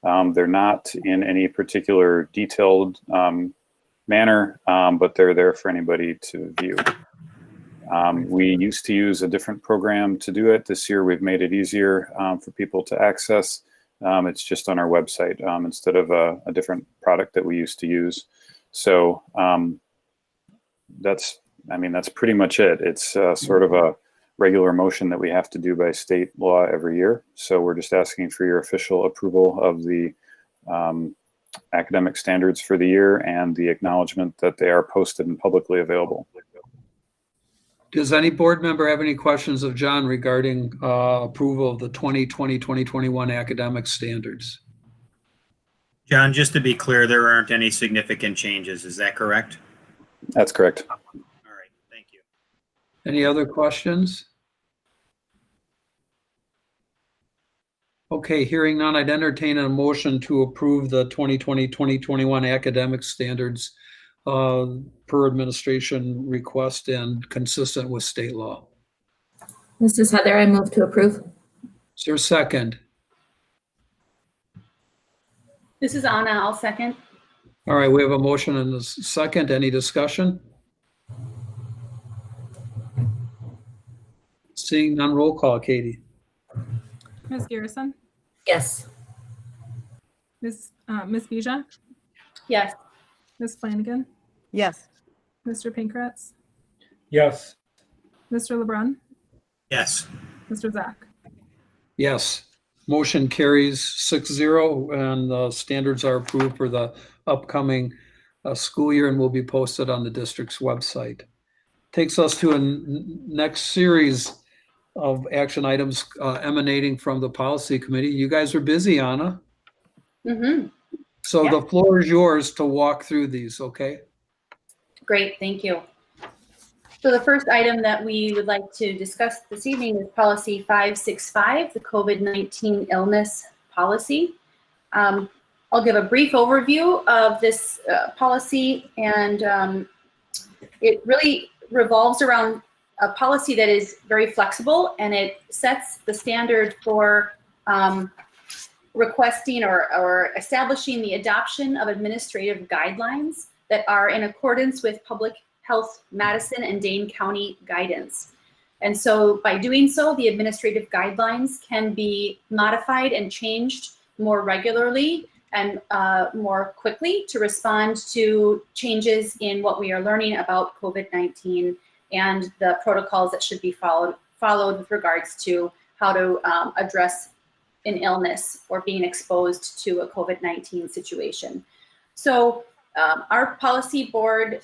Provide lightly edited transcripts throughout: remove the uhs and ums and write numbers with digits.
They're not in any particular detailed manner, but they're there for anybody to view. We used to use a different program to do it. This year we've made it easier for people to access. It's just on our website instead of a different product that we used to use. So that's pretty much it. It's sort of a regular motion that we have to do by state law every year. So we're just asking for your official approval of the academic standards for the year and the acknowledgement that they are posted and publicly available. Does any board member have any questions of John regarding approval of the 2020-2021 academic standards? John, just to be clear, there aren't any significant changes. Is that correct? That's correct. All right, thank you. Any other questions? Okay, hearing none, I'd entertain a motion to approve the 2020-2021 academic standards per administration request and consistent with state law. This is Heather. I move to approve. Is there a second? This is Anna. I'll second. All right, we have a motion and a second. Any discussion? Seeing none, roll call, Katie. Ms. Garrison? Yes. Ms. Hvac? Yes. Ms. Flanagan? Yes. Mr. Pankratz? Yes. Mr. LeBrun? Yes. Mr. Zach? Yes. Motion carries 6-0, and the standards are approved for the upcoming school year and will be posted on the district's website. Takes us to a next series of action items emanating from the policy committee. You guys are busy, Anna. Mm-hmm. So Yeah. the floor is yours to walk through these, okay? Great, thank you. So the first item that we would like to discuss this evening is policy 565, the COVID-19 illness policy. I'll give a brief overview of this policy, and it really revolves around a policy that is very flexible, and it sets the standard for requesting or establishing the adoption of administrative guidelines that are in accordance with Public Health Madison and Dane County guidance. And so by doing so, the administrative guidelines can be modified and changed more regularly and more quickly to respond to changes in what we are learning about COVID-19 and the protocols that should be followed with regards to how to address an illness or being exposed to a COVID-19 situation. So our policy board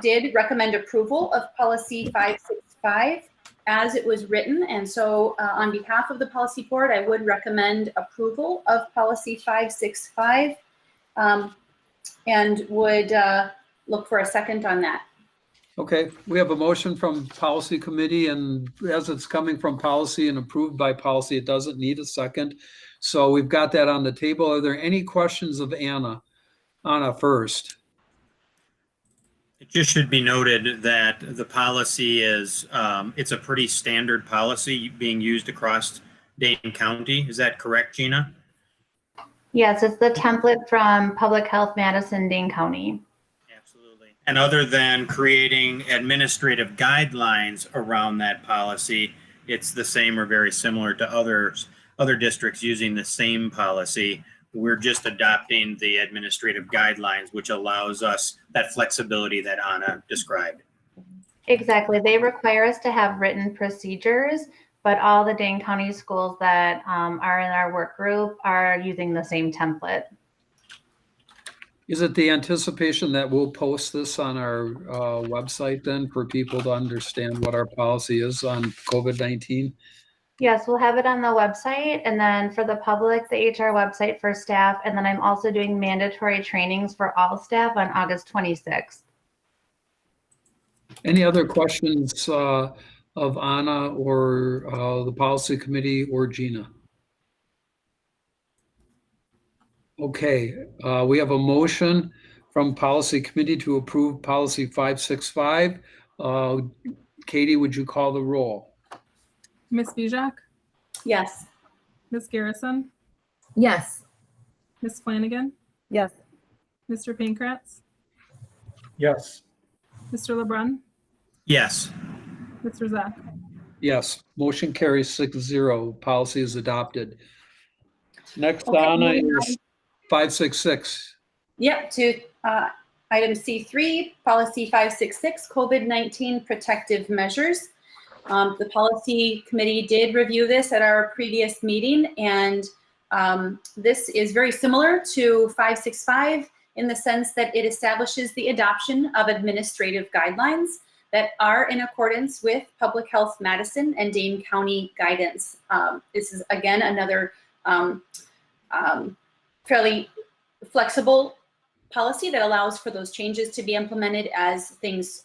did recommend approval of policy 565 as it was written. And so on behalf of the policy board, I would recommend approval of policy 565 and would look for a second on that. Okay, we have a motion from policy committee, and as it's coming from policy and approved by policy, it doesn't need a second. So we've got that on the table. Are there any questions of Anna? Anna first. It just should be noted that the policy is, it's a pretty standard policy being used across Dane County. Is that correct, Gina? Yes, it's the template from Public Health Madison, Dane County. Absolutely. And other than creating administrative guidelines around that policy, it's the same or very similar to other districts using the same policy. We're just adopting the administrative guidelines, which allows us that flexibility that Anna described. Exactly. They require us to have written procedures, but all the Dane County schools that are in our work group are using the same template. Is it the anticipation that we'll post this on our website then for people to understand what our policy is on COVID-19? Yes, we'll have it on the website, and then for the public, the HR website for staff, and then I'm also doing mandatory trainings for all staff on August 26th. Any other questions of Anna or the policy committee or Gina? Okay, we have a motion from policy committee to approve policy 565. Katie, would you call the roll? Ms. Hvac? Yes. Ms. Garrison? Yes. Ms. Flanagan, Yes. Mr. Pankratz, Yes. Mr. LeBrun, Yes. Mr. Zach. Yes, motion carries 6-0. Policy is adopted. Next, Okay, Anna, moving is 566. Yep, to item C3, policy 566, COVID-19 protective measures. The policy committee did review this at our previous meeting, and this is very similar to 565 in the sense that it establishes the adoption of administrative guidelines that are in accordance with Public Health Madison and Dane County guidance. This is, again, another fairly flexible policy that allows for those changes to be implemented as things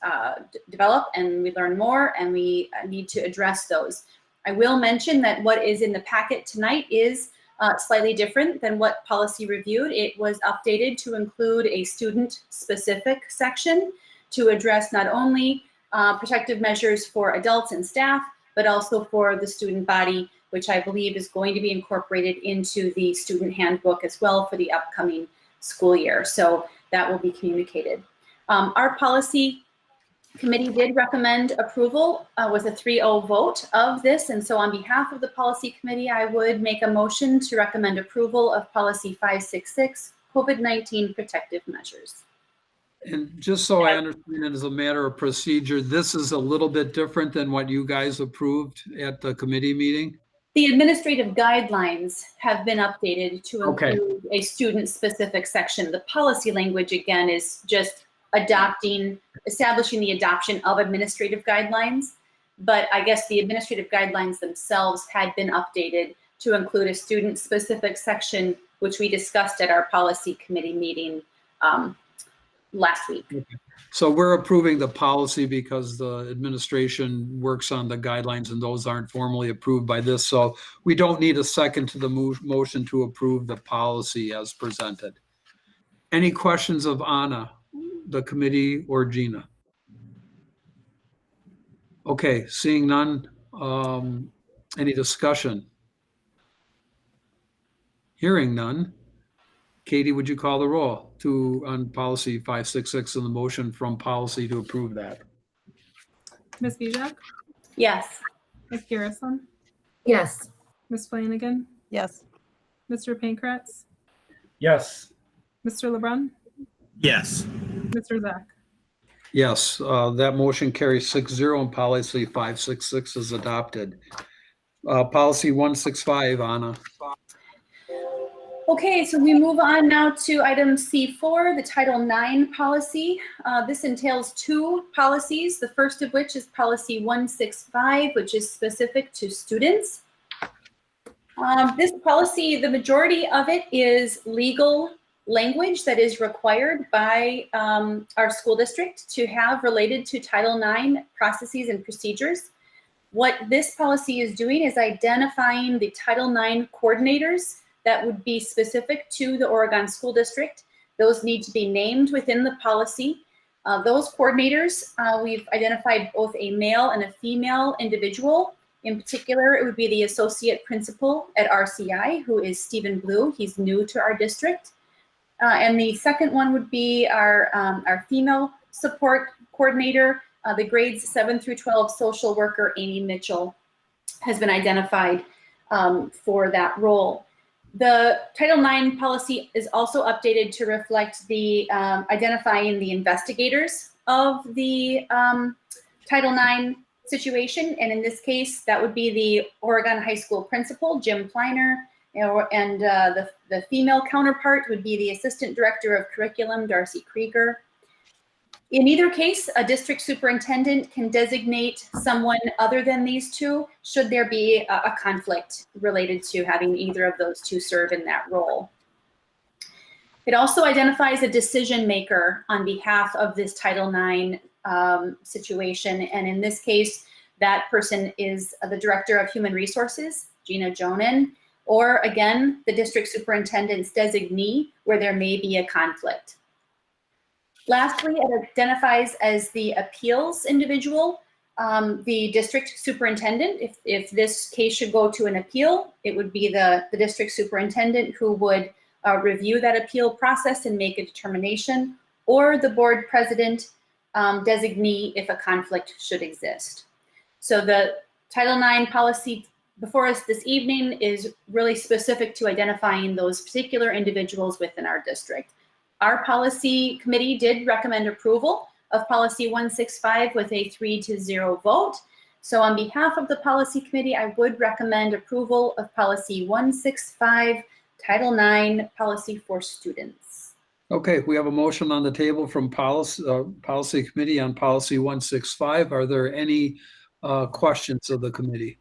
develop and we learn more and we need to address those. I will mention that what is in the packet tonight is slightly different than what policy reviewed. It was updated to include a student-specific section to address not only protective measures for adults and staff, but also for the student body, which I believe is going to be incorporated into the student handbook as well for the upcoming school year. So that will be communicated. Our policy committee did recommend approval with a 3-0 vote of this. And so on behalf of the policy committee, I would make a motion to recommend approval of policy 566, COVID-19 protective measures. And just so I understand it as a matter of procedure, this is a little bit different than what you guys approved at the committee meeting? The administrative guidelines have been updated to Okay. include a student-specific section. The policy language, again, is just establishing the adoption of administrative guidelines. But I guess the administrative guidelines themselves had been updated to include a student-specific section, which we discussed at our policy committee meeting last week. So we're approving the policy because the administration works on the guidelines and those aren't formally approved by this. So we don't need a second to the motion to approve the policy as presented. Any questions of Anna, the committee, or Gina? Okay, seeing none, any discussion? Hearing none. Katie, would you call the roll on policy 566 and the motion from policy to approve that? Ms. Hvac, Yes. Ms. Garrison, Yes. Ms. Flanagan, Yes. Mr. Pankratz, Yes. Mr. LeBrun, Yes. Mr. Zach. Yes, that motion carries 6-0 and policy 566 is adopted. Policy 165, Anna. Okay, so we move on now to item C4, the Title IX policy. This entails 2 policies, the first of which is policy 165, which is specific to students. This policy, the majority of it is legal language that is required by our school district to have related to Title IX processes and procedures. What this policy is doing is identifying the Title IX coordinators that would be specific to the Oregon School District. Those need to be named within the policy. Those coordinators, we've identified both a male and a female individual. In particular, it would be the associate principal at RCI, who is Stephen Blue. He's new to our district. And the second one would be our female support coordinator, the grades 7 through 12 social worker, Amy Mitchell, has been identified for that role. The Title IX policy is also updated to reflect the identifying the investigators of the Title IX situation. And in this case, that would be the Oregon High School principal, Jim Pleiner, and the female counterpart would be the Assistant Director of Curriculum, Darcy Krieger. In either case, a district superintendent can designate someone other than these 2 should there be a conflict related to having either of those 2 serve in that role. It also identifies a decision maker on behalf of this Title IX situation. And in this case, that person is the Director of Human Resources, Gina Jonan, or again, the district superintendent's designee where there may be a conflict. Lastly, it identifies as the appeals individual, the district superintendent. If this case should go to an appeal, it would be the district superintendent who would review that appeal process and make a determination, or the board president designee if a conflict should exist. So the Title IX policy before us this evening is really specific to identifying those particular individuals within our district. Our policy committee did recommend approval of policy 165 with a 3-0 vote. So on behalf of the policy committee, I would recommend approval of policy 165, Title IX, policy for students. Okay, we have a motion on the table from policy committee on policy 165. Are there any questions of the committee?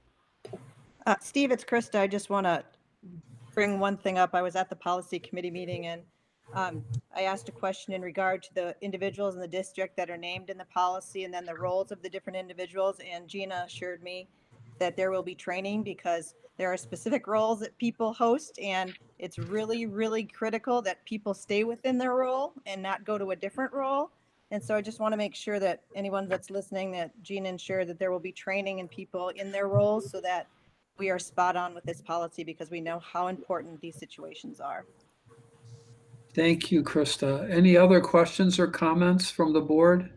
Steve, it's Krista. I just want to bring one thing up. I was at the policy committee meeting and I asked a question in regard to the individuals in the district that are named in the policy and then the roles of the different individuals. And Gina assured me that there will be training because there are specific roles that people host, and it's really, really critical that people stay within their role and not go to a different role. And so I just want to make sure that anyone that's listening, that Gina ensured that there will be training and people in their roles so that we are spot on with this policy because we know how important these situations are. Thank you, Krista. Any other questions or comments from the board?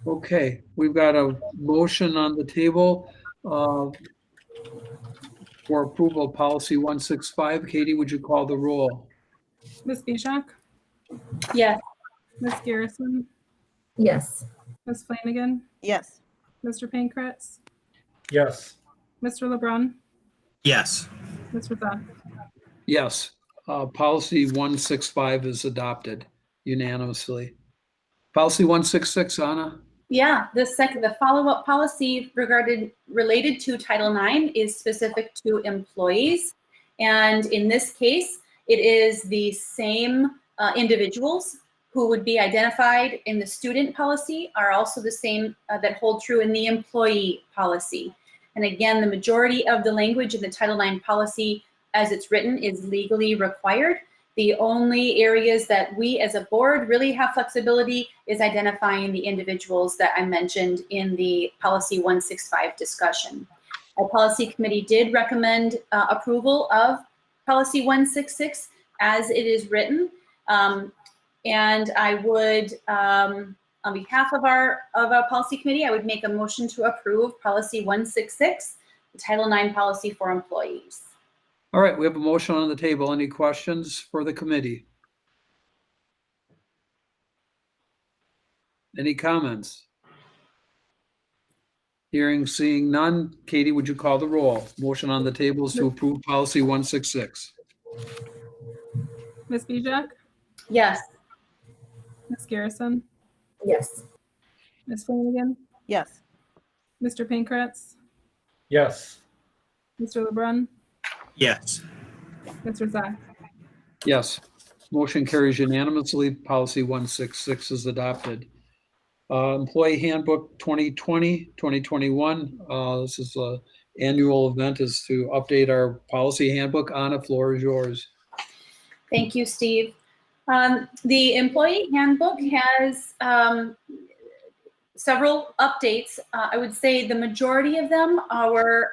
Okay, we've got a motion on the table for approval of policy 165. Katie, would you call the roll? Ms. Hvac, Yes. Ms. Garrison, Yes. Ms. Flanagan, Yes. Mr. Pankratz, Yes. Mr. LeBrun, Yes. Mr. Hvac. Yes, policy 165 is adopted unanimously. Policy 166, Anna? Yeah, the follow-up policy related to Title IX is specific to employees. And in this case, it is the same individuals who would be identified in the student policy are also the same that hold true in the employee policy. And again, the majority of the language in the Title IX policy as it's written is legally required. The only areas that we as a board really have flexibility is identifying the individuals that I mentioned in the policy 165 discussion. Our policy committee did recommend approval of policy 166 as it is written. And I would, on behalf of our policy committee, I would make a motion to approve policy 166, the Title IX policy for employees. All right, we have a motion on the table. Any questions for the committee? Any comments? Hearing, seeing none. Katie, would you call the roll? Motion on the table is to approve policy 166. Ms. Hvac, Yes. Ms. Garrison, Yes. Ms. Flanagan, Yes. Mr. Pankratz, Yes. Mr. LeBrun, Yes. Mr. Hvac. Yes, motion carries unanimously. Policy 166 is adopted. Employee Handbook 2020, 2021. This is an annual event is to update our policy handbook. Anna, floor is yours. Thank you, Steve. The employee handbook has several updates. I would say the majority of them are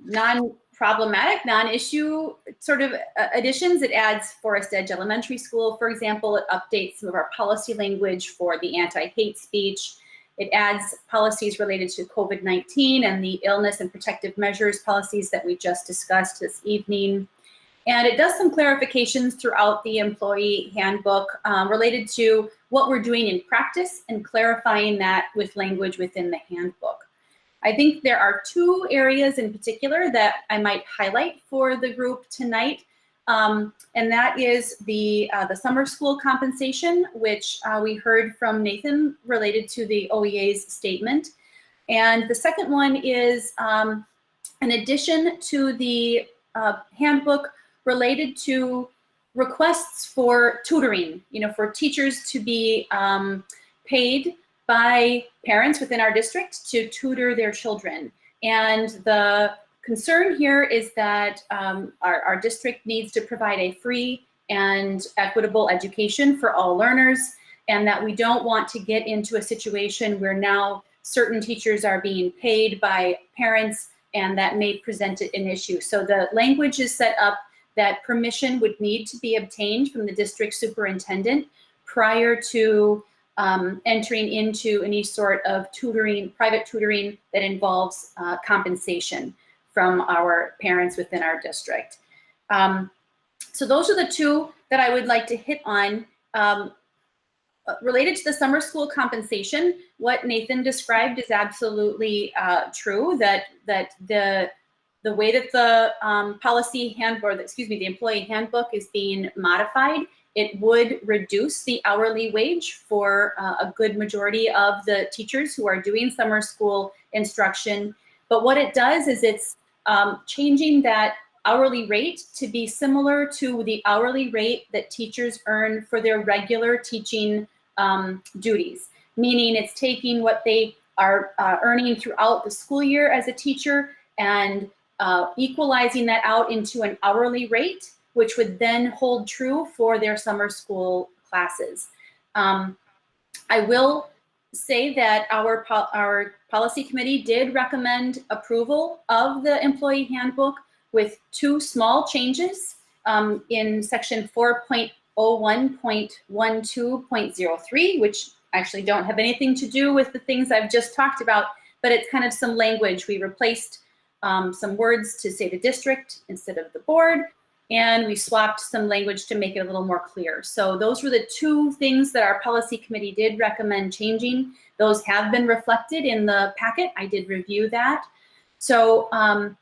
non-problematic, non-issue sort of additions. It adds Forest Edge Elementary School, for example. It updates some of our policy language for the anti-hate speech. It adds policies related to COVID-19 and the illness and protective measures policies that we just discussed this evening. And it does some clarifications throughout the employee handbook related to what we're doing in practice and clarifying that with language within the handbook. I think there are two areas in particular that I might highlight for the group tonight. And that is the summer school compensation, which we heard from Nathan related to the OEA's statement. And the second one is an addition to the handbook related to requests for tutoring, for teachers to be paid by parents within our district to tutor their children. And the concern here is that our district needs to provide a free and equitable education for all learners, and that we don't want to get into a situation where now certain teachers are being paid by parents, and that may present an issue. So the language is set up that permission would need to be obtained from the district superintendent prior to entering into any sort of tutoring, private tutoring that involves compensation from our parents within our district. So those are the two that I would like to hit on. Related to the summer school compensation, what Nathan described is absolutely true, that the way that the policy handbook, excuse me, the employee handbook is being modified, it would reduce the hourly wage for a good majority of the teachers who are doing summer school instruction. But what it does is it's changing that hourly rate to be similar to the hourly rate that teachers earn for their regular teaching duties, meaning it's taking what they are earning throughout the school year as a teacher and equalizing that out into an hourly rate, which would then hold true for their summer school classes. I will say that our policy committee did recommend approval of the employee handbook with two small changes in section 4.01.12.03, which actually don't have anything to do with the things I've just talked about, but it's kind of some language. We replaced some words to say the district instead of the board, and we swapped some language to make it a little more clear. So those were the two things that our policy committee did recommend changing. Those have been reflected in the packet. I did review that. So on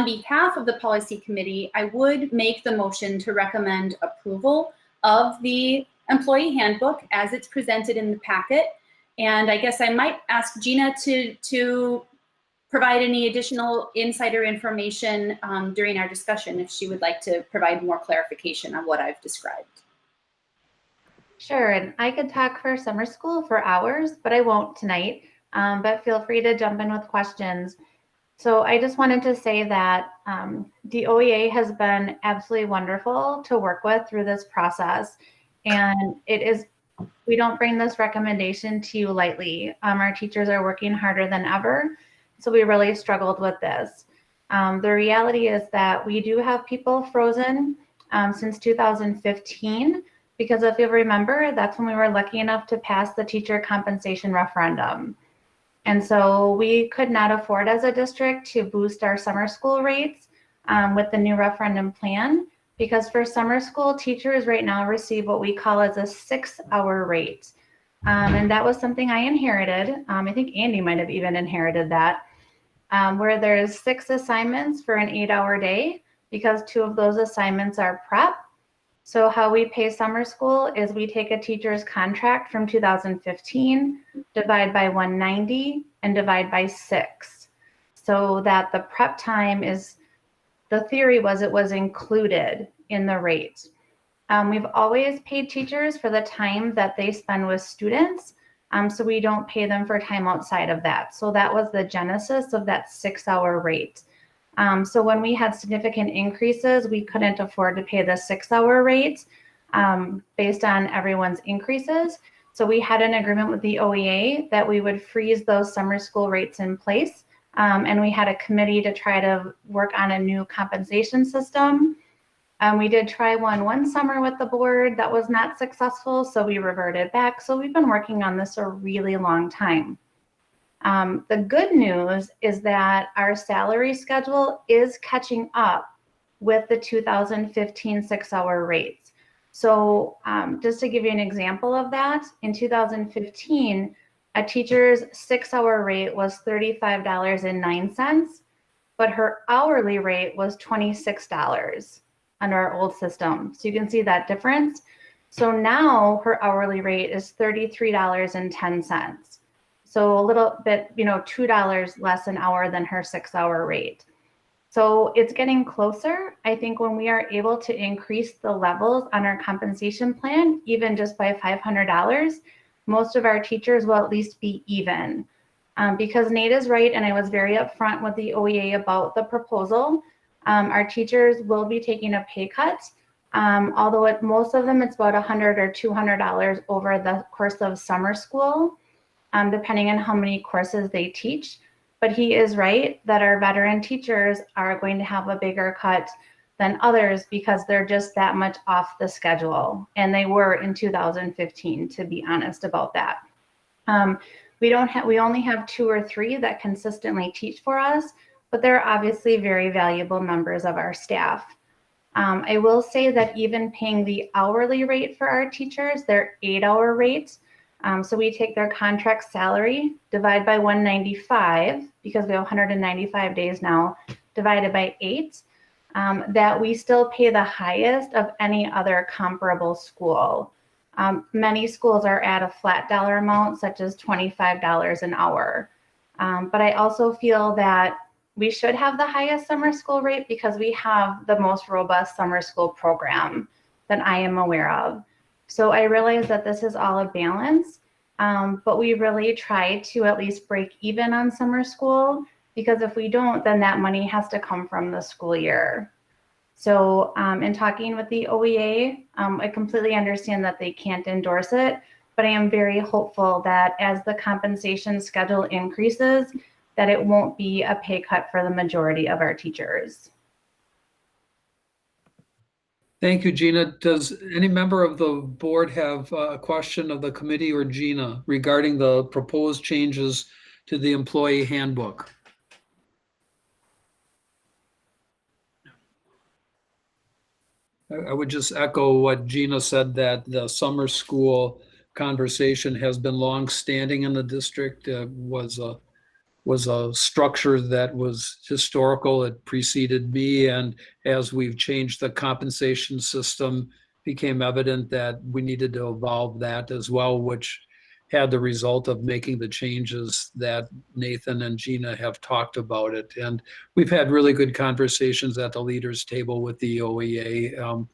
behalf of the policy committee, I would make the motion to recommend approval of the employee handbook as it's presented in the packet. And I guess I might ask Gina to provide any additional insider information during our discussion if she would like to provide more clarification on what I've described. Sure, and I could talk for summer school for hours, but I won't tonight. But feel free to jump in with questions. So I just wanted to say that the OEA has been absolutely wonderful to work with through this process. And we don't bring this recommendation to you lightly. Our teachers are working harder than ever. So we really struggled with this. The reality is that we do have people frozen since 2015, because if you remember, that's when we were lucky enough to pass the teacher compensation referendum. And so we could not afford as a district to boost our summer school rates with the new referendum plan, because for summer school, teachers right now receive what we call as a 6-hour rate. And that was something I inherited. I think Andy might have even inherited that, where there's 6 assignments for an 8-hour day, because 2 of those assignments are prep. So how we pay summer school is we take a teacher's contract from 2015, divide by 190, and divide by 6. So that the prep time is, the theory was it was included in the rate. We've always paid teachers for the time that they spend with students, so we don't pay them for time outside of that. So that was the genesis of that 6-hour rate. So when we had significant increases, we couldn't afford to pay the 6-hour rate based on everyone's increases. So we had an agreement with the OEA that we would freeze those summer school rates in place. And we had a committee to try to work on a new compensation system. We did try one summer with the board that was not successful, so we reverted back. So we've been working on this a really long time. The good news is that our salary schedule is catching up with the 2015 6-hour rates. So just to give you an example of that, in 2015, a teacher's 6-hour rate was $35.09, but her hourly rate was $26 under our old system. So you can see that difference. So now her hourly rate is $33.10. So a little bit, $2 less an hour than her 6-hour rate. So it's getting closer. I think when we are able to increase the levels on our compensation plan, even just by $500, most of our teachers will at least be even. Because Nate is right, and I was very upfront with the OEA about the proposal. Our teachers will be taking a pay cut, although most of them, it's about $100 or $200 over the course of summer school. depending on how many courses they teach. But he is right that our veteran teachers are going to have a bigger cut than others because they're just that much off the schedule. And they were in 2015, to be honest about that. We only have 2 or 3 that consistently teach for us, but they're obviously very valuable members of our staff. I will say that even paying the hourly rate for our teachers, their 8-hour rates, so we take their contract salary, divide by 195, because we have 195 days now, divided by 8, that we still pay the highest of any other comparable school. Many schools are at a flat dollar amount, such as $25 an hour. But I also feel that we should have the highest summer school rate because we have the most robust summer school program that I am aware of. So I realize that this is all a balance, but we really try to at least break even on summer school, because if we don't, then that money has to come from the school year. So in talking with the OEA, I completely understand that they can't endorse it, but I am very hopeful that as the compensation schedule increases, that it won't be a pay cut for the majority of our teachers. Thank you, Gina. Does any member of the board have a question of the committee or Gina regarding the proposed changes to the employee handbook? I would just echo what Gina said, that the summer school conversation has been long-standing in the district. Was a structure that was historical. It preceded me, and as we've changed the compensation system, became evident that we needed to evolve that as well, which had the result of making the changes that Nathan and Gina have talked about it. And we've had really good conversations at the leaders table with the OEA.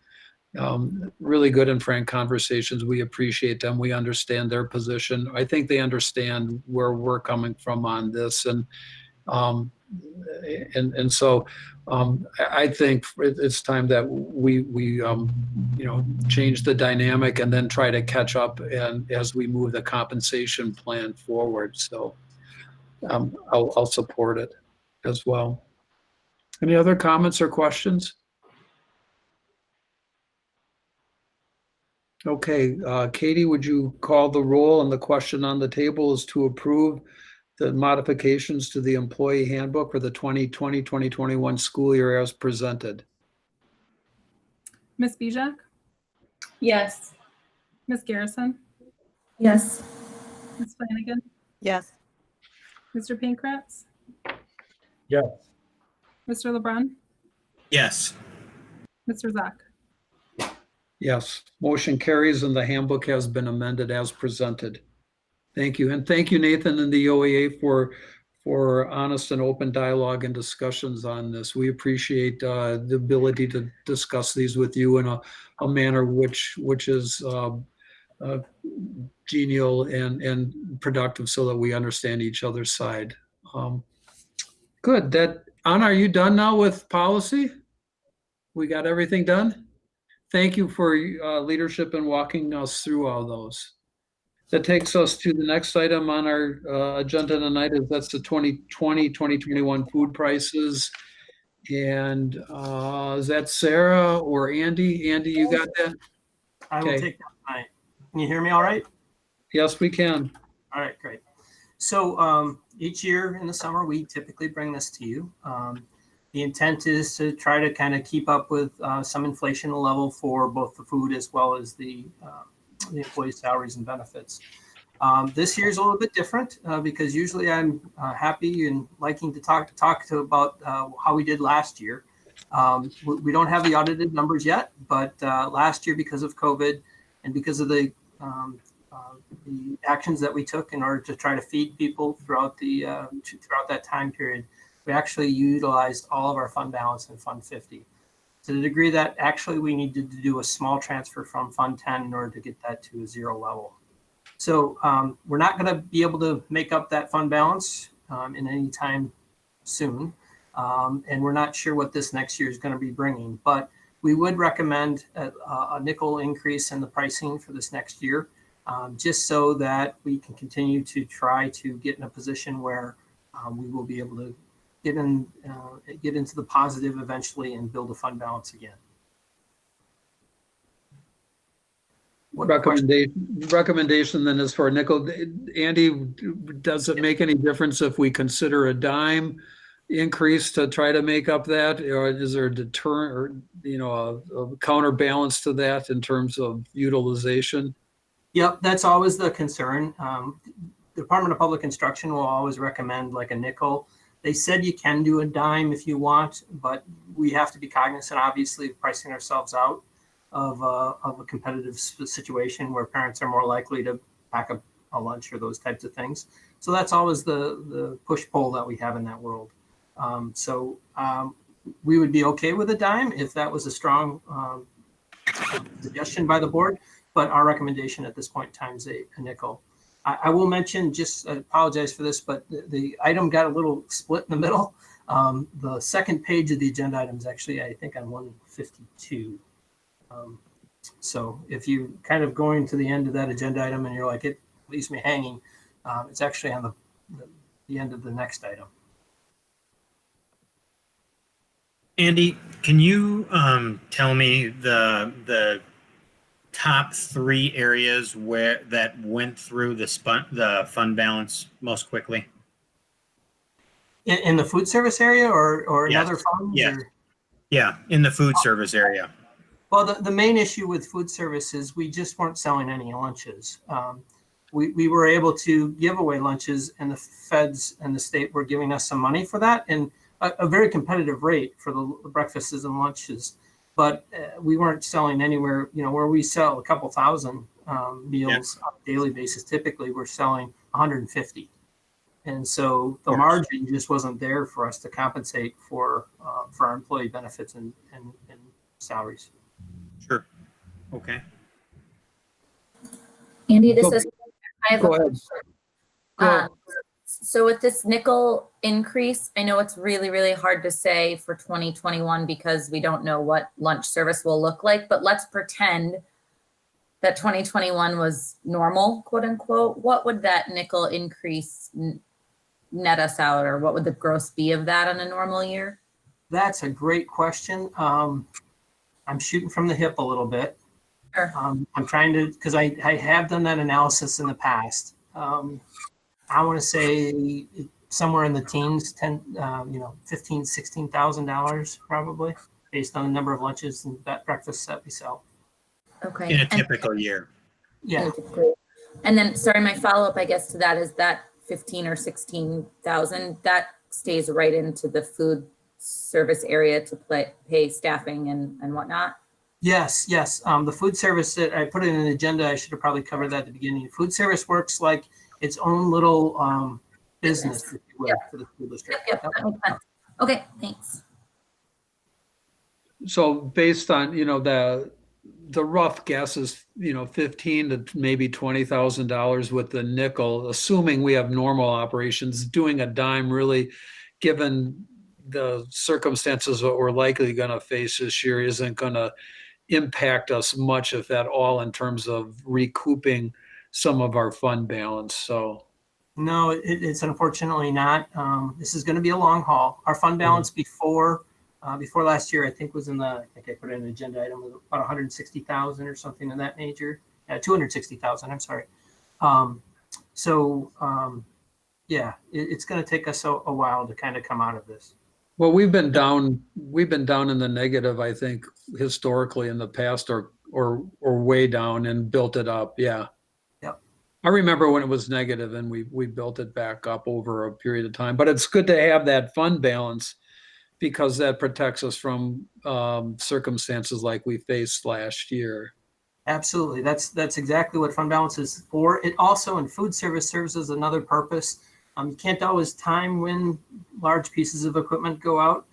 Really good and frank conversations. We appreciate them. We understand their position. I think they understand where we're coming from on this. And so I think it's time that we change the dynamic and then try to catch up and as we move the compensation plan forward. So I'll support it as well. Any other comments or questions? Okay, Katie, would you call the roll? And the question on the table is to approve the modifications to the employee handbook for the 2020-2021 school year as presented. Ms. Bijak, Yes. Ms. Garrison, Yes. Ms. Flanagan, Yes. Mr. Pankratz, Yes. Mr. LeBrun, Yes. Mr. Hvac. Yes, motion carries and the handbook has been amended as presented. Thank you. And thank you, Nathan and the OEA for honest and open dialogue and discussions on this. We appreciate the ability to discuss these with you in a manner which is genial and productive so that we understand each other's side. Good. Anna, are you done now with policy? We got everything done? Thank you for leadership and walking us through all those. That takes us to the next item on our agenda tonight. That's the 2020-2021 food prices. And is that Sarah or Andy? Andy, you got that? I will take that tonight. Can you hear me all right? Yes, we can. All right, great. So each year in the summer, we typically bring this to you. The intent is to try to kind of keep up with some inflation level for both the food as well as the employee salaries and benefits. This year is a little bit different because usually I'm happy and liking to talk about how we did last year. We don't have the audited numbers yet, but last year, because of COVID and because of the actions that we took in order to try to feed people throughout that time period, we actually utilized all of our fund balance in Fund 50. To the degree that actually we needed to do a small transfer from Fund 10 in order to get that to a zero level. So we're not going to be able to make up that fund balance in any time soon. And we're not sure what this next year is going to be bringing, but we would recommend a nickel increase in the pricing for this next year. just so that we can continue to try to get in a position where we will be able to get into the positive eventually and build a fund balance again. What Recommendation then is for a nickel. Andy, does it make any difference if we consider a dime increase to try to make up that, or is there a deterrent or a counterbalance to that in terms of utilization? Yep, that's always the concern. The Department of Public Instruction will always recommend like a nickel. They said you can do a dime if you want, but we have to be cognizant, obviously, of pricing ourselves out of a competitive situation where parents are more likely to pack up a lunch or those types of things. So that's always the push-pull that we have in that world. We would be okay with a dime if that was a strong suggestion by the board, but our recommendation at this point in time is a nickel. I will mention, I apologize for this, but the item got a little split in the middle. The second page of the agenda item is actually, I think, on 152. So if you kind of going to the end of that agenda item and you're like, it leaves me hanging, it's actually on the end of the next item. Andy, can you tell me the top 3 areas that went through the fund balance most quickly? In the food service area or Yes. another fund? Yes. Yeah, in the food service area. Well, the main issue with food service is we just weren't selling any lunches. We were able to give away lunches, and the feds and the state were giving us some money for that, and a very competitive rate for the breakfasts and lunches. But we weren't selling anywhere, where we sell a couple thousand meals on a daily basis. Typically, we're selling 150. And so the margin just wasn't there for us to compensate for our employee benefits and salaries. Sure. Okay. Andy, this is, I have Go a ahead. question. Go ahead. So with this nickel increase, I know it's really, really hard to say for 2021 because we don't know what lunch service will look like, but let's pretend that 2021 was normal, quote unquote. What would that nickel increase net us out, or what would the gross be of that on a normal year? That's a great question. I'm shooting from the hip a little bit. Sure. I'm trying to, because I have done that analysis in the past. I want to say somewhere in the teens, $15,000, $16,000 probably, based on the number of lunches and breakfasts that we sell. Okay. In a typical year. Yeah. And then, sorry, my follow-up, I guess, to that is that 15 or 16,000, that stays right into the food service area to pay staffing and whatnot? Yes. The food service, I put it in an agenda. I should have probably covered that at the beginning. Food service works like its own little business, if you will, for the school district. Yep, that makes sense. Okay, thanks. So based on, the rough guess is, $15,000 to maybe $20,000 with the nickel, assuming we have normal operations. Doing a dime really, given the circumstances that we're likely going to face this year, isn't going to impact us much, if at all, in terms of recouping some of our fund balance. So no, it's unfortunately not. This is going to be a long haul. Our fund balance before last year, I think, was I think I put in an agenda item, was about 160,000 or something in that nature. 260,000. I'm sorry. It's going to take us a while to kind of come out of this. well, we've been down in the negative, I think, historically in the past, or way down, and built it up. Yeah. Yep. I remember when it was negative and we built it back up over a period of time, but it's good to have that fund balance because that protects us from circumstances like we faced last year. Absolutely. That's exactly what fund balance is for. It also, in food service, serves as another purpose. You can't always time when large pieces of equipment go out.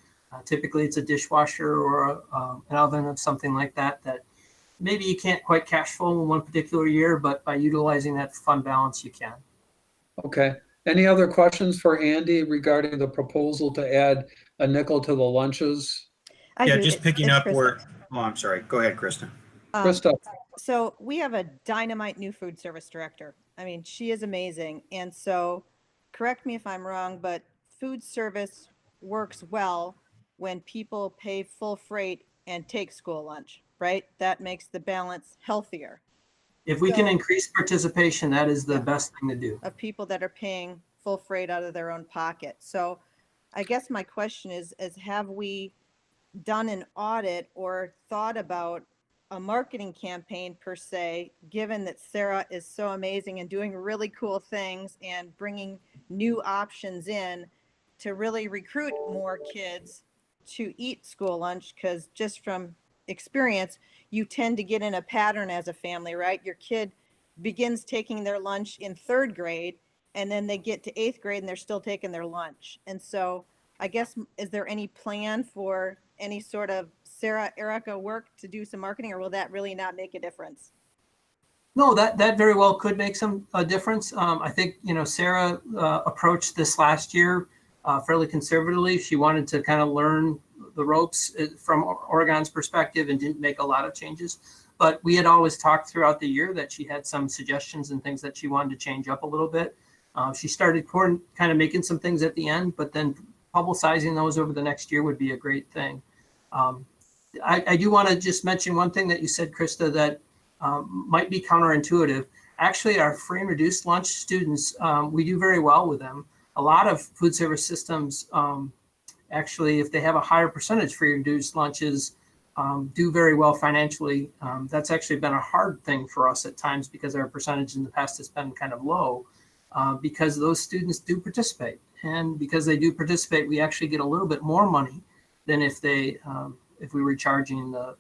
Typically, it's a dishwasher or an oven or something like that maybe you can't quite cash flow in one particular year, but by utilizing that fund balance, you can. Okay. Any other questions for Andy regarding the proposal to add a nickel to the lunches? Just picking up where, oh, I'm sorry. Go ahead, Krista. Krista? So we have a dynamite new food service director. I mean, she is amazing. And so correct me if I'm wrong, but food service works well when people pay full freight and take school lunch, right? That makes the balance healthier If we can So- increase participation, that is the best thing to do. of people that are paying full freight out of their own pocket. So I guess my question is have we done an audit or thought about a marketing campaign per se, given that Sarah is so amazing and doing really cool things and bringing new options in to really recruit more kids to eat school lunch? Because just from experience, you tend to get in a pattern as a family, right? Your kid begins taking their lunch in 3rd grade and then they get to 8th grade and they're still taking their lunch. And so I guess, is there any plan for any sort of Sarah, Erica work to do some marketing, or will that really not make a difference? No, that very well could make a difference. I think, Sarah approached this last year fairly conservatively. She wanted to kind of learn the ropes from Oregon's perspective and didn't make a lot of changes. But we had always talked throughout the year that she had some suggestions and things that she wanted to change up a little bit. She started kind of making some things at the end, but then publicizing those over the next year would be a great thing. I do want to just mention one thing that you said, Krista, that might be counterintuitive. Actually, our free and reduced lunch students, we do very well with them. A lot of food service systems, actually, if they have a higher percentage free and reduced lunches, do very well financially. That's actually been a hard thing for us at times because our percentage in the past has been kind of low because those students do participate. And because they do participate, we actually get a little bit more money than if we were charging the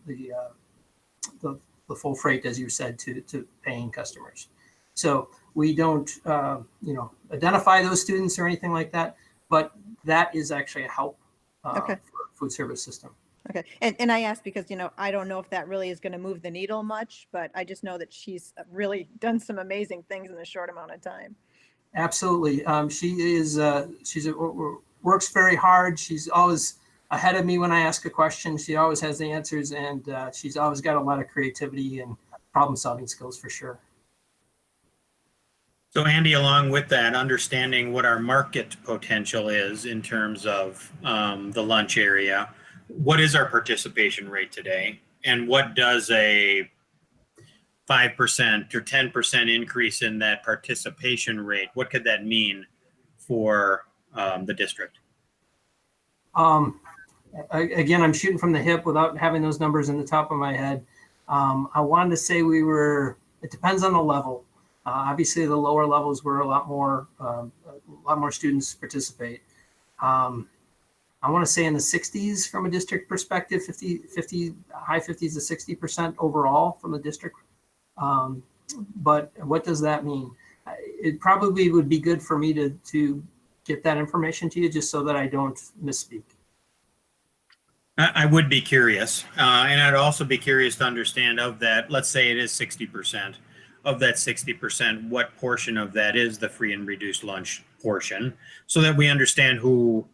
full freight, as you said, to paying customers. So we don't, identify those students or anything like that, but that is actually a help Okay. for a food service system. Okay. And I asked because, I don't know if that really is going to move the needle much, but I just know that she's really done some amazing things in a short amount of time. Absolutely. She works very hard. She's always ahead of me when I ask a question. She always has the answers, and she's always got a lot of creativity and problem solving skills for sure. So Andy, along with that, understanding what our market potential is in terms of the lunch area, what is our participation rate today? And what does a 5% or 10% increase in that participation rate, what could that mean for the district? Again, I'm shooting from the hip without having those numbers in the top of my head. I wanted to say it depends on the level. Obviously, the lower levels were a lot more students participate. I want to say in the 60s from a district perspective, 50, high 50s to 60% overall from the district. But what does that mean? It probably would be good for me to get that information to you just so that I don't misspeak. I would be curious, and I'd also be curious to understand of that, let's say it is 60%. Of that 60%, what portion of that is the free and reduced lunch portion, so that we understand who,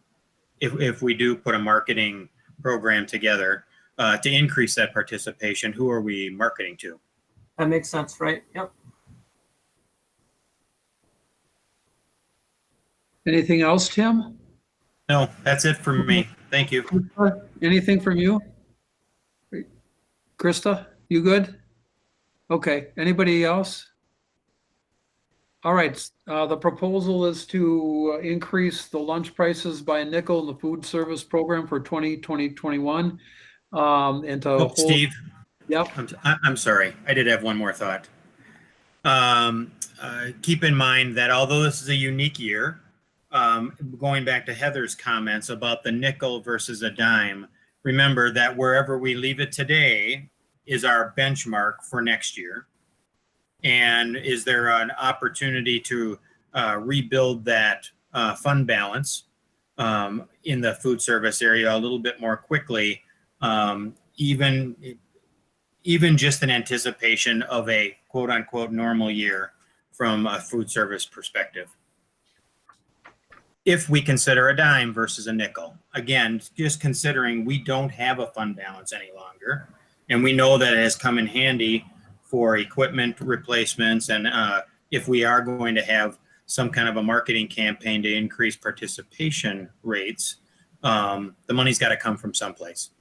if we do put a marketing program together to increase that participation, who are we marketing to? That makes sense, right? Yep. Anything else, Tim? No, that's it for me. Thank you. Anything from you? Krista, you good? Okay, anybody else? All right, the proposal is to increase the lunch prices by a nickel in the food service program for 2021. And to hold. Steve. Yep. I'm sorry. I did have one more thought. Keep in mind that although this is a unique year, going back to Heather's comments about the nickel versus a dime, remember that wherever we leave it today is our benchmark for next year. And is there an opportunity to rebuild that fund balance in the food service area a little bit more quickly, even just in anticipation of a quote unquote normal year from a food service perspective? If we consider a dime versus a nickel, again, just considering we don't have a fund balance any longer, and we know that it has come in handy for equipment replacements. And if we are going to have some kind of a marketing campaign to increase participation rates, the money's got to come from someplace.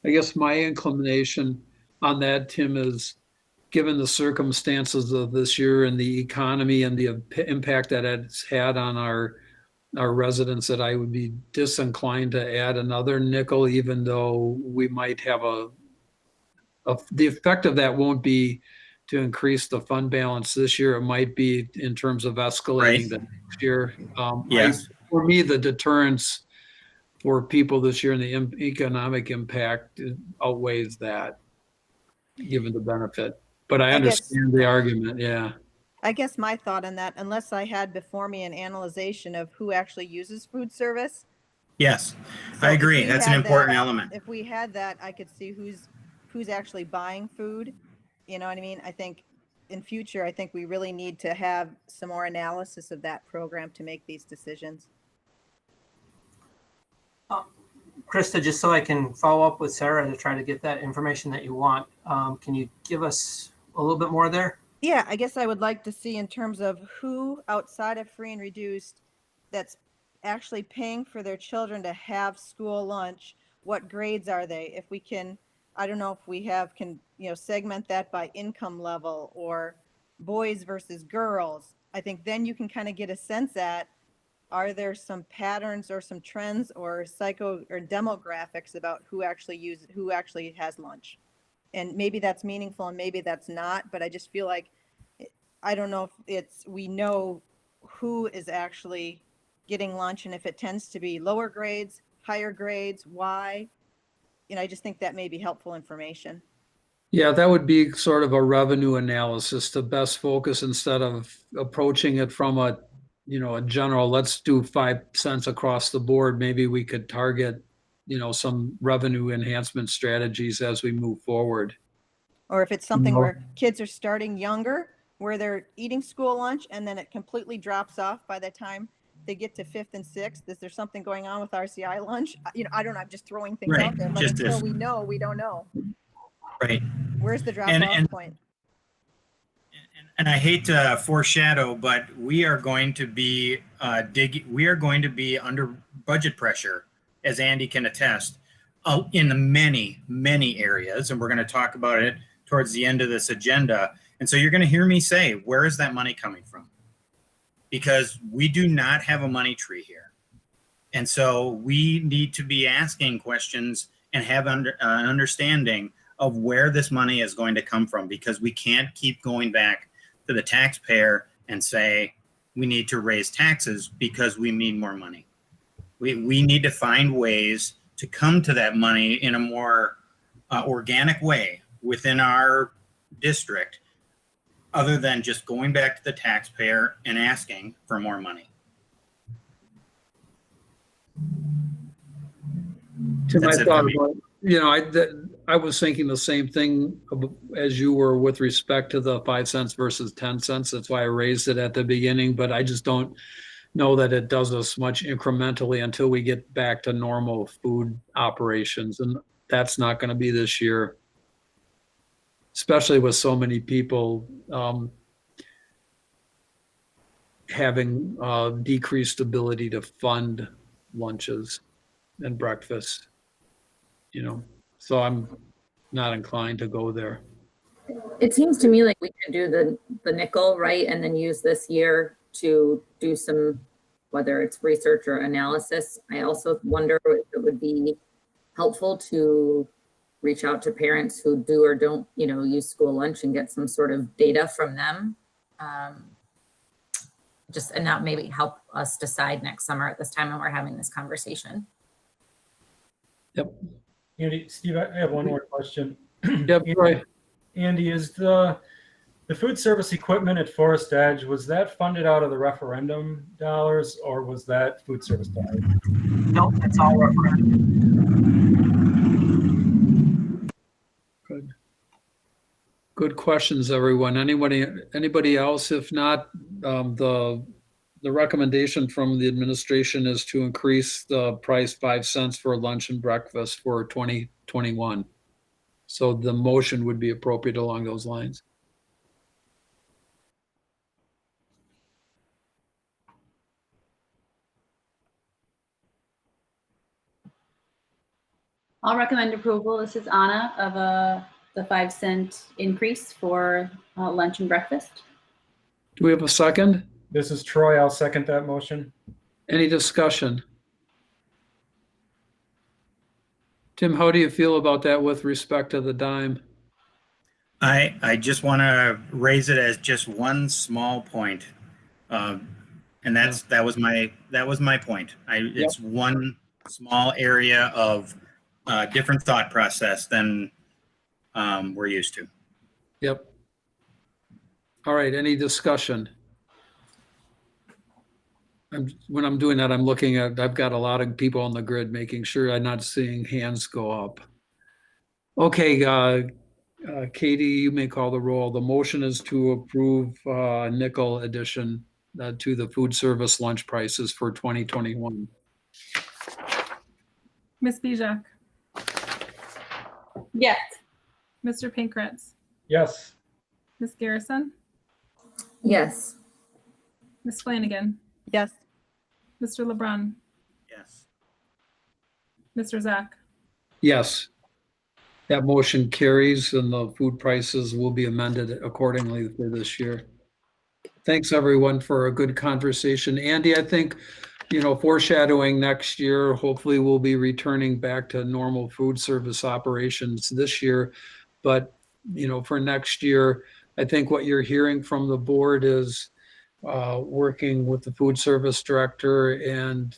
I guess my inclination on that, Tim, is given the circumstances of this year and the economy and the impact that it's had on our residents, that I would be disinclined to add another nickel, even though we might have the effect of that won't be to increase the fund balance this year. It might be in terms of escalating the next year. Yes. For me, the deterrence for people this year and the economic impact outweighs that, given the benefit. But I understand the argument, yeah. I guess my thought on that, unless I had before me an analyzation of who actually uses food service. Yes, So I if agree. we That's an had important that- element. If we had that, I could see who's actually buying food. You know what I mean? I think in future, I think we really need to have some more analysis of that program to make these decisions. Krista, just so I can follow up with Sarah to try to get that information that you want, can you give us a little bit more there? Yeah, I guess I would like to see in terms of who outside of free and reduced that's actually paying for their children to have school lunch. What grades are they? If we can, I don't know if we can segment that by income level or boys versus girls. I think then you can kind of get a sense at, are there some patterns or some trends or psycho or demographics about who actually has lunch? And maybe that's meaningful and maybe that's not, but I just feel like, I don't know if we know who is actually getting lunch and if it tends to be lower grades, higher grades, why. I just think that may be helpful information. Yeah, that would be sort of a revenue analysis to best focus, instead of approaching it from a general, let's do 5 cents across the board. Maybe we could target, some revenue enhancement strategies as we move forward. Or if it's something where kids are starting younger, where they're eating school lunch and then it completely drops off by the time they get to 5th and 6th. Is there something going on with RCI lunch? I don't know. I'm just throwing things out there. But until we know, we don't know. Right. Where's the drop-off point? And I hate to foreshadow, but we are going to be we are going to be under budget pressure, as Andy can attest, in many, many areas. And we're going to talk about it towards the end of this agenda. And so you're going to hear me say, where is that money coming from? Because we do not have a money tree here. And so we need to be asking questions and have an understanding of where this money is going to come from, because we can't keep going back to the taxpayer and say we need to raise taxes because we need more money. We need to find ways to come to that money in a more organic way within our district, other than just going back to the taxpayer and asking for more money. Tim, I thought about, I was thinking the same thing as you were with respect to the 5 cents versus 10 cents. That's why I raised it at the beginning, but I just don't know that it does us much incrementally until we get back to normal food operations. And that's not going to be this year, especially with so many people having decreased ability to fund lunches and breakfast, so I'm not inclined to go there. It seems to me like we can do the nickel, right? And then use this year to do some, whether it's research or analysis. I also wonder if it would be helpful to reach out to parents who do or don't, use school lunch and get some sort of data from them. And that maybe help us decide next summer at this time when we're having this conversation. Yep. Andy, Steve, I have one more question. Yep, Troy. Andy, is the food service equipment at Forest Edge, was that funded out of the referendum dollars, or was that food service dollars? Nope, that's all referendum. Good questions, everyone. Anybody else? If not, the recommendation from the administration is to increase the price 5 cents for lunch and breakfast for 2021. So the motion would be appropriate along those lines. I'll recommend approval. This is Anna of the 5-cent increase for lunch and breakfast. Do we have a second? This is Troy. I'll second that motion. Any discussion? Tim, how do you feel about that with respect to the dime? I just want to raise it as just one small point, and that was my point. It's one small area of different thought process than we're used to. Yep. All right, any discussion? When I'm doing that, I'm looking at, I've got a lot of people on the grid, making sure I'm not seeing hands go up. Okay, Katie, you may call the roll. The motion is to approve nickel addition to the food service lunch prices for 2021. Ms. Hvac, Yes. Mr. Pankratz, Yes. Ms. Garrison, Yes. Ms. Flanagan, Yes. Mr. LeBrun, Yes. Mr. Zach. Yes. That motion carries and the food prices will be amended accordingly for this year. Thanks everyone for a good conversation. Andy, I think, foreshadowing next year, hopefully we'll be returning back to normal food service operations this year. But, for next year, I think what you're hearing from the board is working with the food service director and,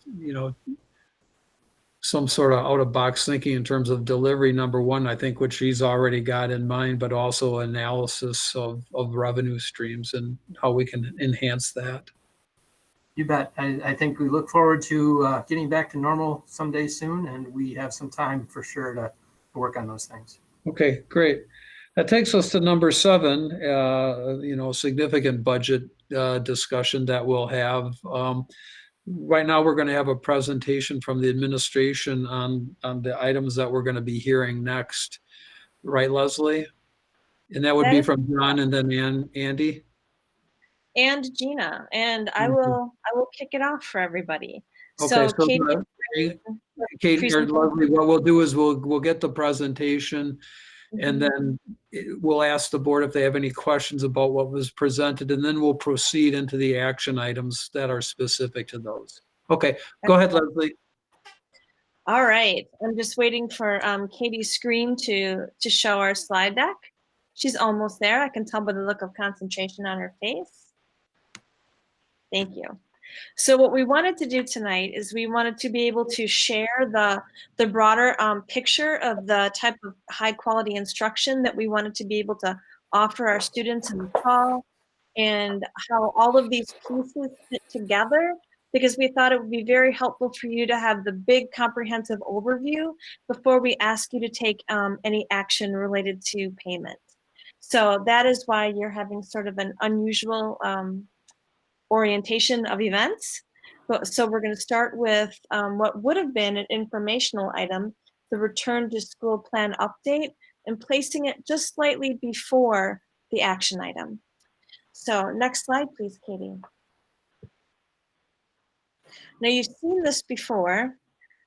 some sort of out-of-box thinking in terms of delivery, number one, I think, which she's already got in mind, but also analysis of revenue streams and how we can enhance that. You bet. I think we look forward to getting back to normal someday soon, and we have some time for sure to work on those things. Okay, great. That takes us to number 7, significant budget discussion that we'll have. Right now, we're going to have a presentation from the administration on the items that we're going to be hearing next. Right, Leslie? And that would be from John and then Andy? And Gina, and I will kick it off for everybody. Okay, So Katie or Leslie, what we'll do is we'll get the presentation and then we'll ask the board if they have any questions about what was presented, and then we'll proceed into the action items that are specific to those. Okay, go ahead, Leslie. All right, I'm just waiting for Katie's screen to show our slide deck. She's almost there. I can tell by the look of concentration on her face. Thank you. So what we wanted to do tonight is we wanted to be able to share the broader picture of the type of high quality instruction that we wanted to be able to offer our students in the fall, and how all of these pieces fit together, because we thought it would be very helpful for you to have the big comprehensive overview before we ask you to take any action related to payment. So that is why you're having sort of an unusual orientation of events. So we're going to start with what would have been an informational item, the return to school plan update, and placing it just slightly before the action item. So next slide, please, Katie. Now you've seen this before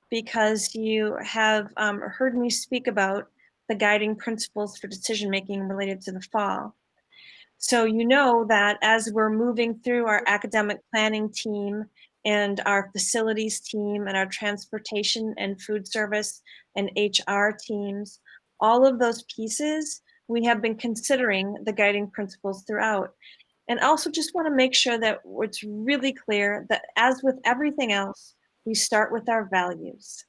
because you have heard me speak about the guiding principles for decision-making related to the fall. So you know that as we're moving through our academic planning team and our facilities team and our transportation and food service and HR teams, all of those pieces, we have been considering the guiding principles throughout. And also just want to make sure that it's really clear that as with everything else, we start with our values.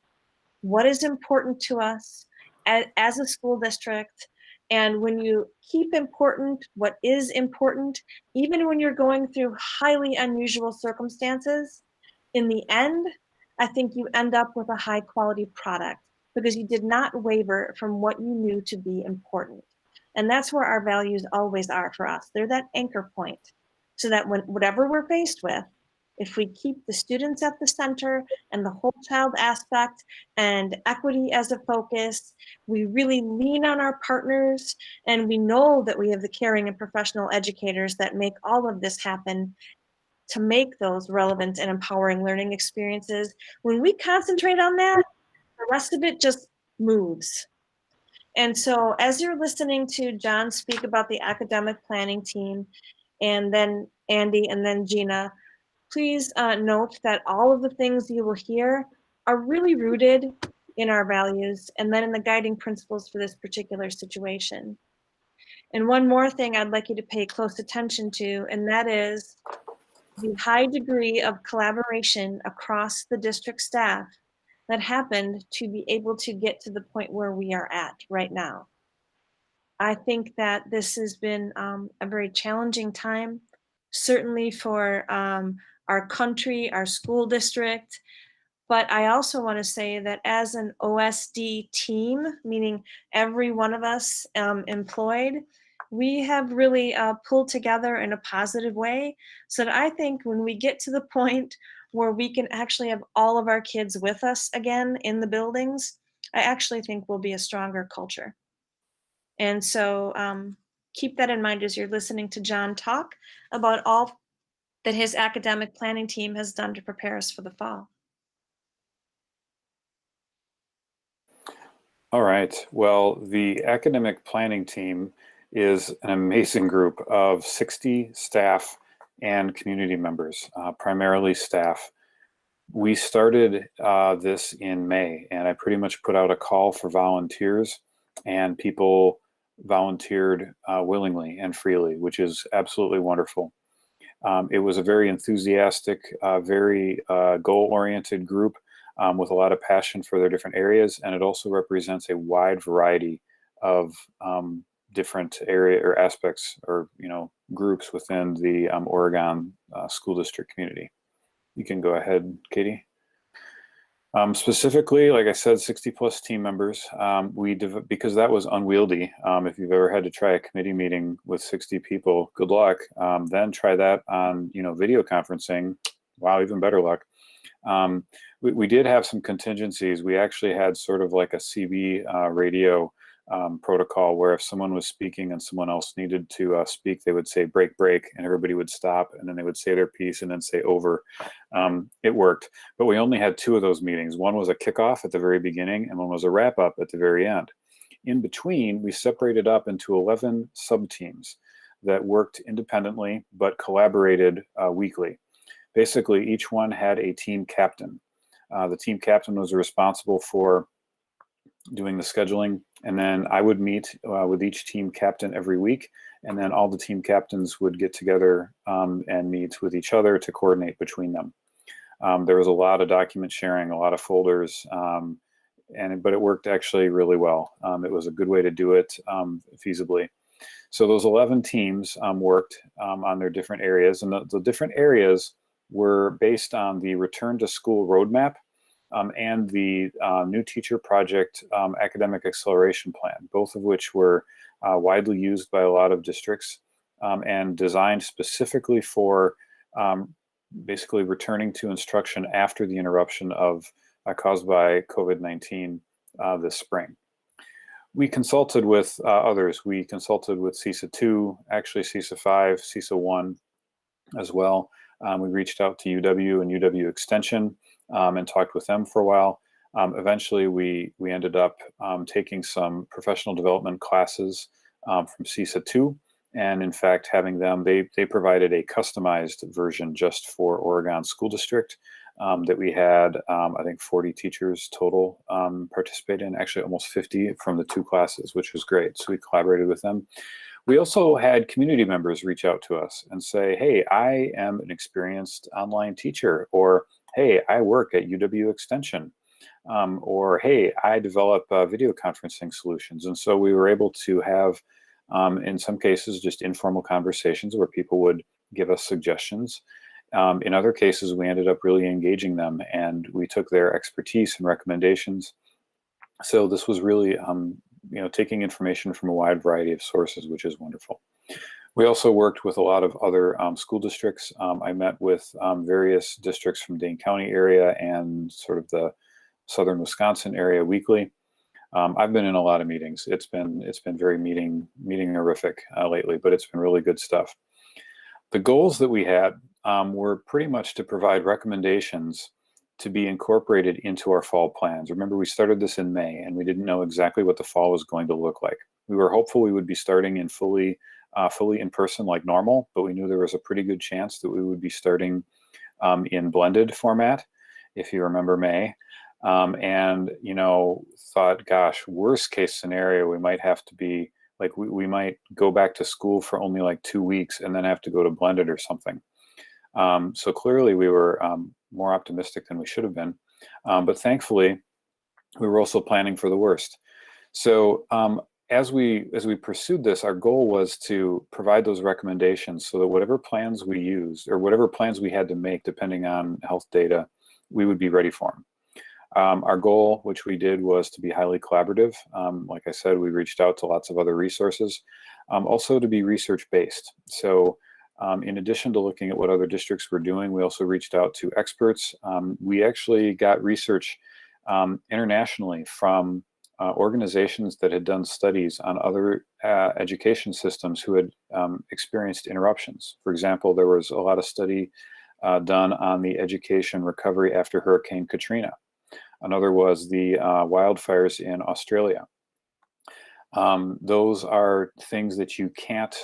What is important to us as a school district? And when you keep important what is important, even when you're going through highly unusual circumstances, in the end, I think you end up with a high quality product because you did not waver from what you knew to be important. And that's where our values always are for us. They're that anchor point so that when whatever we're faced with, if we keep the students at the center and the whole child aspect and equity as a focus, we really lean on our partners, and we know that we have the caring and professional educators that make all of this happen to make those relevant and empowering learning experiences. When we concentrate on that, the rest of it just moves. And so as you're listening to John speak about the academic planning team, and then Andy, and then Gina, please note that all of the things you will hear are really rooted in our values and then in the guiding principles for this particular situation. And one more thing I'd like you to pay close attention to, and that is the high degree of collaboration across the district staff that happened to be able to get to the point where we are at right now. I think that this has been a very challenging time, certainly for our country, our school district. But I also want to say that as an OSD team, meaning every one of us employed, we have really pulled together in a positive way. So that I think when we get to the point where we can actually have all of our kids with us again in the buildings, I actually think we'll be a stronger culture. And so keep that in mind as you're listening to John talk about all that his academic planning team has done to prepare us for the fall. All right. Well, the academic planning team is an amazing group of 60 staff and community members, primarily staff. We started this in May, and I pretty much put out a call for volunteers, and people volunteered willingly and freely, which is absolutely wonderful. It was a very enthusiastic, very goal-oriented group with a lot of passion for their different areas, and it also represents a wide variety of different area or aspects or groups within the Oregon school district community. You can go ahead, Katie. Specifically, like I said, 60 plus team members. Because that was unwieldy. If you've ever had to try a committee meeting with 60 people, good luck. Then try that on video conferencing. Wow, even better luck. We did have some contingencies. We actually had sort of like a CB radio protocol where if someone was speaking and someone else needed to speak, they would say break, break, and everybody would stop, and then they would say their piece and then say over. It worked, but we only had 2 of those meetings. One was a kickoff at the very beginning and one was a wrap up at the very end. In between, we separated up into 11 sub-teams that worked independently but collaborated weekly. Basically, each one had a team captain. The team captain was responsible for doing the scheduling, and then I would meet with each team captain every week, and then all the team captains would get together and meet with each other to coordinate between them. There was a lot of document sharing, a lot of folders, but it worked actually really well. It was a good way to do it feasibly. So those 11 teams worked on their different areas, and the different areas were based on the Return to School Roadmap and the New Teacher Project Academic Acceleration Plan, both of which were widely used by a lot of districts and designed specifically for basically returning to instruction after the interruption caused by COVID-19 this spring. We consulted with others. We consulted with CISA 2, actually CISA 5, CISA 1 as well. We reached out to UW and UW Extension and talked with them for a while. Eventually, we ended up taking some professional development classes from CISA 2, and in fact, having them, they provided a customized version just for Oregon School District that we had, I think 40 teachers total participate in, actually almost 50 from the 2 classes, which was great. So we collaborated with them. We also had community members reach out to us and say, hey, I am an experienced online teacher, or hey, I work at UW Extension, or hey, I develop video conferencing solutions. And so we were able to have, in some cases, just informal conversations where people would give us suggestions. In other cases, we ended up really engaging them, and we took their expertise and recommendations. So this was really taking information from a wide variety of sources, which is wonderful. We also worked with a lot of other school districts. I met with various districts from Dane County area and sort of the southern Wisconsin area weekly. I've been in a lot of meetings. It's been very meeting-erific lately, but it's been really good stuff. The goals that we had were pretty much to provide recommendations to be incorporated into our fall plans. Remember, we started this in May, and we didn't know exactly what the fall was going to look like. We were hopeful we would be starting in fully in person like normal, but we knew there was a pretty good chance that we would be starting in blended format, if you remember May. And, you know, thought, gosh, worst case scenario, we might have to be like, we might go back to school for only like 2 weeks and then have to go to blended or something. So clearly we were more optimistic than we should have been. But thankfully, we were also planning for the worst. So as we pursued this, our goal was to provide those recommendations so that whatever plans we used or whatever plans we had to make, depending on health data, we would be ready for them. Our goal, which we did, was to be highly collaborative. Like I said, we reached out to lots of other resources, also to be research-based. So in addition to looking at what other districts were doing, we also reached out to experts. We actually got research internationally from organizations that had done studies on other education systems who had experienced interruptions. For example, there was a lot of study done on the education recovery after Hurricane Katrina. Another was the wildfires in Australia. Those are things that you can't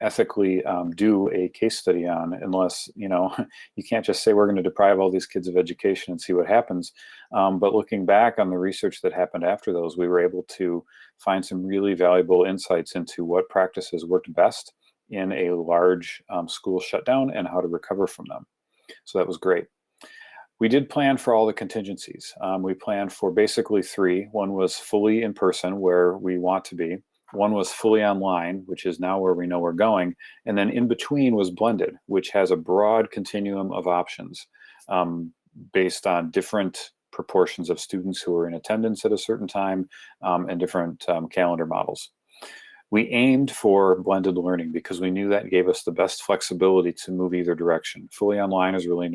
ethically do a case study on unless, you know, you can't just say we're going to deprive all these kids of education and see what happens. But looking back on the research that happened after those, we were able to find some really valuable insights into what practices worked best in a large school shutdown and how to recover from them. So that was great. We did plan for all the contingencies. We planned for basically 3. One was fully in person, where we want to be. One was fully online, which is now where we know we're going. And then in between was blended, which has a broad continuum of options based on different proportions of students who are in attendance at a certain time and different calendar models. We aimed for blended learning because we knew that gave us the best flexibility to move either direction. Fully online is really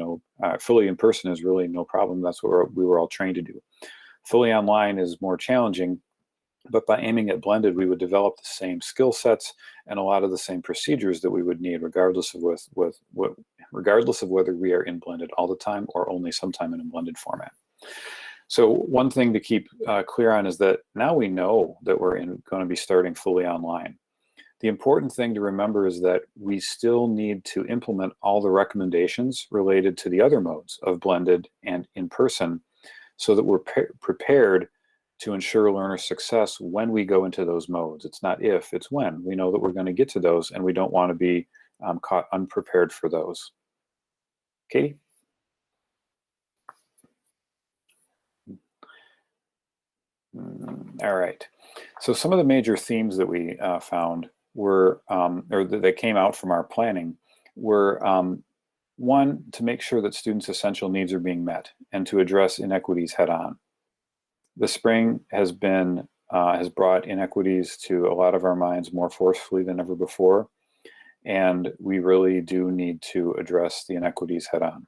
fully in person is really no problem. That's what we were all trained to do. Fully online is more challenging, but by aiming at blended, we would develop the same skill sets and a lot of the same procedures that we would need, regardless of whether we are in blended all the time or only sometime in a blended format. So one thing to keep clear on is that now we know that we're going to be starting fully online. The important thing to remember is that we still need to implement all the recommendations related to the other modes of blended and in person so that we're prepared to ensure learner success when we go into those modes. It's not if, it's when. We know that we're going to get to those and we don't want to be caught unprepared for those. Katie? All right. So some of the major themes that we found were, or that came out from our planning were, one, to make sure that students' essential needs are being met and to address inequities head on. The spring has brought inequities to a lot of our minds more forcefully than ever before, and we really do need to address the inequities head on.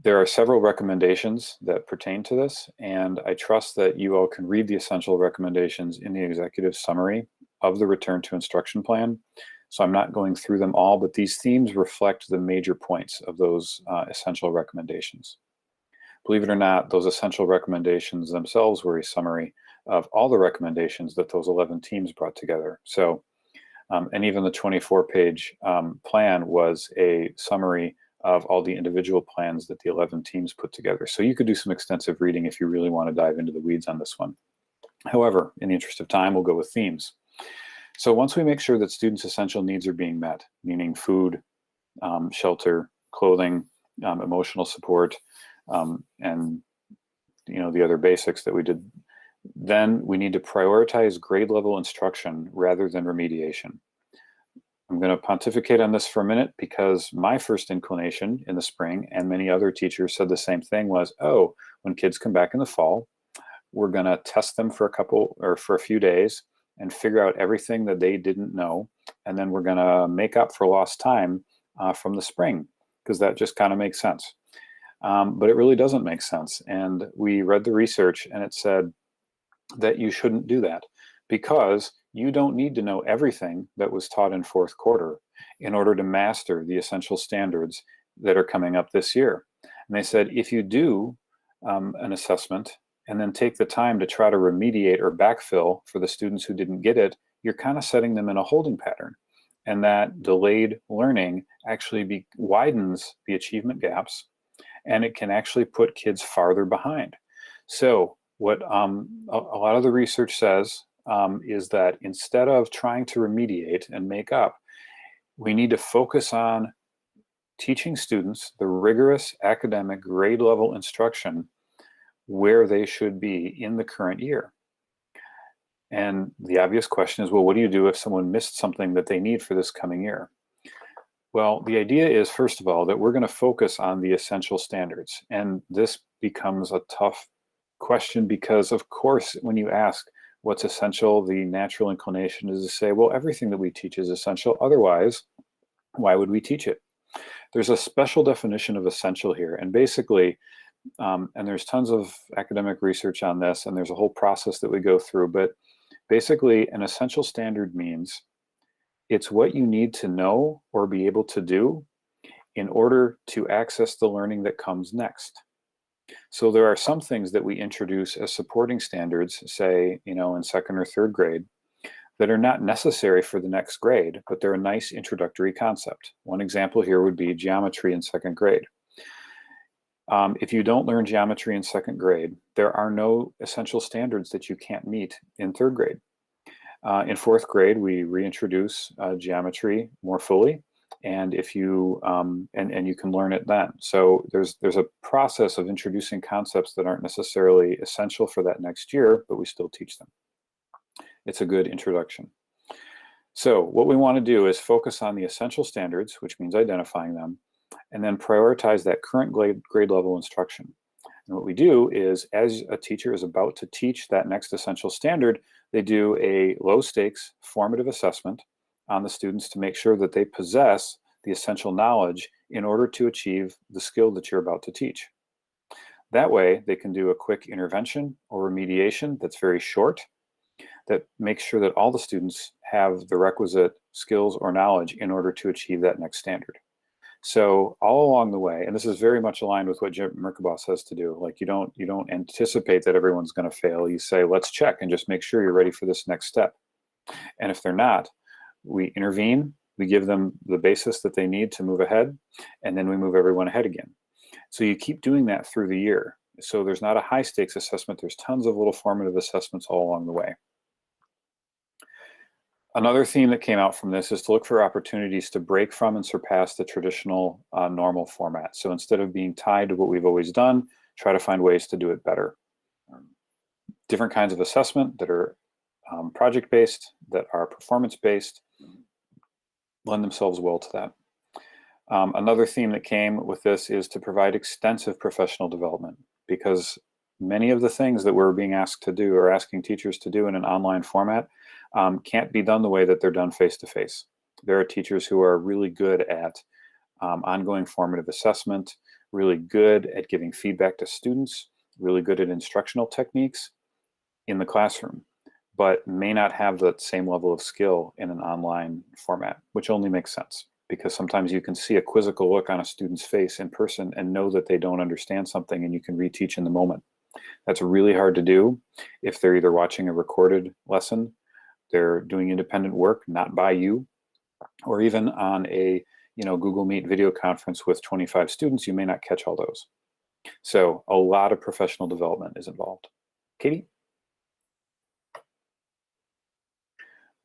There are several recommendations that pertain to this, and I trust that you all can read the essential recommendations in the executive summary of the Return to Instruction Plan. So I'm not going through them all, but these themes reflect the major points of those essential recommendations. Believe it or not, those essential recommendations themselves were a summary of all the recommendations that those 11 teams brought together. So, and even the 24-page plan was a summary of all the individual plans that the 11 teams put together. So you could do some extensive reading if you really want to dive into the weeds on this one. However, in the interest of time, we'll go with themes. So once we make sure that students' essential needs are being met, meaning food, shelter, clothing, emotional support, and the other basics that we did, then we need to prioritize grade level instruction rather than remediation. I'm going to pontificate on this for a minute because my first inclination in the spring, and many other teachers said the same thing, was, oh, when kids come back in the fall, we're going to test them for a few days and figure out everything that they didn't know. And then we're going to make up for lost time from the spring, because that just kind of makes sense. But it really doesn't make sense. And we read the research, and it said that you shouldn't do that, because you don't need to know everything that was taught in fourth quarter in order to master the essential standards that are coming up this year. And they said, if you do an assessment and then take the time to try to remediate or backfill for the students who didn't get it, you're kind of setting them in a holding pattern. And that delayed learning actually widens the achievement gaps, and it can actually put kids farther behind. So what a lot of the research says is that instead of trying to remediate and make up, we need to focus on teaching students the rigorous academic grade level instruction where they should be in the current year. And the obvious question is, well, what do you do if someone missed something that they need for this coming year? Well, the idea is, first of all, that we're going to focus on the essential standards. And this becomes a tough question because, of course, when you ask what's essential, the natural inclination is to say, well, everything that we teach is essential. Otherwise, why would we teach it? There's a special definition of essential here. And basically, and there's tons of academic research on this, and there's a whole process that we go through. But basically, an essential standard means it's what you need to know or be able to do in order to access the learning that comes next. So there are some things that we introduce as supporting standards, say, in second or third grade, that are not necessary for the next grade, but they're a nice introductory concept. One example here would be geometry in second grade. If you don't learn geometry in second grade, there are no essential standards that you can't meet in third grade. In fourth grade, we reintroduce geometry more fully, and if you and you can learn it then. So there's a process of introducing concepts that aren't necessarily essential for that next year, but we still teach them. It's a good introduction. So what we want to do is focus on the essential standards, which means identifying them, and then prioritize that current grade level instruction. And what we do is, as a teacher is about to teach that next essential standard, they do a low stakes formative assessment on the students to make sure that they possess the essential knowledge in order to achieve the skill that you're about to teach. That way, they can do a quick intervention or remediation that's very short, that makes sure that all the students have the requisite skills or knowledge in order to achieve that next standard. So all along the way, and this is very much aligned with what Jim Merkabah says to do, like you don't anticipate that everyone's going to fail. You say, let's check and just make sure you're ready for this next step. And if they're not, we intervene, we give them the basis that they need to move ahead, and then we move everyone ahead again. So you keep doing that through the year. So there's not a high stakes assessment. There's tons of little formative assessments all along the way. Another theme that came out from this is to look for opportunities to break from and surpass the traditional normal format. So instead of being tied to what we've always done, try to find ways to do it better. Different kinds of assessment that are project-based, that are performance-based, lend themselves well to that. Another theme that came with this is to provide extensive professional development, because many of the things that we're being asked to do or asking teachers to do in an online format can't be done the way that they're done face-to-face. There are teachers who are really good at ongoing formative assessment, really good at giving feedback to students, really good at instructional techniques in the classroom, but may not have that same level of skill in an online format, which only makes sense because sometimes you can see a quizzical look on a student's face in person and know that they don't understand something, and you can reteach in the moment. That's really hard to do if they're either watching a recorded lesson, they're doing independent work, not by you, or even on a Google Meet video conference with 25 students, you may not catch all those. So a lot of professional development is involved. Katie?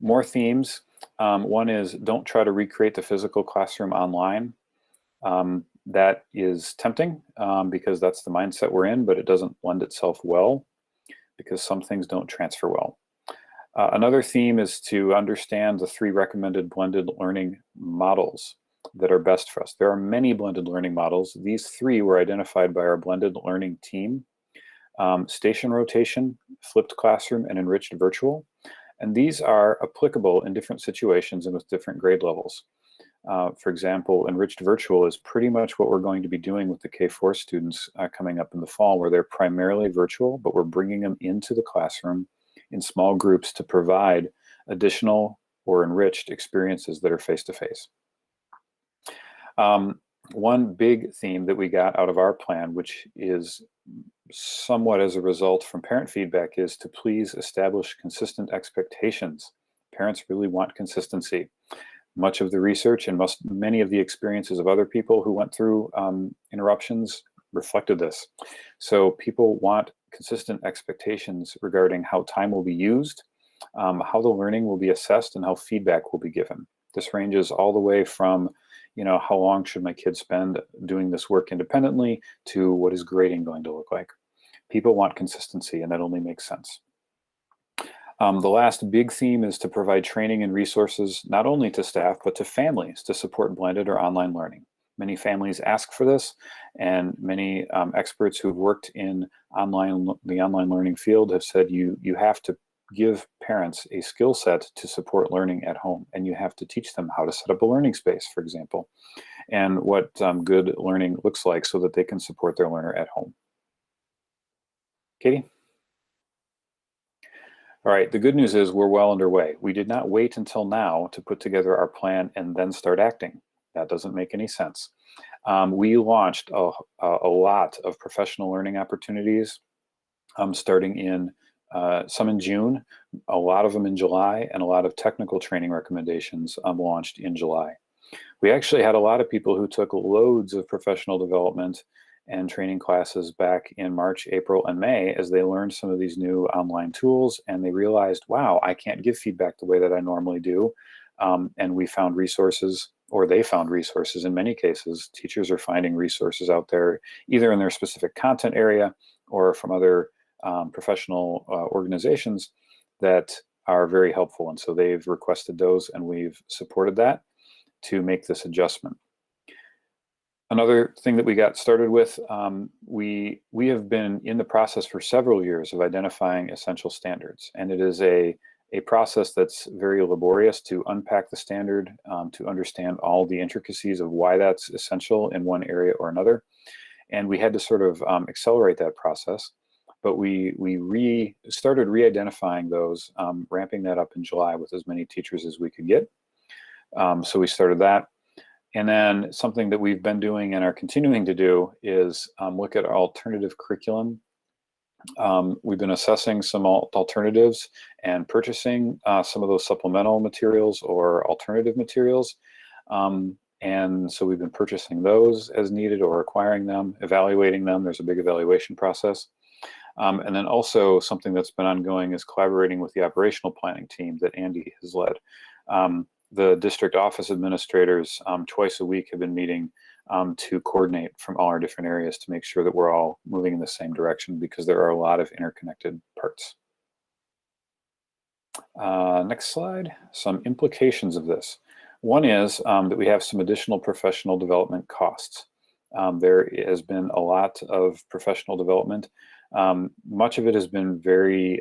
More themes. One is don't try to recreate the physical classroom online. That is tempting because that's the mindset we're in, but it doesn't lend itself well because some things don't transfer well. Another theme is to understand the 3 recommended blended learning models that are best for us. There are many blended learning models. These 3 were identified by our blended learning team: station rotation, flipped classroom, and enriched virtual. And these are applicable in different situations and with different grade levels. For example, enriched virtual is pretty much what we're going to be doing with the K-4 students coming up in the fall, where they're primarily virtual, but we're bringing them into the classroom in small groups to provide additional or enriched experiences that are face-to-face. One big theme that we got out of our plan, which is somewhat as a result from parent feedback, is to please establish consistent expectations. Parents really want consistency. Much of the research and many of the experiences of other people who went through interruptions reflected this. So people want consistent expectations regarding how time will be used, how the learning will be assessed, and how feedback will be given. This ranges all the way from, how long should my kids spend doing this work independently, to what is grading going to look like. People want consistency, and that only makes sense. The last big theme is to provide training and resources, not only to staff, but to families to support blended or online learning. Many families ask for this, and many experts who've worked in the online learning field have said you have to give parents a skill set to support learning at home, and you have to teach them how to set up a learning space, for example, and what good learning looks like so that they can support their learner at home. Katie? All right, the good news is we're well underway. We did not wait until now to put together our plan and then start acting. That doesn't make any sense. We launched a lot of professional learning opportunities, starting in some in June, a lot of them in July, and a lot of technical training recommendations launched in July. We actually had a lot of people who took loads of professional development and training classes back in March, April, and May as they learned some of these new online tools, and they realized, wow, I can't give feedback the way that I normally do. And we found resources, or they found resources in many cases. Teachers are finding resources out there, either in their specific content area or from other professional organizations that are very helpful. And so they've requested those, and we've supported that to make this adjustment. Another thing that we got started with, we have been in the process for several years of identifying essential standards, and it is a process that's very laborious to unpack the standard, to understand all the intricacies of why that's essential in one area or another. And we had to sort of accelerate that process, but we started re-identifying those, ramping that up in July with as many teachers as we could get. So we started that. And then something that we've been doing and are continuing to do is look at our alternative curriculum. We've been assessing some alternatives and purchasing some of those supplemental materials or alternative materials. And so we've been purchasing those as needed or acquiring them, evaluating them. There's a big evaluation process. And then also something that's been ongoing is collaborating with the operational planning team that Andy has led. The district office administrators twice a week have been meeting to coordinate from all our different areas to make sure that we're all moving in the same direction, because there are a lot of interconnected parts. Next slide, some implications of this. One is that we have some additional professional development costs. There has been a lot of professional development. Much of it has been very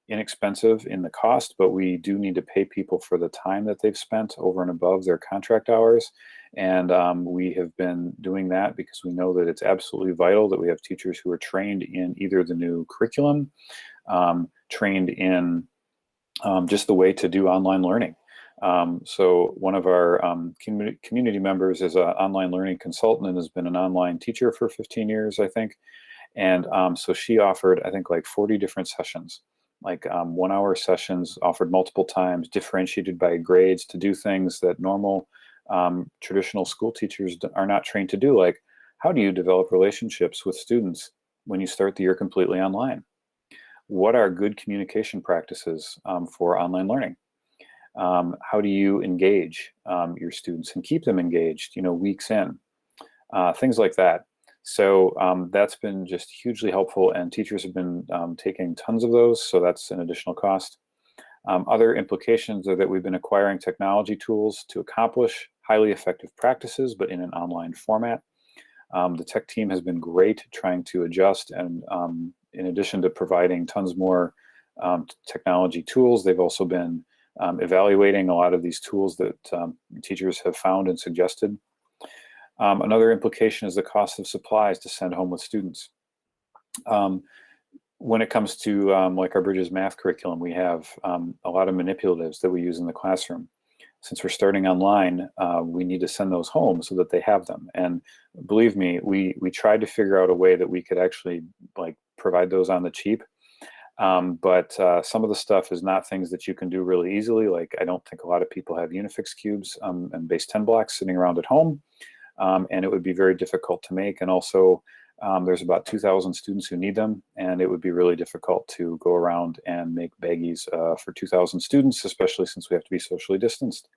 inexpensive in the cost, but we do need to pay people for the time that they've spent over and above their contract hours. And we have been doing that because we know that it's absolutely vital that we have teachers who are trained in either the new curriculum, trained in just the way to do online learning. So one of our community members is an online learning consultant and has been an online teacher for 15 years, I think. And so she offered, I think, like 40 different sessions, like 1-hour sessions offered multiple times, differentiated by grades, to do things that normal traditional school teachers are not trained to do. Like, how do you develop relationships with students when you start the year completely online? What are good communication practices for online learning? How do you engage your students and keep them engaged, weeks in? Things like that. So that's been just hugely helpful, and teachers have been taking tons of those, so that's an additional cost. Other implications are that we've been acquiring technology tools to accomplish highly effective practices, but in an online format. The tech team has been great trying to adjust, and in addition to providing tons more technology tools. They've also been evaluating a lot of these tools that teachers have found and suggested. Another implication is the cost of supplies to send home with students. When it comes to like our Bridges math curriculum, we have a lot of manipulatives that we use in the classroom. Since we're starting online, we need to send those home so that they have them. And believe me, we tried to figure out a way that we could actually like provide those on the cheap. But some of the stuff is not things that you can do really easily. Like I don't think a lot of people have Unifix cubes and base 10 blocks sitting around at home. And it would be very difficult to make. And also there's about 2,000 students who need them. And it would be really difficult to go around and make baggies for 2,000 students, especially since we have to be socially distanced.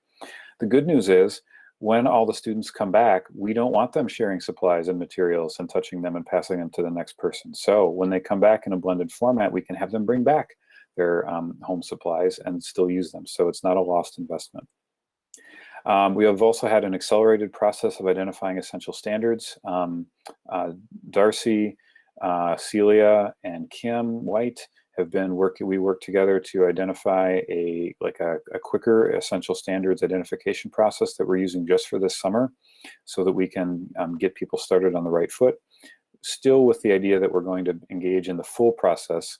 The good news is when all the students come back, we don't want them sharing supplies and materials and touching them and passing them to the next person. So when they come back in a blended format, we can have them bring back their home supplies and still use them. So it's not a lost investment. We have also had an accelerated process of identifying essential standards. Darcy, Celia, and Kim White have been we work together to identify a quicker essential standards identification process that we're using just for this summer so that we can get people started on the right foot, still with the idea that we're going to engage in the full process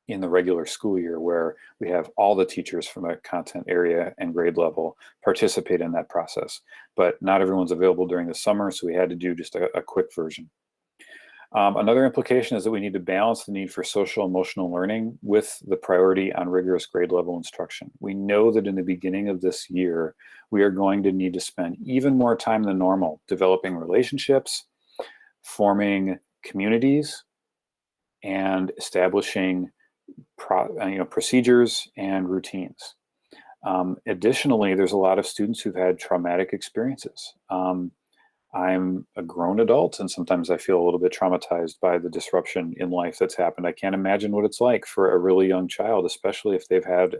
in the regular school year where we have all the teachers from a content area and grade level participate in that process. But not everyone's available during the summer, so we had to do just a quick version. Another implication is that we need to balance the need for social emotional learning with the priority on rigorous grade level instruction. We know that in the beginning of this year, we are going to need to spend even more time than normal developing relationships, forming communities, and establishing procedures and routines. Additionally, there's a lot of students who've had traumatic experiences. I'm a grown adult, and sometimes I feel a little bit traumatized by the disruption in life that's happened. I can't imagine what it's like for a really young child, especially if they've had,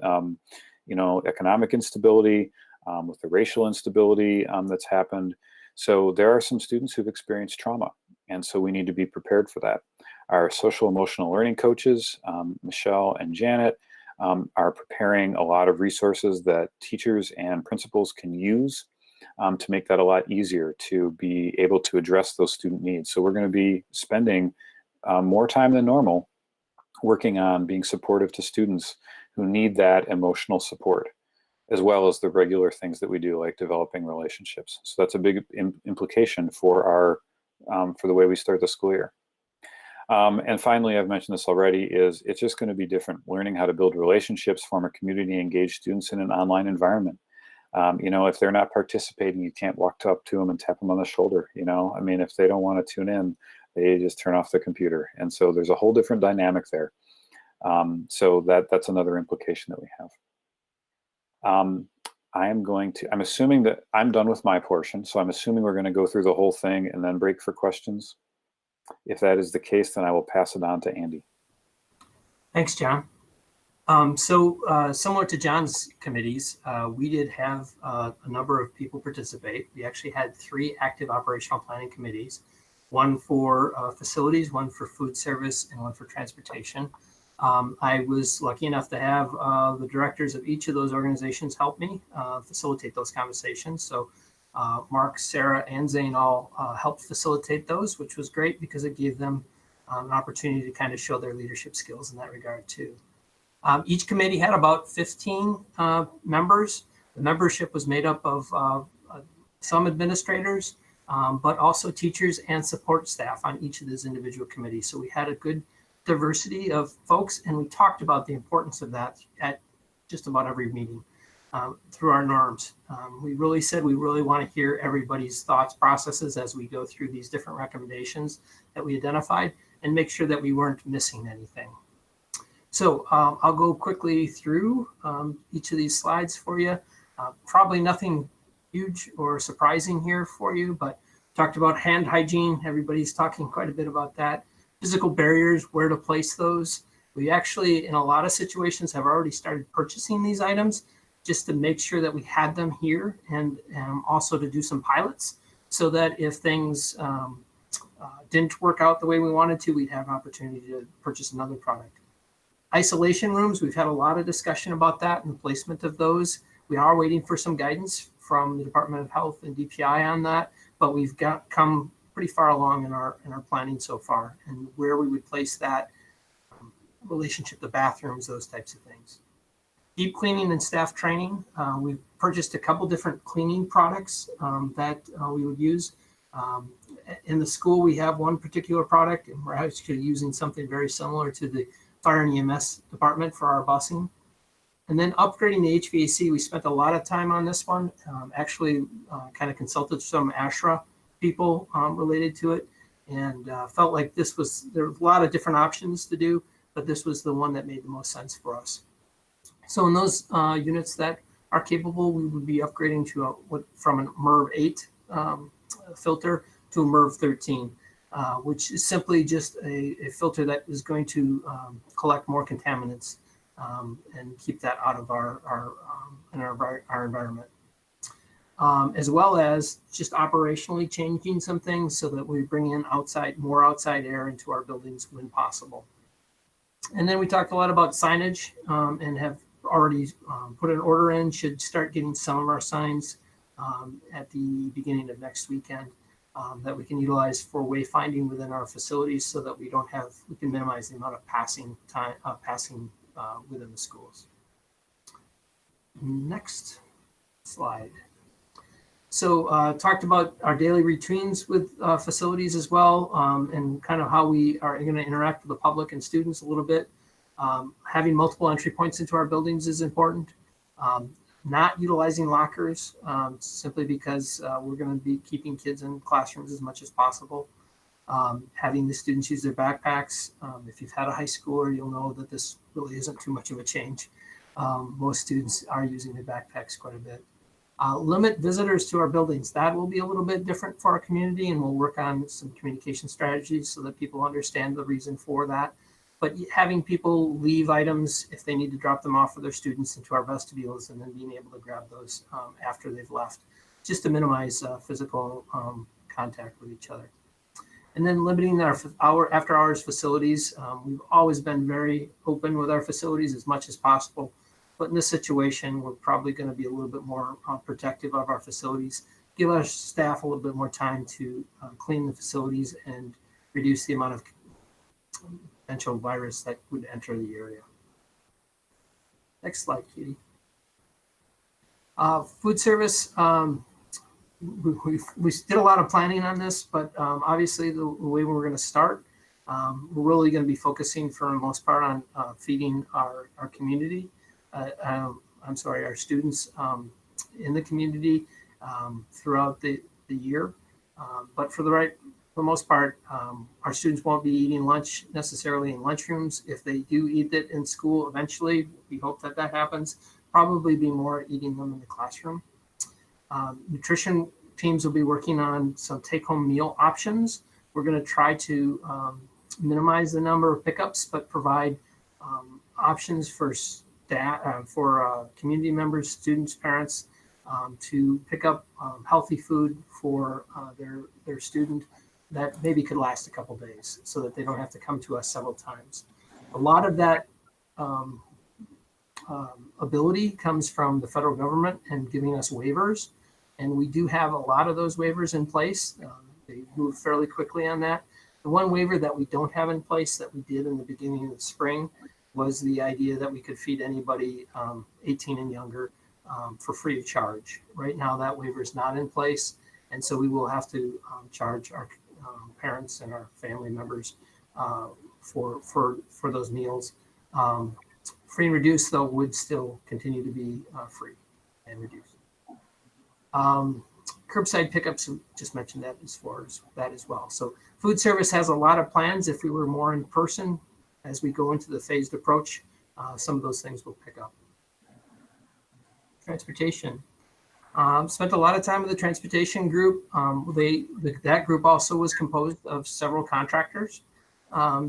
economic instability, with the racial instability that's happened. So there are some students who've experienced trauma, and so we need to be prepared for that. Our social emotional learning coaches, Michelle and Janet, are preparing a lot of resources that teachers and principals can use to make that a lot easier to be able to address those student needs. So we're going to be spending more time than normal working on being supportive to students who need that emotional support, as well as the regular things that we do, like developing relationships. So that's a big implication for for the way we start the school year. And finally, I've mentioned this already, is it's just going to be different. Learning how to build relationships, form a community, engage students in an online environment. If they're not participating, you can't walk up to them and tap them on the shoulder. If they don't want to tune in, they just turn off the computer. And so there's a whole different dynamic there. So that's another implication that we have. I'm assuming that I'm done with my portion. So I'm assuming we're going to go through the whole thing and then break for questions. If that is the case, then I will pass it on to Andy. Thanks, John. Similar to John's committees, we did have a number of people participate. We actually had 3 active operational planning committees, one for facilities, one for food service, and one for transportation. I was lucky enough to have the directors of each of those organizations help me facilitate those conversations. So Mark, Sarah, and Zane all helped facilitate those, which was great because it gave them an opportunity to kind of show their leadership skills in that regard too. Each committee had about 15 members. The membership was made up of some administrators, but also teachers and support staff on each of those individual committees. So we had a good diversity of folks, and we talked about the importance of that at just about every meeting through our norms. We really said we really want to hear everybody's thoughts, processes as we go through these different recommendations that we identified and make sure that we weren't missing anything. So I'll go quickly through each of these slides for you. Probably nothing huge or surprising here for you, but talked about hand hygiene. Everybody's talking quite a bit about that. Physical barriers, where to place those. We actually, in a lot of situations, have already started purchasing these items just to make sure that we had them here, and also to do some pilots so that if things didn't work out the way we wanted to, we'd have an opportunity to purchase another product. Isolation rooms, we've had a lot of discussion about that and the placement of those. We are waiting for some guidance from the Department of Health and DPI on that, but we've come pretty far along in our planning so far, and where we would place that, relationship to bathrooms, those types of things. Deep cleaning and staff training. We've purchased a couple different cleaning products that we would use. In the school, we have one particular product, and we're actually using something very similar to the fire and EMS department for our busing. And then upgrading the HVAC, we spent a lot of time on this one. Actually, kind of consulted some ASHRA people related to it, and felt like there was a lot of different options to do, but this was the one that made the most sense for us. So in those units that are capable, we would be upgrading to from a MERV 8 filter to a MERV 13, which is simply just a filter that is going to collect more contaminants and keep that out of our environment. As well as just operationally changing some things so that we bring in more outside air into our buildings when possible. And then we talked a lot about signage and have already put an order in, should start getting some of our signs at the beginning of next weekend that we can utilize for wayfinding within our facilities so that we can minimize the amount of passing within the schools. Next slide. So talked about our daily routines with facilities as well, and kind of how we are going to interact with the public and students a little bit. Having multiple entry points into our buildings is important. Not utilizing lockers simply because we're going to be keeping kids in classrooms as much as possible. Having the students use their backpacks. If you've had a high schooler, you'll know that this really isn't too much of a change. Most students are using their backpacks quite a bit. Limit visitors to our buildings. That will be a little bit different for our community, and we'll work on some communication strategies so that people understand the reason for that. But having people leave items if they need to drop them off for their students into our vestibules, and then being able to grab those after they've left, just to minimize physical contact with each other. And then limiting our after hours facilities. We've always been very open with our facilities as much as possible. But in this situation, we're probably going to be a little bit more protective of our facilities, give our staff a little bit more time to clean the facilities and reduce the amount of potential virus that would enter the area. Next slide, Katie. Food service. We did a lot of planning on this, but obviously the way we're going to start, we're really going to be focusing for the most part on feeding our community. Our students in the community throughout the year. But for the most part, our students won't be eating lunch necessarily in lunchrooms. If they do eat it in school eventually, we hope that happens, probably be more eating them in the classroom. Nutrition teams will be working on some take-home meal options. We're going to try to minimize the number of pickups, but provide options for community members, students, parents to pick up healthy food for their student that maybe could last a couple days so that they don't have to come to us several times. A lot of that ability comes from the federal government and giving us waivers. And we do have a lot of those waivers in place. They move fairly quickly on that. The one waiver that we don't have in place that we did in the beginning of the spring was the idea that we could feed anybody 18 and younger for free of charge. Right now, that waiver is not in place. And so we will have to charge our parents and our family members for those meals. Free and reduced, though, would still continue to be free and reduced. Curbside pickups, just mentioned that as far as that as well. So food service has a lot of plans. If we were more in person as we go into the phased approach, some of those things will pick up. Transportation. Spent a lot of time with the transportation group. That group also was composed of several contractors.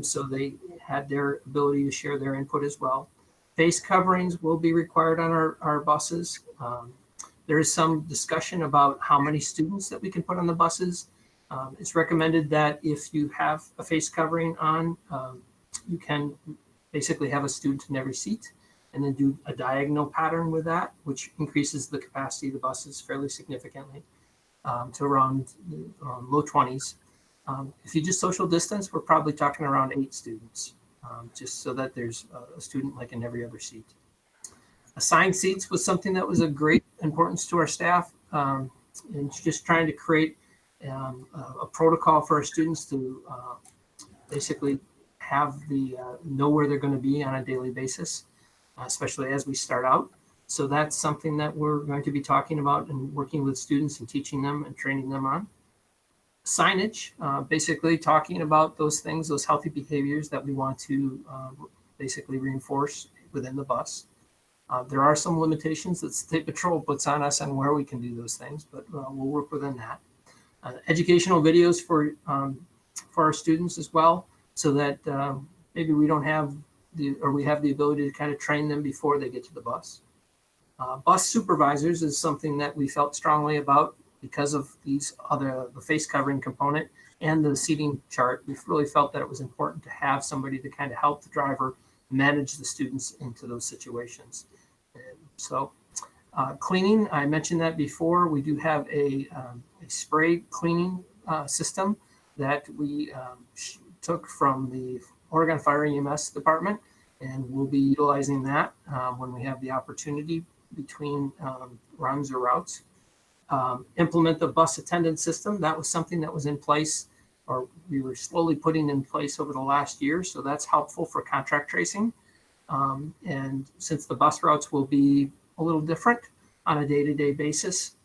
So they had their ability to share their input as well. Face coverings will be required on our buses. There is some discussion about how many students that we can put on the buses. It's recommended that if you have a face covering on, you can basically have a student in every seat and then do a diagonal pattern with that, which increases the capacity of the buses fairly significantly to around low 20s. If you just social distance, we're probably talking around 8 students, just so that there's a student like in every other seat. Assigned seats was something that was of great importance to our staff, and just trying to create a protocol for our students to basically have know where they're going to be on a daily basis, especially as we start out. So that's something that we're going to be talking about and working with students and teaching them and training them on. Signage, basically talking about those things, those healthy behaviors that we want to basically reinforce within the bus. There are some limitations that State Patrol puts on us on where we can do those things, but we'll work within that. Educational videos for our students as well, so that maybe we don't have we have the ability to kind of train them before they get to the bus. Bus supervisors is something that we felt strongly about because of the face covering component and the seating chart. We really felt that it was important to have somebody to kind of help the driver manage the students into those situations. And so cleaning, I mentioned that before. We do have a spray cleaning system that we took from the Oregon Fire EMS department, and we'll be utilizing that when we have the opportunity between runs or routes. Implement the bus attendance system. That was something that was in place, or we were slowly putting in place over the last year. So that's helpful for contract tracing. And since the bus routes will be a little different on a day-to-day basis,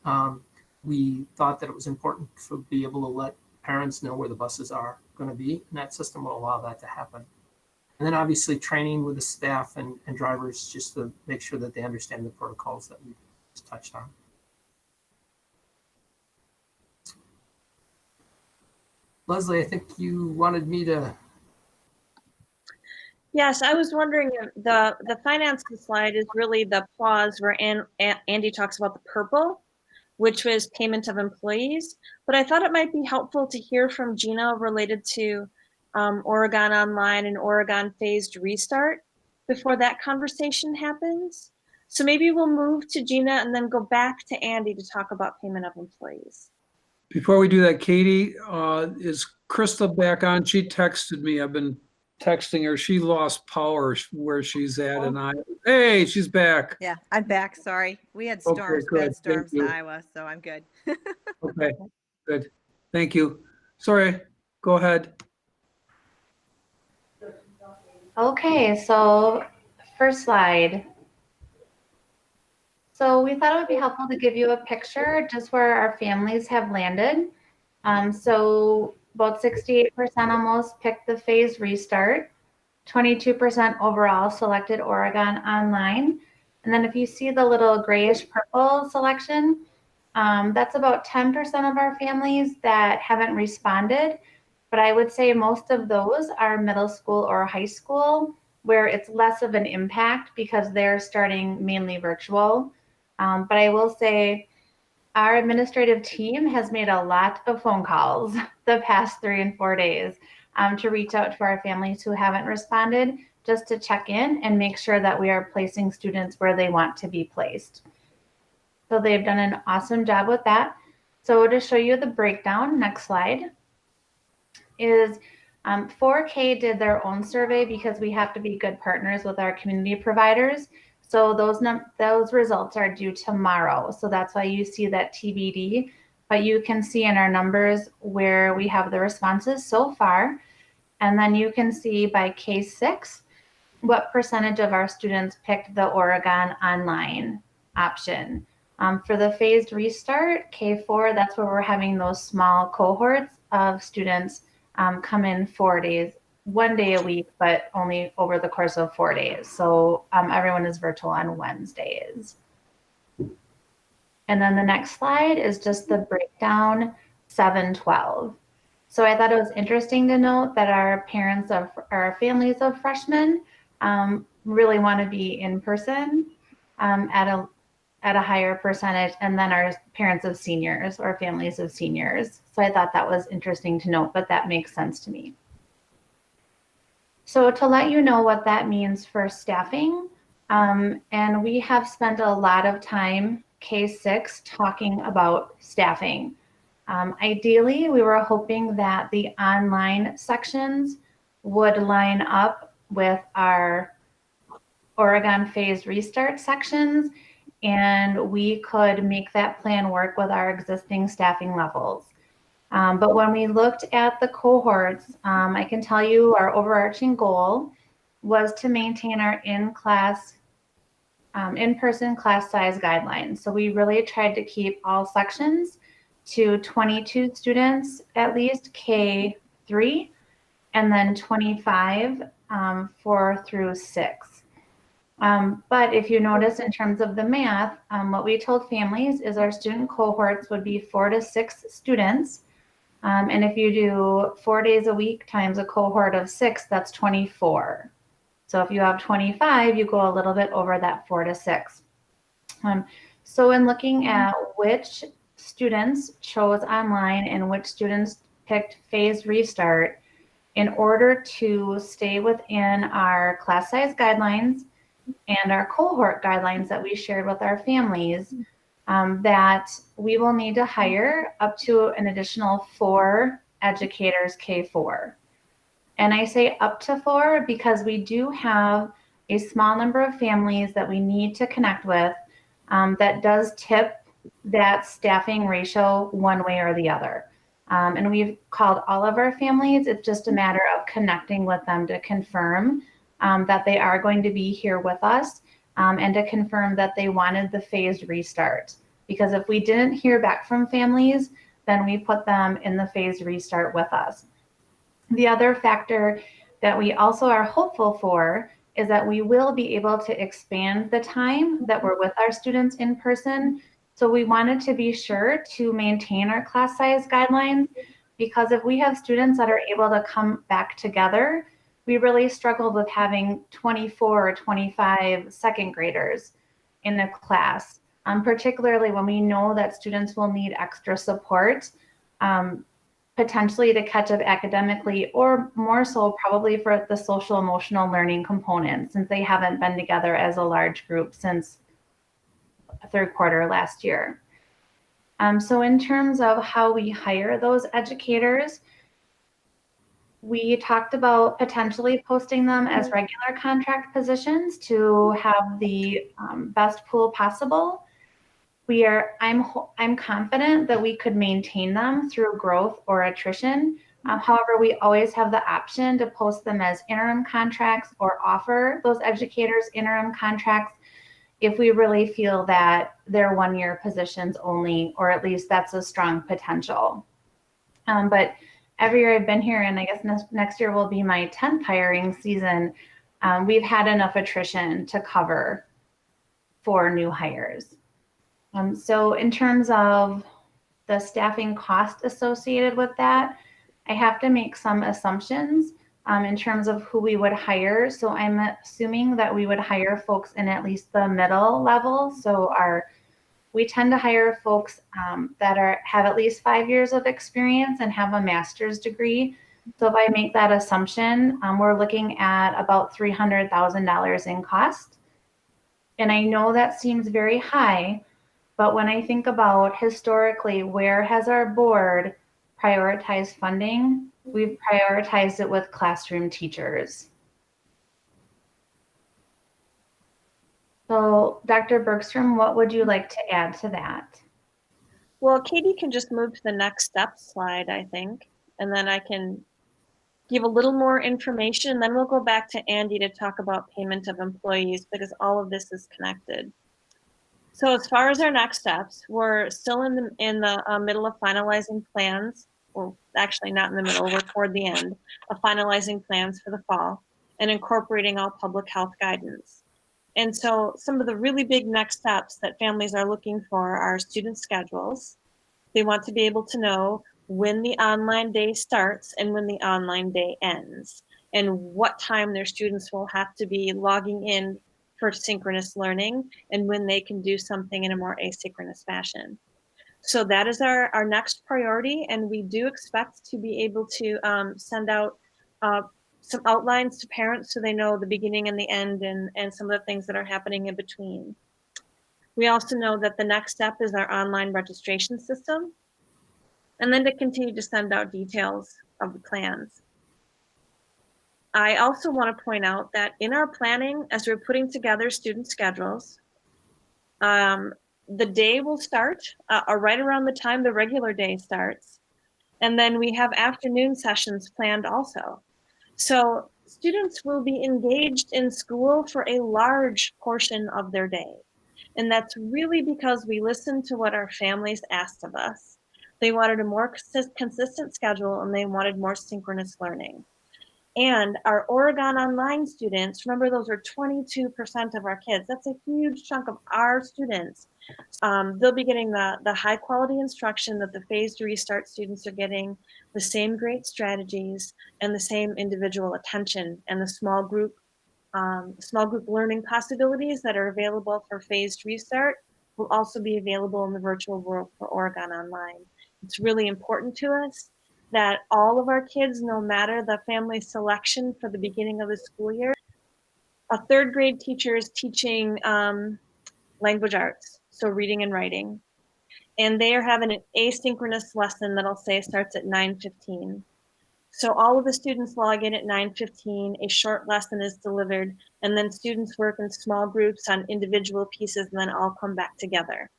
we thought that it was important to be able to let parents know where the buses are going to be, and that system will allow that to happen. And then obviously training with the staff and drivers just to make sure that they understand the protocols that we just touched on. Leslie, I think you wanted me to. Yes, I was wondering if the finance slide is really the pause where Andy talks about the purple, which was payment of employees. But I thought it might be helpful to hear from Gina related to Oregon Online and Oregon Phased Restart before that conversation happens. So maybe we'll move to Gina and then go back to Andy to talk about payment of employees. Before we do that, Katie, is Krista back on? She texted me. I've been texting her. She lost power where she's at, and hey, she's back. Yeah, I'm back. Sorry. We had Okay, storms, good. bad storms Thank in you. Iowa, so I'm good. Okay, good. Thank you. Sorry, go ahead. Okay, so first slide. So we thought it would be helpful to give you a picture just where our families have landed. So about 68% almost picked the phased restart, 22% overall selected Oregon Online. And then if you see the little grayish purple selection, that's about 10% of our families that haven't responded. But I would say most of those are middle school or high school, where it's less of an impact because they're starting mainly virtual. But I will say our administrative team has made a lot of phone calls the past 3 and 4 days to reach out to our families who haven't responded, just to check in and make sure that we are placing students where they want to be placed. So they've done an awesome job with that. So to show you the breakdown, next slide, is 4K did their own survey because we have to be good partners with our community providers. So those results are due tomorrow. So that's why you see that TBD, but you can see in our numbers where we have the responses so far. And then you can see by K6, what percentage of our students picked the Oregon Online option. For the phased restart, K4, that's where we're having those small cohorts of students come in 4 days, 1 day a week, but only over the course of 4 days. So everyone is virtual on Wednesdays. And then the next slide is just the breakdown 7-12. So I thought it was interesting to note that our families of freshmen really want to be in person at a higher percentage, and then our parents of seniors or families of seniors. So I thought that was interesting to note, but that makes sense to me. So to let you know what that means for staffing, and we have spent a lot of time K-6 talking about staffing. Ideally, we were hoping that the online sections would line up with our Oregon phased restart sections, and we could make that plan work with our existing staffing levels. But when we looked at the cohorts, I can tell you our overarching goal was to maintain our in-person class size guidelines. So we really tried to keep all sections to 22 students, at least K3, and then 25 4 through 6. But if you notice in terms of the math, what we told families is our student cohorts would be 4 to 6 students. And if you do 4 days a week times a cohort of 6, that's 24. So if you have 25, you go a little bit over that 4 to 6. So in looking at which students chose online and which students picked phased restart, in order to stay within our class size guidelines and our cohort guidelines that we shared with our families, that we will need to hire up to an additional 4 educators K4. And I say up to 4 because we do have a small number of families that we need to connect with that does tip that staffing ratio one way or the other. And we've called all of our families. It's just a matter of connecting with them to confirm that they are going to be here with us and to confirm that they wanted the phased restart. Because if we didn't hear back from families, then we put them in the phased restart with us. The other factor that we also are hopeful for is that we will be able to expand the time that we're with our students in person. So we wanted to be sure to maintain our class size guidelines, because if we have students that are able to come back together, we really struggled with having 24 or 25 second graders in a class, particularly when we know that students will need extra support, potentially to catch up academically, or more so probably for the social emotional learning component, since they haven't been together as a large group since third quarter last year. So in terms of how we hire those educators, we talked about potentially posting them as regular contract positions to have the best pool possible. I'm confident that we could maintain them through growth or attrition. However, we always have the option to post them as interim contracts or offer those educators interim contracts if we really feel that they're one-year positions only, or at least that's a strong potential. But every year I've been here, and I guess next year will be my 10th hiring season, we've had enough attrition to cover for new hires. So in terms of the staffing cost associated with that, I have to make some assumptions in terms of who we would hire. So I'm assuming that we would hire folks in at least the middle level. So we tend to hire folks that have at least 5 years of experience and have a master's degree. So if I make that assumption, we're looking at about $300,000 in cost. And I know that seems very high, but when I think about historically, where has our board prioritized funding? We've prioritized it with classroom teachers. So Dr. Bergstrom, what would you like to add to that? Well, Katie can just move to the next step slide, I think, and then I can give a little more information. Then we'll go back to Andy to talk about payment of employees, because all of this is connected. So as far as our next steps, we're still in the middle of finalizing plans. Well, actually not in the middle, we're toward the end of finalizing plans for the fall and incorporating all public health guidance. And so some of the really big next steps that families are looking for are student schedules. They want to be able to know when the online day starts and when the online day ends, and what time their students will have to be logging in for synchronous learning and when they can do something in a more asynchronous fashion. So that is our next priority, and we do expect to be able to send out some outlines to parents so they know the beginning and the end and some of the things that are happening in between. We also know that the next step is our online registration system, and then to continue to send out details of the plans. I also want to point out that in our planning, as we're putting together student schedules, the day will start right around the time the regular day starts. And then we have afternoon sessions planned also. So students will be engaged in school for a large portion of their day. And that's really because we listened to what our families asked of us. They wanted a more consistent schedule, and they wanted more synchronous learning. And our Oregon Online students, remember those are 22% of our kids. That's a huge chunk of our students. They'll be getting the high quality instruction that the phased restart students are getting, the same great strategies and the same individual attention, and the small group learning possibilities that are available for phased restart will also be available in the virtual world for Oregon Online. It's really important to us that all of our kids, no matter the family selection for the beginning of the school year, a third grade teacher is teaching language arts, so reading and writing. And they are having an asynchronous lesson that'll say starts at 9:15. So all of the students log in at 9:15, a short lesson is delivered, and then students work in small groups on individual pieces and then all come back together.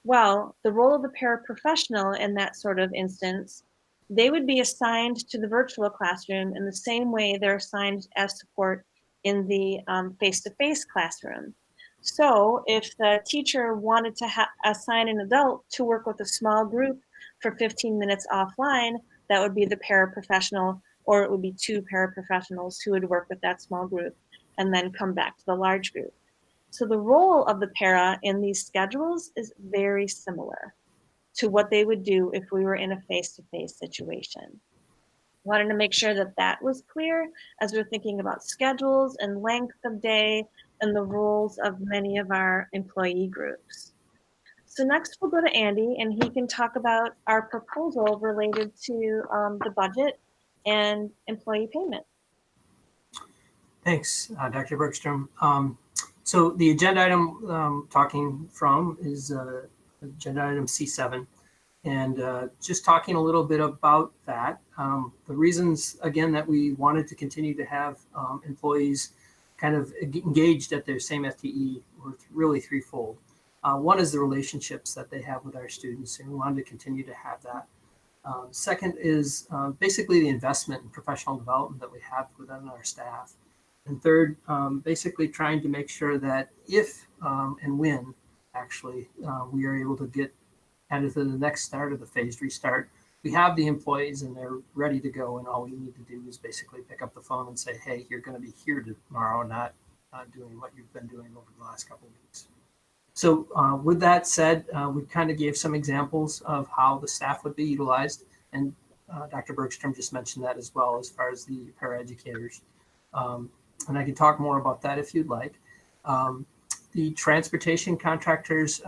Well, the role of the paraprofessional in that sort of instance, they would be assigned to the virtual classroom in the same way they're assigned as support in the face-to-face classroom. So if the teacher wanted to assign an adult to work with a small group for 15 minutes offline, that would be the paraprofessional, or it would be two paraprofessionals who would work with that small group and then come back to the large group. So the role of the para in these schedules is very similar to what they would do if we were in a face-to-face situation. Wanted to make sure that that was clear as we're thinking about schedules and length of day and the roles of many of our employee groups. So next we'll go to Andy, and he can talk about our proposal related to the budget and employee payment. Thanks, Dr. Bergstrom. So the agenda item talking from is agenda item C7. And just talking a little bit about that, the reasons, again, that we wanted to continue to have employees kind of engaged at their same FTE were really threefold. One is the relationships that they have with our students, and we wanted to continue to have that. Second is basically the investment in professional development that we have within our staff. And third, basically trying to make sure that if and when actually we are able to get kind of to the next start of the phased restart, we have the employees and they're ready to go, and all we need to do is basically pick up the phone and say, hey, you're going to be here tomorrow, not doing what you've been doing over the last couple of weeks. So with that said, we kind of gave some examples of how the staff would be utilized, and Dr. Bergstrom just mentioned that as well as far as the paraeducators. And I can talk more about that if you'd like. The transportation contractors,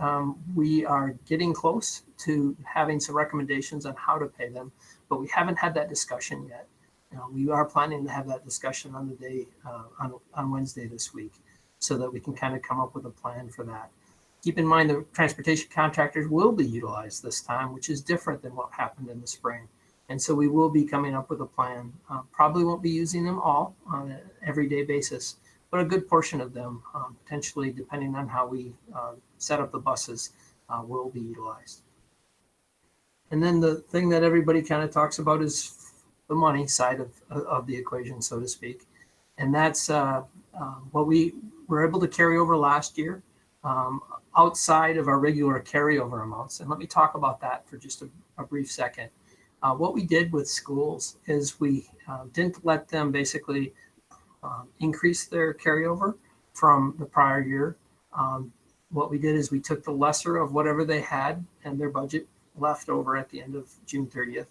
we are getting close to having some recommendations on how to pay them, but we haven't had that discussion yet. We are planning to have that discussion on the day, on Wednesday this week, so that we can kind of come up with a plan for that. Keep in mind the transportation contractors will be utilized this time, which is different than what happened in the spring. And so we will be coming up with a plan. Probably won't be using them all on an everyday basis, but a good portion of them, potentially, depending on how we set up the buses, will be utilized. And then the thing that everybody kind of talks about is the money side of the equation, so to speak. And that's what we were able to carry over last year outside of our regular carryover amounts. And let me talk about that for just a brief second. What we did with schools is we didn't let them basically increase their carryover from the prior year. What we did is we took the lesser of whatever they had and their budget left over at the end of June 30th,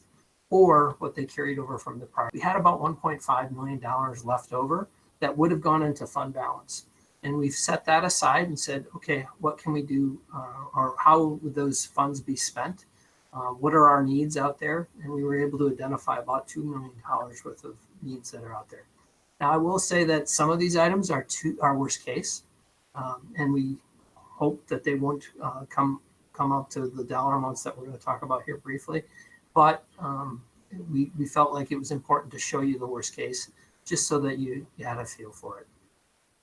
or what they carried over from the prior. We had about $1.5 million left over that would have gone into fund balance. And we've set that aside and said, okay, what can we do, or how would those funds be spent? what are our needs out there, and we were able to identify about $2 million worth of needs that are out there. Now, I will say that some of these items are worst case, and we hope that they won't come up to the dollar amounts that we're going to talk about here briefly. But we felt like it was important to show you the worst case, just so that you had a feel for it.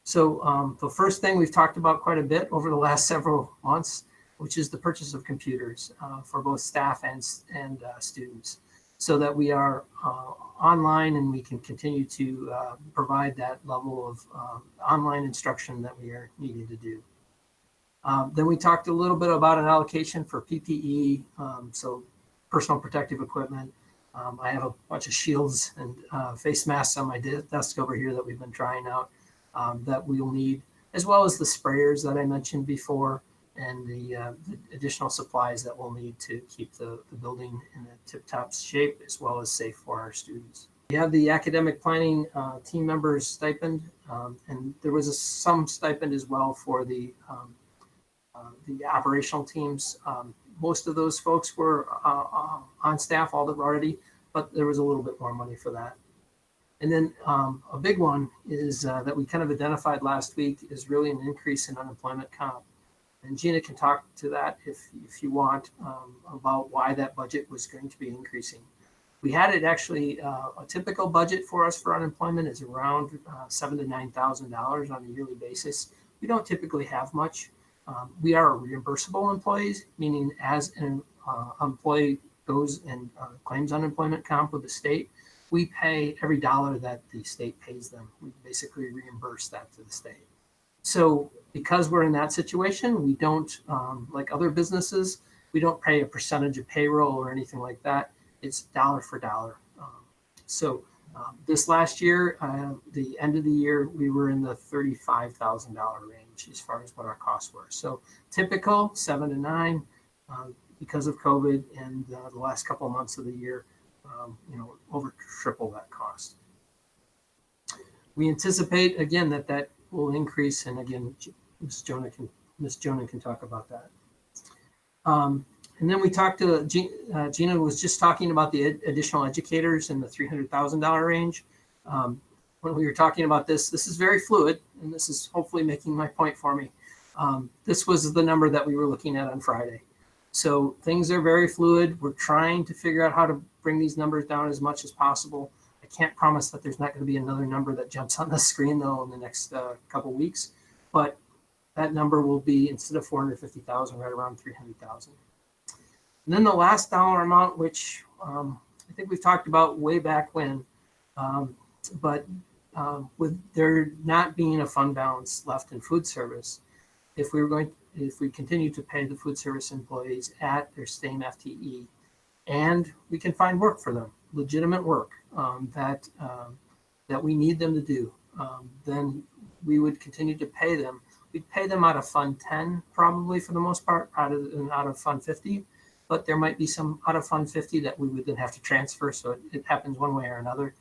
So the first thing we've talked about quite a bit over the last several months, which is the purchase of computers for both staff and students, so that we are online and we can continue to provide that level of online instruction that we are needing to do. Then we talked a little bit about an allocation for PPE, so personal protective equipment. I have a bunch of shields and face masks on my desk over here that we've been trying out that we'll need, as well as the sprayers that I mentioned before, and the additional supplies that we'll need to keep the building in a tip-top shape, as well as safe for our students. We have the academic planning team members stipend, and there was some stipend as well for the operational teams. Most of those folks were on staff already, but there was a little bit more money for that. And then a big one is that we kind of identified last week is really an increase in unemployment comp. And Gina can talk to that if you want, about why that budget was going to be increasing. We had it actually, a typical budget for us for unemployment is around $7,000 to $9,000 on a yearly basis. We don't typically have much. We are reimbursable employees, meaning as an employee goes and claims unemployment comp with the state, we pay every dollar that the state pays them. We basically reimburse that to the state. So because we're in that situation, we don't, like other businesses, we don't pay a percentage of payroll or anything like that. It's dollar for dollar. This last year, the end of the year, we were in the $35,000 range as far as what our costs were. So typical 7 to 9, because of COVID and the last couple of months of the year, over triple that cost. We anticipate again that will increase, and again, Ms. Jonah can talk about that. And then we talked to Gina was just talking about the additional educators in the $300,000 range. When we were talking about this is very fluid, and this is hopefully making my point for me. This was the number that we were looking at on Friday. So things are very fluid. We're trying to figure out how to bring these numbers down as much as possible. I can't promise that there's not going to be another number that jumps on the screen though in the next couple weeks, but that number will be, instead of 450,000, right around 300,000. And then the last dollar amount, which I think we've talked about way back when, but with there not being a fund balance left in food service, if we continue to pay the food service employees at their same FTE, and we can find work for them, legitimate work that we need them to do, then we would continue to pay them. We'd pay them out of Fund 10, probably for the most part, out of Fund 50, but there might be some out of Fund 50 that we would then have to transfer, so it happens one way or another.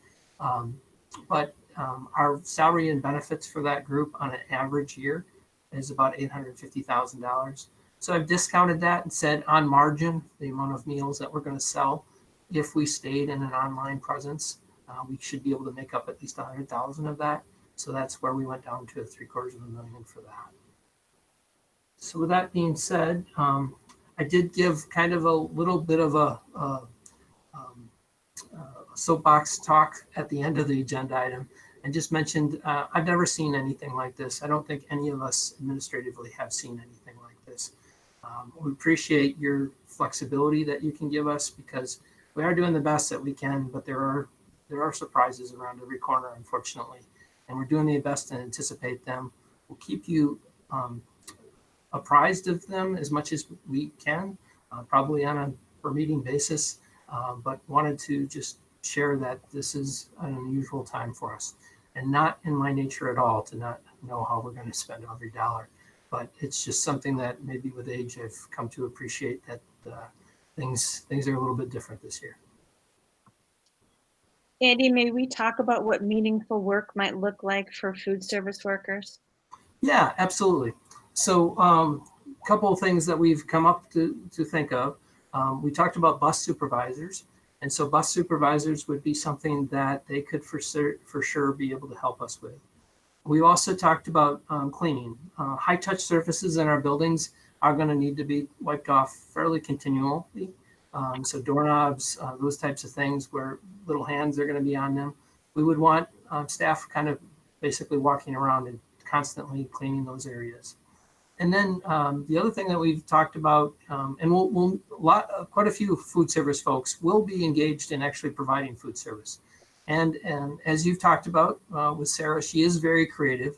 But our salary and benefits for that group on an average year is about $850,000. So I've discounted that and said on margin, the amount of meals that we're going to sell, if we stayed in an online presence, we should be able to make up at least 100,000 of that. So that's where we went down to $750,000 for that. So with that being said, I did give kind of a little bit of a soapbox talk at the end of the agenda item, and just mentioned I've never seen anything like this. I don't think any of us administratively have seen anything like this. We appreciate your flexibility that you can give us, because we are doing the best that we can, but there are surprises around every corner, unfortunately, and we're doing the best to anticipate them. We'll keep you apprised of them as much as we can, probably on a per meeting basis, but wanted to just share that this is an unusual time for us, and not in my nature at all to not know how we're going to spend every dollar. But it's just something that maybe with age I've come to appreciate, that things are a little bit different this year. Andy, may we talk about what meaningful work might look like for food service workers? Yeah, absolutely. So a couple of things that we've come up to think of. We talked about bus supervisors. And so bus supervisors would be something that they could for sure be able to help us with. We also talked about cleaning. High touch surfaces in our buildings are going to need to be wiped off fairly continually. So doorknobs, those types of things where little hands are going to be on them. We would want staff kind of basically walking around and constantly cleaning those areas. And then the other thing that we've talked about, and quite a few food service folks will be engaged in actually providing food service. And as you've talked about with Sarah, she is very creative.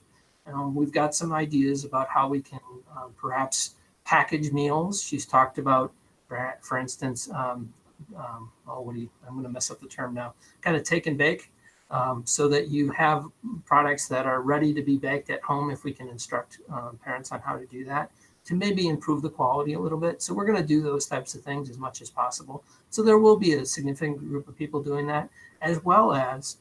We've got some ideas about how we can perhaps package meals. She's talked about, for instance, I'm going to mess up the term now, kind of take and bake. So that you have products that are ready to be baked at home if we can instruct parents on how to do that to maybe improve the quality a little bit. So we're going to do those types of things as much as possible. So there will be a significant group of people doing that, as well as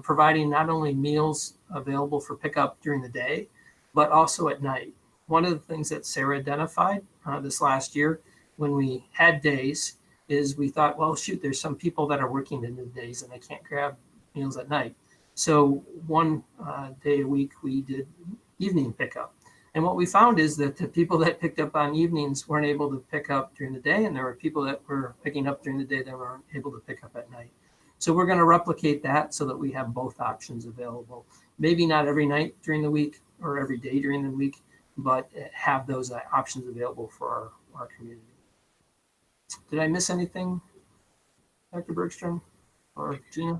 providing not only meals available for pickup during the day, but also at night. One of the things that Sarah identified this last year when we had days is we thought, well, shoot, there's some people that are working in the days and they can't grab meals at night. So one day a week we did evening pickup. And what we found is that the people that picked up on evenings weren't able to pick up during the day, and there were people that were picking up during the day that weren't able to pick up at night. So we're going to replicate that so that we have both options available. Maybe not every night during the week or every day during the week, but have those options available for our community. Did I miss anything, Dr. Bergstrom or Gina?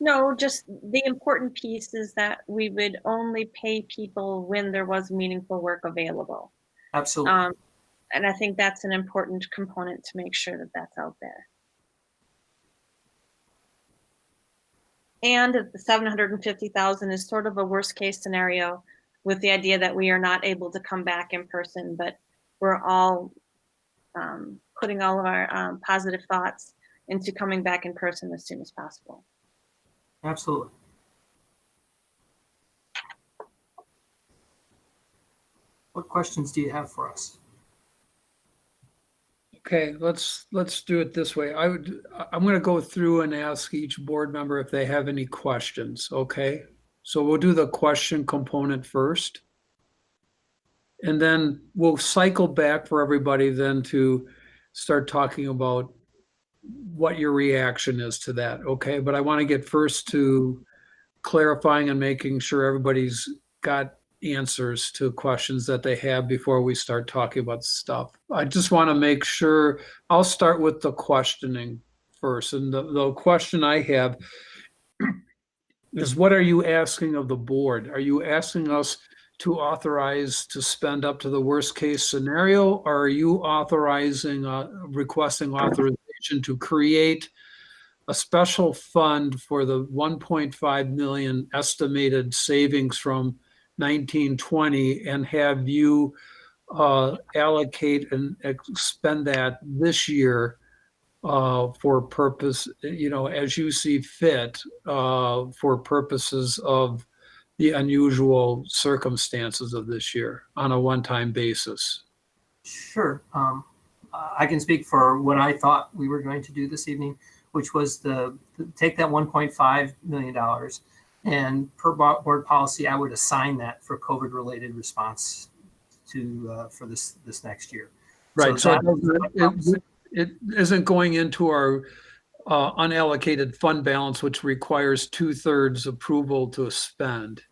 No, just the important piece is that we would only pay people when there was meaningful work available. Absolutely. And I think that's an important component to make sure that that's out there. And the 750,000 is sort of a worst case scenario with the idea that we are not able to come back in person, but we're all putting all of our positive thoughts into coming back in person as soon as possible. Absolutely. What questions do you have for us? Okay, let's do it this way. I'm going to go through and ask each board member if they have any questions. Okay, so we'll do the question component first, and then we'll cycle back for everybody then to start talking about what your reaction is to that. Okay, but I want to get first to clarifying and making sure everybody's got answers to questions that they have before we start talking about stuff. I just want to make sure. I'll start with the questioning first. And the question I have is, what are you asking of the board? Are you asking us to authorize to spend up to the worst case scenario? Or are you authorizing, requesting authorization to create a special fund for the 1.5 million estimated savings from 1920 and have you allocate and expend that this year for purpose, as you see fit, for purposes of the unusual circumstances of this year on a one-time basis? Sure. I can speak for what I thought we were going to do this evening, which was to take that $1.5 million and per board policy, I would assign that for COVID-related response for this next year. Right. So it isn't going into our unallocated fund balance, which requires 2/3 approval to spend.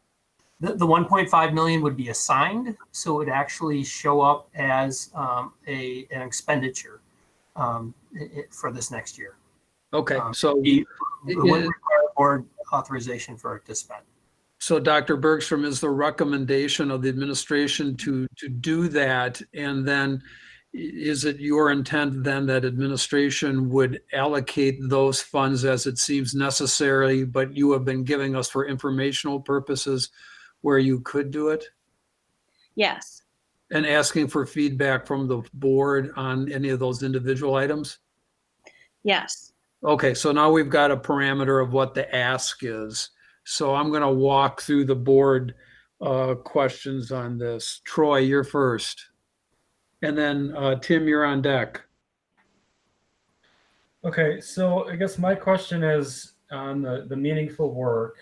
The 1.5 million would be assigned, so it would actually show up as an expenditure for this next year. Okay, so it would require board authorization for it to spend. So Dr. Bergstrom, is the recommendation of the administration to do that, and then is it your intent then that administration would allocate those funds as it seems necessary, but you have been giving us for informational purposes where you could do it? Yes. And asking for feedback from the board on any of those individual items? Yes. Okay, so now we've got a parameter of what the ask is. So I'm going to walk through the board questions on this. Troy, you're first. And then Tim, you're on deck. Okay, so I guess my question is on the meaningful work.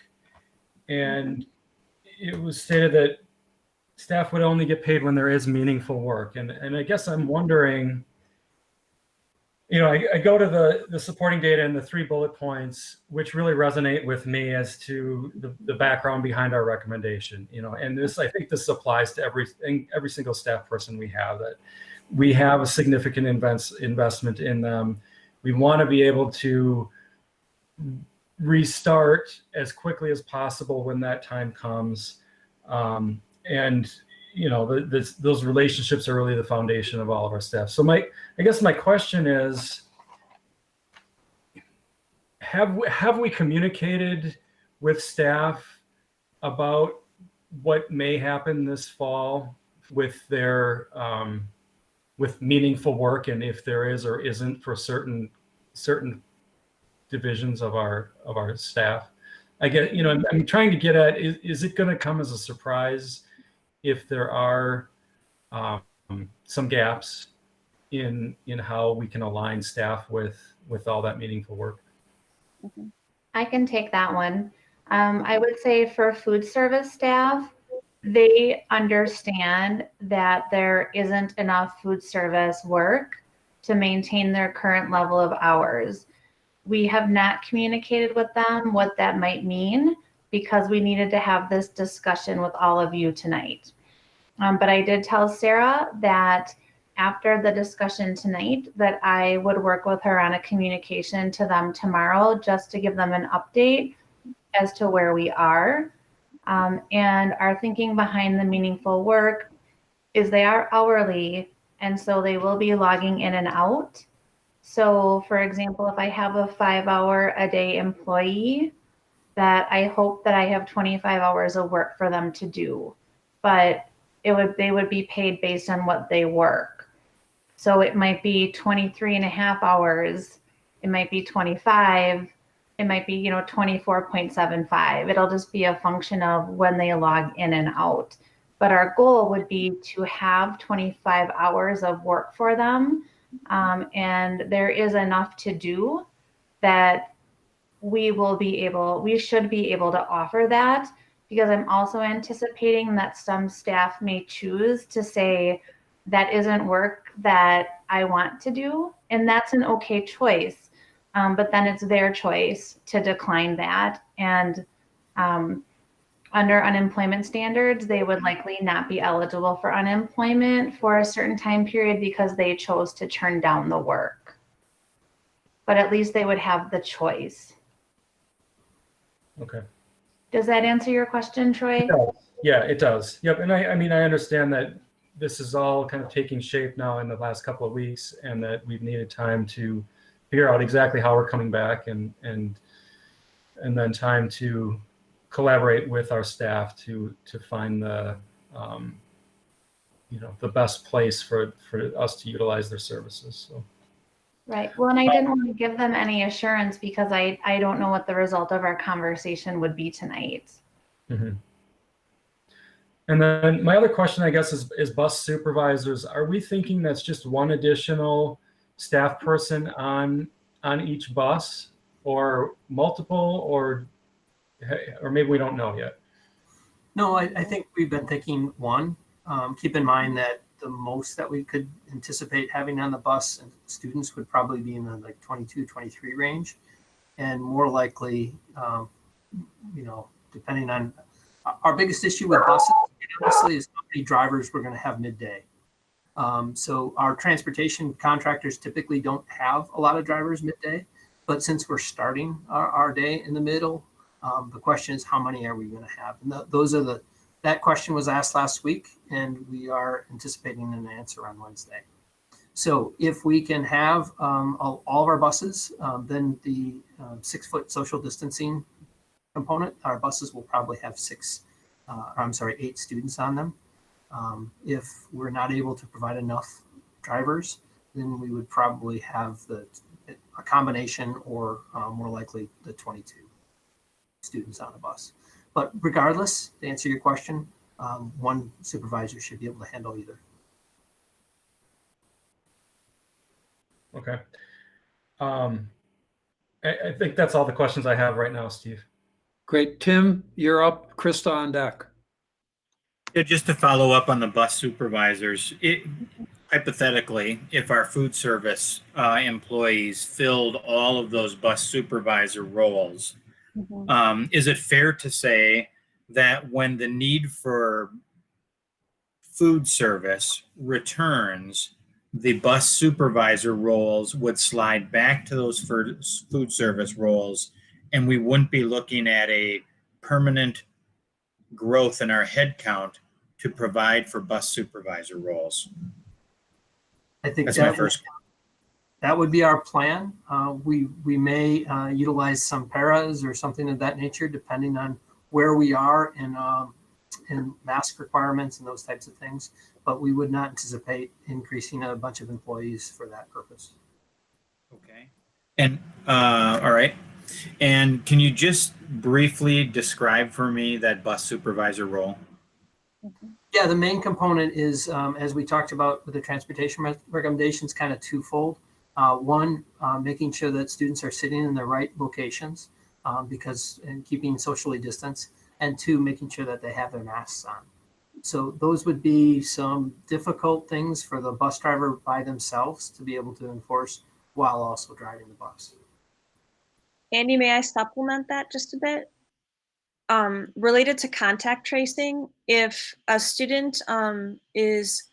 And it was stated that staff would only get paid when there is meaningful work. And I guess I'm wondering, I go to the supporting data and the 3 bullet points, which really resonate with me as to the background behind our recommendation, and this, I think this applies to every single staff person we have, that we have a significant investment in them. We want to be able to restart as quickly as possible when that time comes. And those relationships are really the foundation of all of our staff. So I guess my question is, have we communicated with staff about what may happen this fall with their with meaningful work, and if there is or isn't for certain divisions of our staff? I get, I'm trying to get at, is it going to come as a surprise if there are some gaps in how we can align staff with all that meaningful work? I can take that one. I would say for food service staff, they understand that there isn't enough food service work to maintain their current level of hours. We have not communicated with them what that might mean, because we needed to have this discussion with all of you tonight. But I did tell Sarah that after the discussion tonight, that I would work with her on a communication to them tomorrow, just to give them an update as to where we are. And our thinking behind the meaningful work is they are hourly, and so they will be logging in and out. So for example, if I have a 5-hour-a-day employee, that I hope that I have 25 hours of work for them to do, but they would be paid based on what they work. So it might be 23 and a half hours, it might be 25, it might be 24.75. It'll just be a function of when they log in and out. But our goal would be to have 25 hours of work for them, and there is enough to do that we should be able to offer that, because I'm also anticipating that some staff may choose to say that isn't work that I want to do, and that's an okay choice. But then it's their choice to decline that, and under unemployment standards, they would likely not be eligible for unemployment for a certain time period because they chose to turn down the work. But at least they would have the choice. Okay. Does that answer your question, Troy? It does. Yeah, it does. Yep. And I mean, I understand that this is all kind of taking shape now in the last couple of weeks, and that we've needed time to figure out exactly how we're coming back, and then time to collaborate with our staff to find the the best place for us to utilize their services. So. Right. Well, and I didn't want to give them any assurance because I don't know what the result of our conversation would be tonight. Mm-hmm. And then my other question, I guess, is bus supervisors. Are we thinking that's just one additional staff person on each bus, or multiple, or maybe we don't know yet? No, I think we've been thinking one. Keep in mind that the most that we could anticipate having on the bus and students would probably be in the 22, 23 range. And more likely, depending on our biggest issue with buses, honestly, is how many drivers we're going to have midday. So our transportation contractors typically don't have a lot of drivers midday, but since we're starting our day in the middle, the question is how many are we going to have? And that question was asked last week, and we are anticipating an answer on Wednesday. So if we can have all of our buses, then the 6-foot social distancing component, our buses will probably have 8 students on them. If we're not able to provide enough drivers, then we would probably have a combination, or more likely the 22 students on a bus. But regardless, to answer your question, one supervisor should be able to handle either. Okay. I think that's all the questions I have right now, Steve. Great. Tim, you're up. Krista on deck. Yeah, just to follow up on the bus supervisors, hypothetically, if our food service employees filled all of those bus supervisor roles, is it fair to say that when the need for food service returns, the bus supervisor roles would slide back to those food service roles, and we wouldn't be looking at a permanent growth in our headcount to provide for bus supervisor roles? I think That's my first. That would be our plan. We may utilize some paras or something of that nature, depending on where we are in mask requirements and those types of things. But we would not anticipate increasing a bunch of employees for that purpose. Okay. And all right. And can you just briefly describe for me that bus supervisor role? Yeah, the main component is, as we talked about with the transportation recommendations, kind of twofold. One, making sure that students are sitting in the right locations and keeping socially distanced. And two, making sure that they have their masks on. So those would be some difficult things for the bus driver by themselves to be able to enforce while also driving the bus. Andy, may I supplement that just a bit? Related to contact tracing, if a student is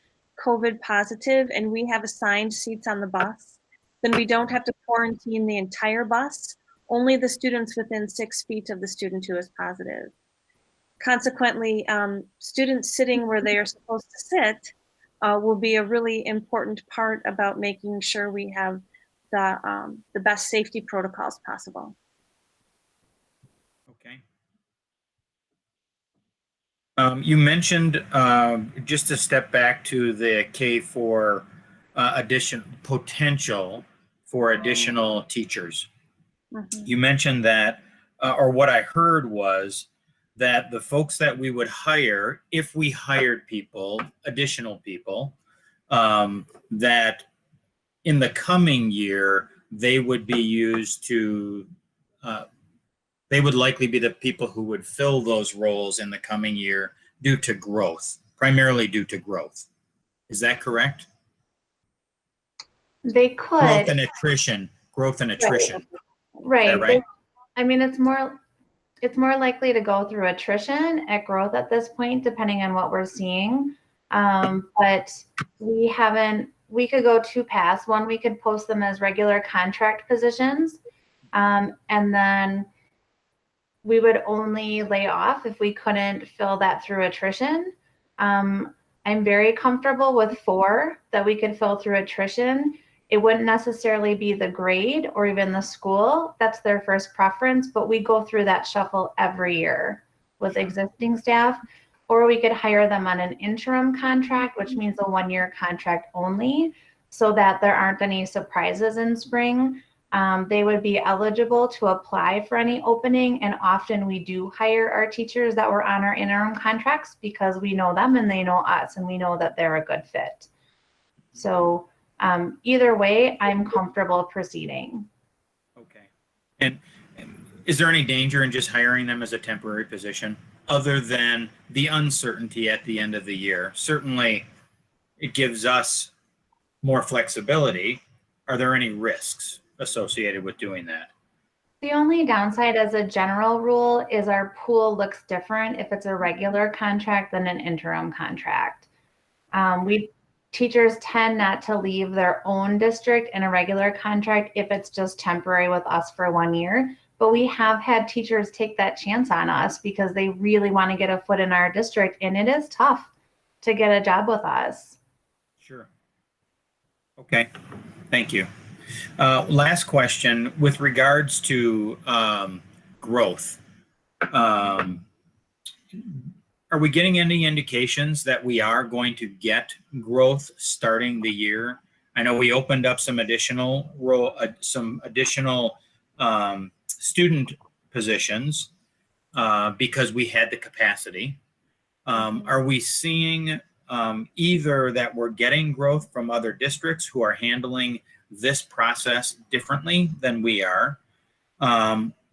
COVID positive and we have assigned seats on the bus, then we don't have to quarantine the entire bus, only the students within 6 feet of the student who is positive. Consequently, students sitting where they are supposed to sit will be a really important part about making sure we have the best safety protocols possible. Okay. You mentioned, just to step back to the K-4 potential for additional teachers. You mentioned that, or what I heard was that the folks that we would hire, if we hired people, additional people, that in the coming year, they would be used to, they would likely be the people who would fill those roles in the coming year due to growth, primarily due to growth. Is that correct? They could. Growth and attrition. Growth and attrition. Right. Right? I mean, it's more likely to go through attrition at growth at this point, depending on what we're seeing. But we could go two paths. One, we could post them as regular contract positions. And then we would only lay off if we couldn't fill that through attrition. I'm very comfortable with 4 that we could fill through attrition. It wouldn't necessarily be the grade or even the school. That's their first preference, but we go through that shuffle every year with existing staff, or we could hire them on an interim contract, which means a 1-year contract only, so that there aren't any surprises in spring. They would be eligible to apply for any opening, and often we do hire our teachers that were on our interim contracts because we know them and they know us and we know that they're a good fit. So either way, I'm comfortable proceeding. Okay. And is there any danger in just hiring them as a temporary position other than the uncertainty at the end of the year? Certainly it gives us more flexibility. Are there any risks associated with doing that? The only downside as a general rule is our pool looks different if it's a regular contract than an interim contract. Teachers tend not to leave their own district in a regular contract if it's just temporary with us for 1 year. But we have had teachers take that chance on us because they really want to get a foot in our district, and it is tough to get a job with us. Sure. Okay. Thank you. Last question with regards to growth. Are we getting any indications that we are going to get growth starting the year? I know we opened up some additional student positions because we had the capacity. Are we seeing either that we're getting growth from other districts who are handling this process differently than we are?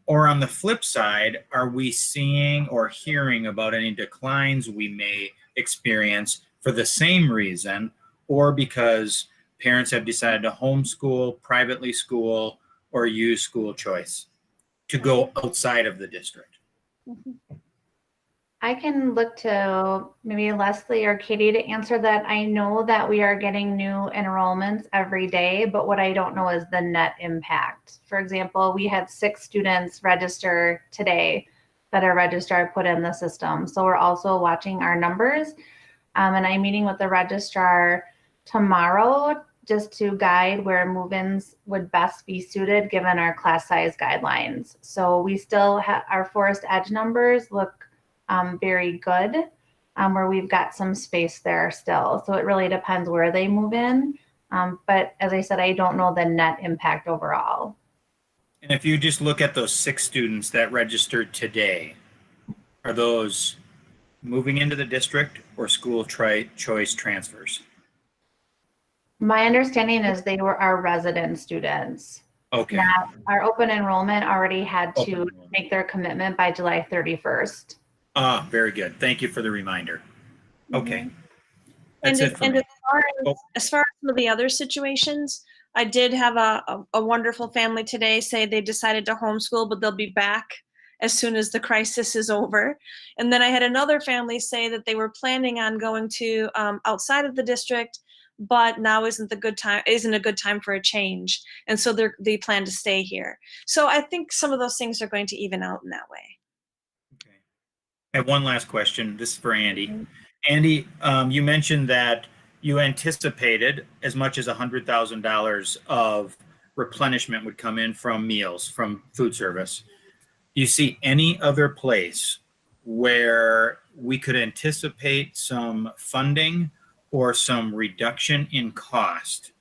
Or on the flip side, are we seeing or hearing about any declines we may experience for the same reason, or because parents have decided to homeschool, privately school, or use school choice to go outside of the district? I can look to maybe Leslie or Katie to answer that. I know that we are getting new enrollments every day, but what I don't know is the net impact. For example, we had 6 students register today that our registrar put in the system. So we're also watching our numbers. And I'm meeting with the registrar tomorrow just to guide where move-ins would best be suited given our class size guidelines. So we still have our Forest Edge numbers look very good, where we've got some space there still. So it really depends where they move in. But as I said, I don't know the net impact overall. And if you just look at those 6 students that registered today, are those moving into the district or school choice transfers? My understanding is they were our resident students. Okay. Now, our open enrollment already had to make their commitment by July 31st. Ah, very good. Thank you for the reminder. Okay. And, That's it for me. as far as some of the other situations, I did have a wonderful family today say they decided to homeschool, but they'll be back as soon as the crisis is over. And then I had another family say that they were planning on going to outside of the district, but now isn't a good time for a change. And so they plan to stay here. So I think some of those things are going to even out in that way. Okay. I have one last question. This is for Andy. Andy, you mentioned that you anticipated as much as $100,000 of replenishment would come in from meals, from food service. Do you see any other place where we could anticipate some funding or some reduction in cost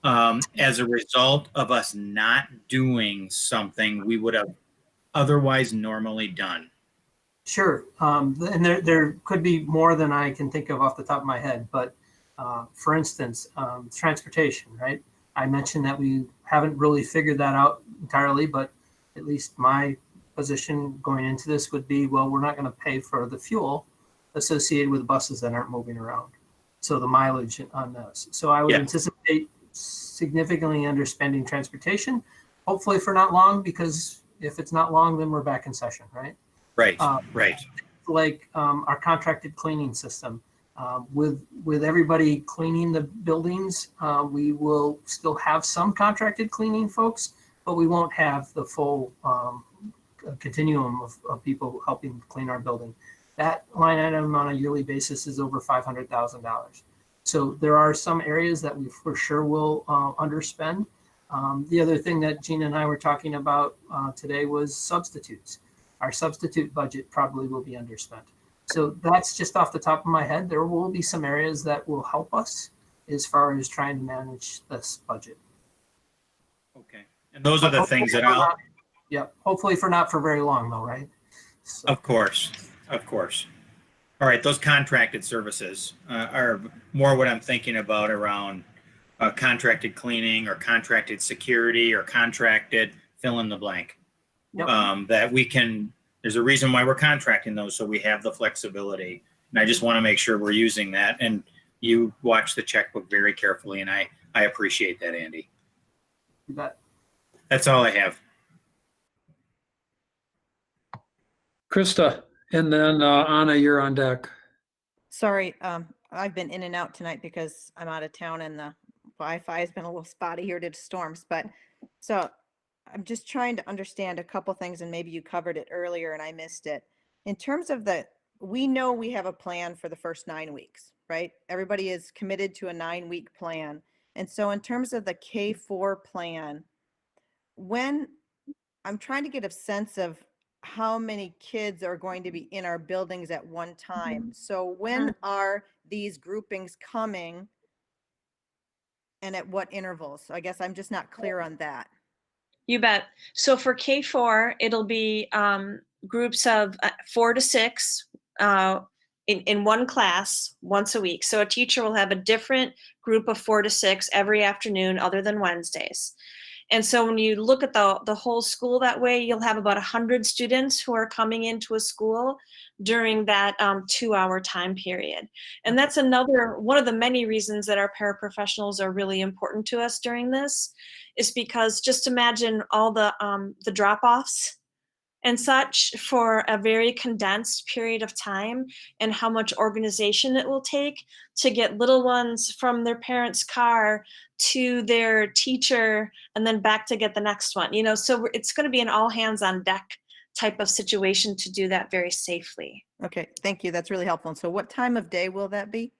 as a result of us not doing something we would have otherwise normally done? Sure. And there could be more than I can think of off the top of my head. But for instance, transportation, right? I mentioned that we haven't really figured that out entirely, but at least my position going into this would be, well, we're not going to pay for the fuel associated with buses that aren't moving around. So the mileage on those. So I would anticipate significantly underspending transportation, hopefully for not long, because if it's not long, then we're back in session, right? Right, right. Like our contracted cleaning system. With everybody cleaning the buildings, we will still have some contracted cleaning folks, but we won't have the full continuum of people helping clean our building. That line item on a yearly basis is over $500,000. So there are some areas that we for sure will underspend. The other thing that Gina and I were talking about today was substitutes. Our substitute budget probably will be underspent. So that's just off the top of my head. There will be some areas that will help us as far as trying to manage this budget. Okay. And those are the things that I'll... Hopefully not for very long though, right? So. Of course. All right, those contracted services are more what I'm thinking about around contracted cleaning or contracted security or contracted fill in the blank. That we can, there's a reason why we're contracting those, so we have the flexibility. And I just want to make sure we're using that. And you watch the checkbook very carefully, and I appreciate that, Andy. You bet. That's all I have. Krista, and then Anna, you're on deck. Sorry, I've been in and out tonight because I'm out of town and the Wi-Fi has been a little spotty here due to storms. But so I'm just trying to understand a couple things, and maybe you covered it earlier and I missed it. In terms of we know we have a plan for the first 9 weeks, right? Everybody is committed to a 9-week plan. And so in terms of the K-4 plan, I'm trying to get a sense of how many kids are going to be in our buildings at one time. So when are these groupings coming and at what intervals? So I guess I'm just not clear on that. You bet. So for K4, it'll be groups of 4 to 6 in one class once a week. So a teacher will have a different group of 4 to 6 every afternoon other than Wednesdays. And so when you look at the whole school that way, you'll have about 100 students who are coming into a school during that 2-hour time period. And that's one of the many reasons that our paraprofessionals are really important to us during this, is because just imagine all the drop-offs and such for a very condensed period of time, and how much organization it will take to get little ones from their parents' car to their teacher and then back to get the next one. So it's going to be an all hands on deck type of situation to do that very safely. Okay, thank you. That's really helpful. And so what time of day will that be?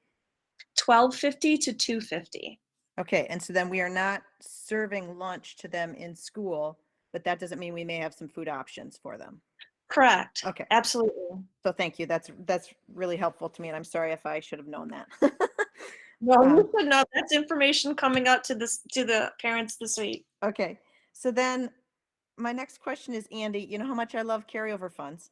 12:50 to 2:50. Okay, and so then we are not serving lunch to them in school, but that doesn't mean we may have some food options for them. Correct. Okay. Absolutely. So thank you. That's really helpful to me, and I'm sorry if I should have known that. Well, you should know that's information coming out to the parents this week. Okay, so then my next question is, Andy, you know how much I love carryover funds?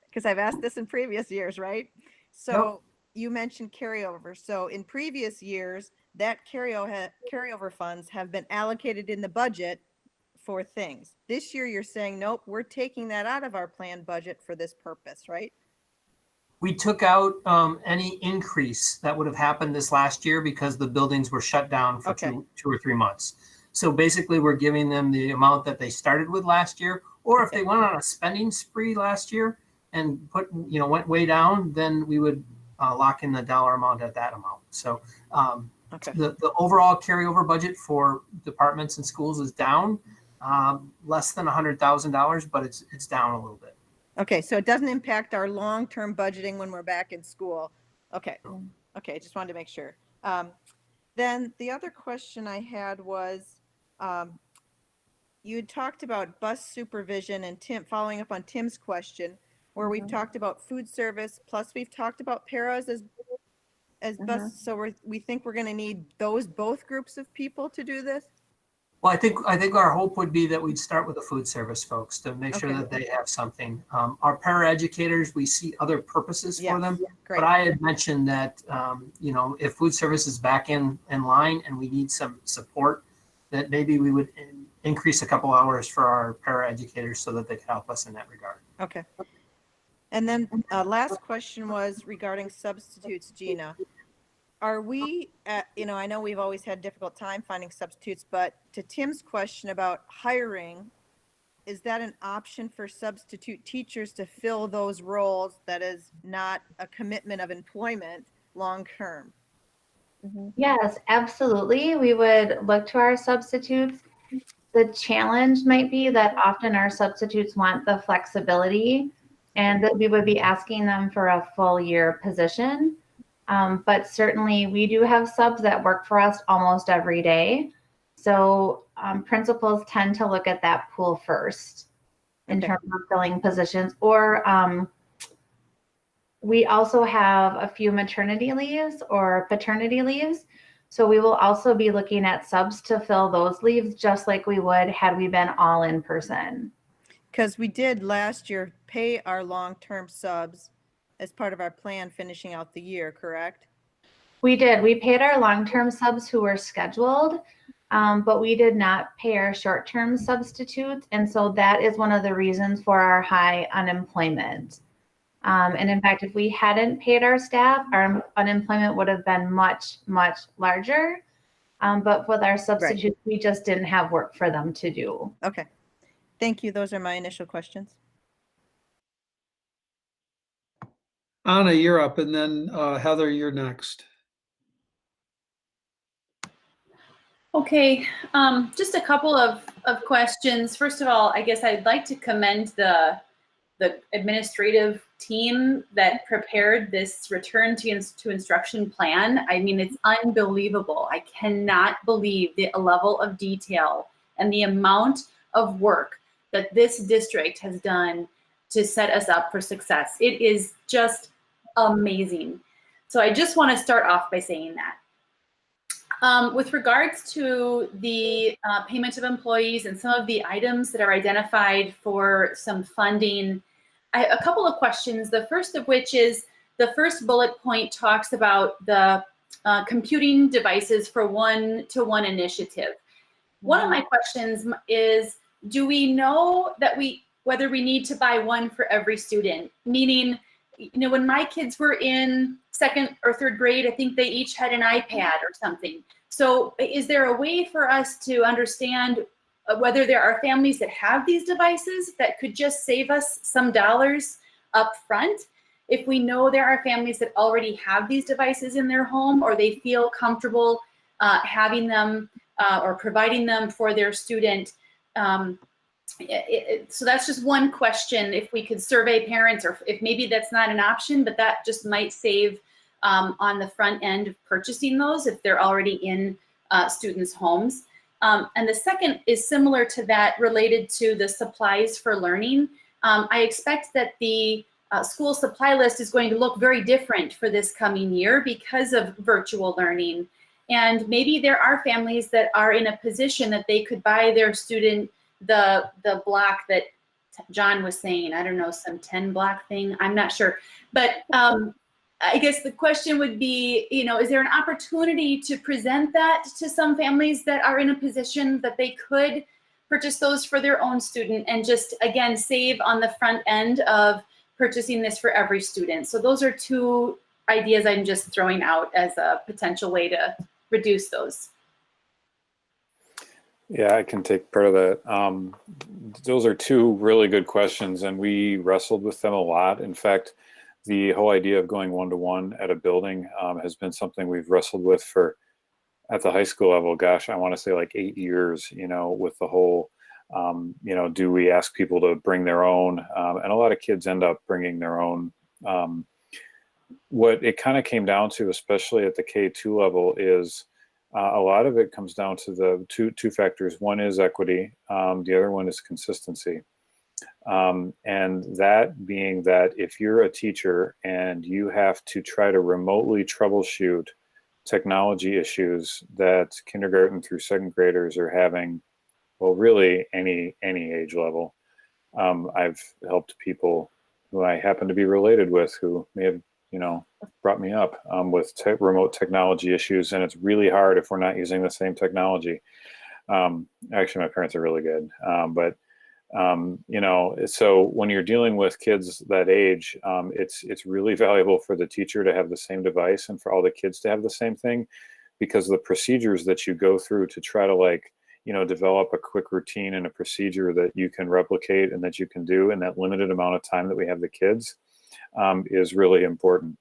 Because I've asked this in previous years, right? So you mentioned carryover. So in previous years, that carryover funds have been allocated in the budget for things. This year, you're saying, nope, we're taking that out of our planned budget for this purpose, right? We took out any increase that would have happened this last year because the buildings were shut down for Okay. two or 3 months. So basically, we're giving them the amount that they started with last year, or if they went on a spending spree last year and went way down, then we would lock in the dollar amount at that amount. So Okay. the overall carryover budget for departments and schools is down less than $100,000, but it's down a little bit. Okay, so it doesn't impact our long-term budgeting when we're back in school. Okay, okay, just wanted to make sure. Then the other question I had was, you had talked about bus supervision, and Tim, following up on Tim's question, where we've talked about food service, plus we've talked about paras as bus. So we think we're going to need both groups of people to do this. Well, I think our hope would be that we'd start with the food service folks to make sure Okay. that they have something. Our paraeducators, we see other purposes for Yes, them. great. But I had mentioned that, if food service is back in line and we need some support, that maybe we would increase a couple hours for our paraeducators so that they can help us in that regard. Okay. And then last question was regarding substitutes, Gina. Are we at, I know we've always had a difficult time finding substitutes, but to Tim's question about hiring, is that an option for substitute teachers to fill those roles that is not a commitment of employment long-term? Yes, absolutely. We would look to our substitutes. The challenge might be that often our substitutes want the flexibility, and that we would be asking them for a full year position. But certainly we do have subs that work for us almost every day. So principals tend to look at that pool first in terms of filling positions. Or we also have a few maternity leaves or paternity leaves. So we will also be looking at subs to fill those leaves, just like we would had we been all in person. Because we did last year pay our long-term subs as part of our plan finishing out the year, correct? We did. We paid our long-term subs who were scheduled, but we did not pay our short-term substitutes. And so that is one of the reasons for our high unemployment. And in fact, if we hadn't paid our staff, our unemployment would have been much, much larger. But with our substitutes, we just didn't have work for them to do. Okay. Thank you. Those are my initial questions. Anna, you're up, and then Heather, you're next. Okay, just a couple of questions. First of all, I guess I'd like to commend the administrative team that prepared this return to instruction plan. I mean, it's unbelievable. I cannot believe the level of detail and the amount of work that this district has done to set us up for success. It is just amazing. So I just want to start off by saying that. With regards to the payment of employees and some of the items that are identified for some funding, a couple of questions. The first of which is the first bullet point talks about the computing devices for one-to-one initiative. One of my questions is, do we know that whether we need to buy one for every student? Meaning, when my kids were in 2nd or 3rd grade, I think they each had an iPad or something. So is there a way for us to understand whether there are families that have these devices that could just save us some dollars up front? If we know there are families that already have these devices in their home, or they feel comfortable having them or providing them for their student. So that's just one question. If we could survey parents, or if maybe that's not an option, but that just might save on the front end of purchasing those if they're already in students' homes. And the second is similar to that, related to the supplies for learning. I expect that the school supply list is going to look very different for this coming year because of virtual learning. And maybe there are families that are in a position that they could buy their student the block that John was saying, I don't know, some 10 block thing, I'm not sure. But I guess the question would be, is there an opportunity to present that to some families that are in a position that they could purchase those for their own student, and just, again, save on the front end of purchasing this for every student? So those are two ideas I'm just throwing out as a potential way to reduce those. Yeah, I can take part of that. Those are two really good questions, and we wrestled with them a lot. In fact, the whole idea of going one-to-one at a building has been something we've wrestled with at the high school level. Gosh, I want to say like 8 years, with the whole, do we ask people to bring their own? And a lot of kids end up bringing their own. What it kind of came down to, especially at the K2 level, is a lot of it comes down to the two factors. One is equity. The other one is consistency. And that being that if you're a teacher and you have to try to remotely troubleshoot technology issues that kindergarten through 2nd graders are having, well, really any age level. I've helped people who I happen to be related with who may have, brought me up with remote technology issues, and it's really hard if we're not using the same technology. Actually, my parents are really good, but so when you're dealing with kids that age, it's really valuable for the teacher to have the same device and for all the kids to have the same thing, because the procedures that you go through to try to develop a quick routine and a procedure that you can replicate and that you can do in that limited amount of time that we have the kids is really important.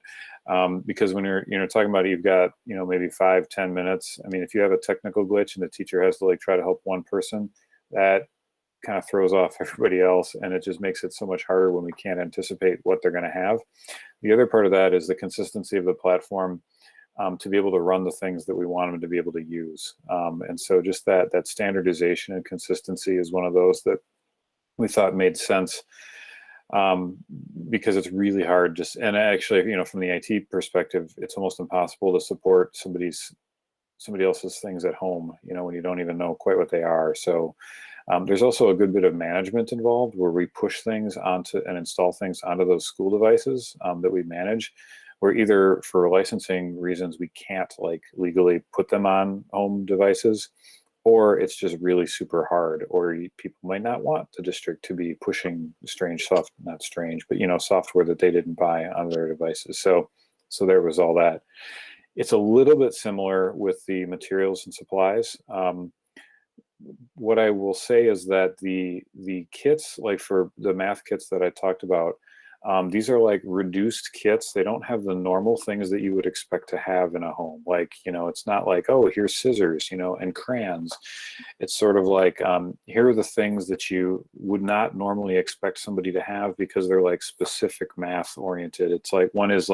Because when you're talking about it, you've got, maybe 5-10 minutes. I mean, if you have a technical glitch and the teacher has to try to help one person, that kind of throws off everybody else, and it just makes it so much harder when we can't anticipate what they're going to have. The other part of that is the consistency of the platform to be able to run the things that we want them to be able to use. And so just that standardization and consistency is one of those that we thought made sense, because it's really hard and actually, from the IT perspective, it's almost impossible to support somebody else's things at home, when you don't even know quite what they are. So there's also a good bit of management involved, where we push things onto and install things onto those school devices that we manage, where either for licensing reasons we can't legally put them on home devices, or it's just really super hard, or people might not want the district to be pushing software that they didn't buy on their devices. So there was all that. It's a little bit similar with the materials and supplies. What I will say is that the kits, for the math kits that I talked about, these are reduced kits. They don't have the normal things that you would expect to have in a home. It's not oh, here's scissors, and crayons. It's sort of here are the things that you would not normally expect somebody to have, because they're specific math oriented. It's one is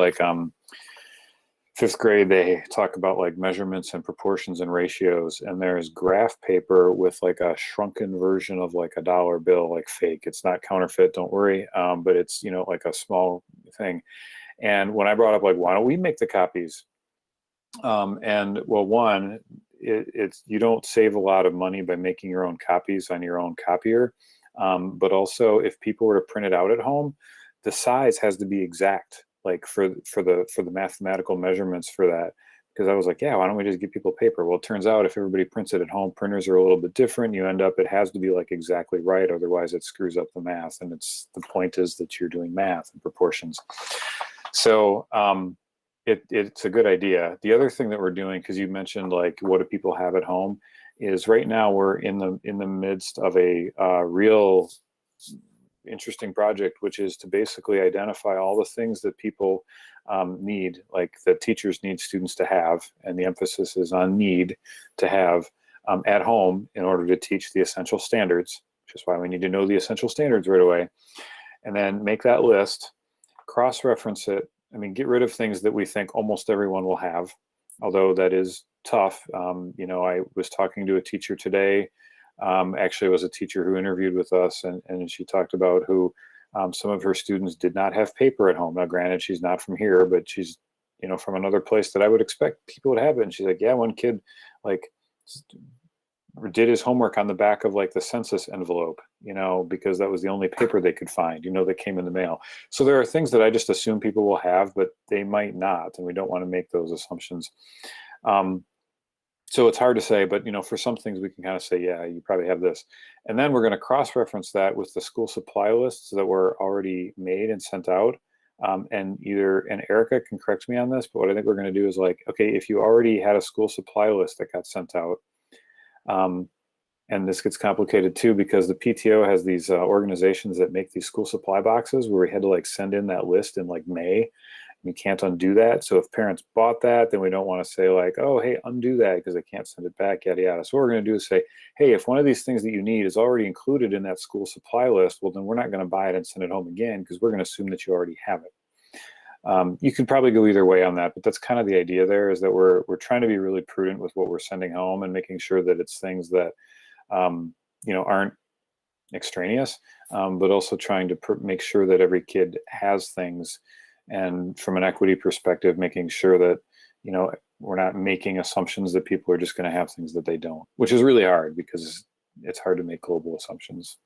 5th grade, they talk about measurements and proportions and ratios, and there's graph paper with a shrunken version of a dollar bill, fake. It's not counterfeit, don't worry, but it's a small thing. And when I brought up why don't we make the copies, and well, one, it's you don't save a lot of money by making your own copies on your own copier, but also if people were to print it out at home, the size has to be exact, like for the mathematical measurements for that. Because I was like, yeah, why don't we just give people paper? Well, it turns out if everybody prints it at home, printers are a little bit different. You end up, it has to be like exactly right. Otherwise it screws up the math. And the point is that you're doing math and proportions. So it's a good idea. The other thing that we're doing, because you mentioned like, what do people have at home, is right now we're in the midst of a real interesting project, which is to basically identify all the things that people need, like that teachers need students to have, and the emphasis is on need to have at home in order to teach the essential standards, which is why we need to know the essential standards right away. And then make that list, cross-reference it. I mean, get rid of things that we think almost everyone will have, although that is tough. You know, I was talking to a teacher today. Actually, it was a teacher who interviewed with us, and she talked about who some of her students did not have paper at home. Now, granted, she's not from here, but she's, you know, from another place that I would expect people would have it. And she's like, yeah, one kid like did his homework on the back of like the census envelope, you know, because that was the only paper they could find, you know, that came in the mail. So there are things that I just assume people will have, but they might not, and we don't want to make those assumptions. So it's hard to say, but, you know, for some things we can kind of say, yeah, you probably have this. And then we're going to cross-reference that with the school supply lists that were already made and sent out. And Erica can correct me on this, but what I think we're going to do is like, okay, if you already had a school supply list that got sent out, and this gets complicated too, because the PTO has these organizations that make these school supply boxes where we had to like send in that list in like May. You can't undo that. So if parents bought that, then we don't want to say like, oh, hey, undo that because they can't send it back, yada, yada. So what we're going to do is say, hey, if one of these things that you need is already included in that school supply list, well, then we're not going to buy it and send it home again because we're going to assume that you already have it. You can probably go either way on that, but that's kind of the idea there, is that we're trying to be really prudent with what we're sending home and making sure that it's things that, you know, aren't extraneous, but also trying to make sure that every kid has things. And from an equity perspective, making sure that, you know, we're not making assumptions that people are just going to have things that they don't, which is really hard because it's hard to make global assumptions.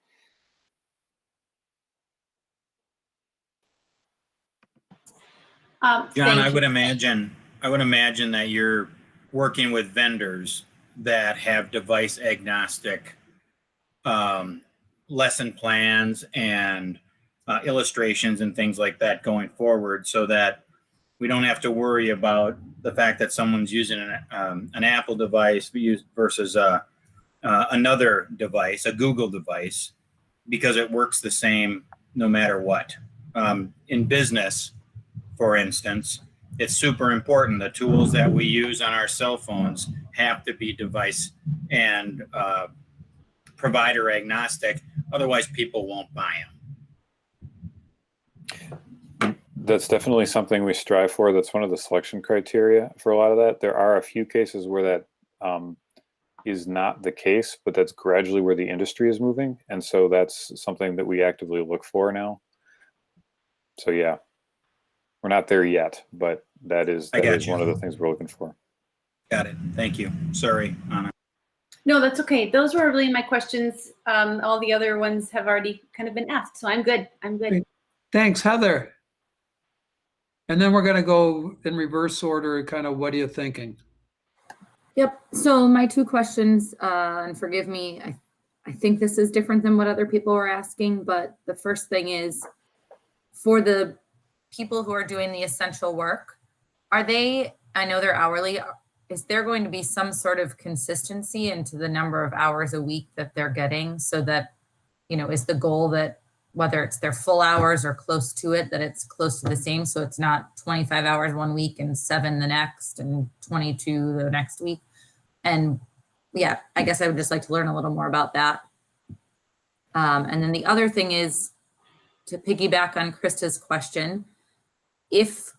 John, I would imagine that you're working with vendors that have device agnostic lesson plans and illustrations and things like that going forward, so that we don't have to worry about the fact that someone's using an Apple device versus another device, a Google device, because it works the same no matter what. In business, for instance, it's super important. The tools that we use on our cell phones have to be device and provider agnostic. Otherwise, people won't buy them. That's definitely something we strive for. That's one of the selection criteria for a lot of that. There are a few cases where that is not the case, but that's gradually where the industry is moving. And so that's something that we actively look for now. So yeah, we're not there yet, but that is one of the things we're looking for. Got it. Thank you. Sorry, Anna. No, that's okay. Those were really my questions. All the other ones have already kind of been asked, so I'm good. I'm good. Great. Thanks, Heather. And then we're going to go in reverse order, kind of what are you thinking? Yep. So my two questions, and forgive me, I think this is different than what other people were asking, but the first thing is, for the people who are doing the essential work, are they, I know they're hourly, is there going to be some sort of consistency into the number of hours a week that they're getting, so that, you know, is the goal that whether it's their full hours or close to it, that it's close to the same, so it's not 25 hours one week and 7 the next and 22 the next week? And yeah, I guess I would just like to learn a little more about that. And then the other thing is, to piggyback on Krista's question, if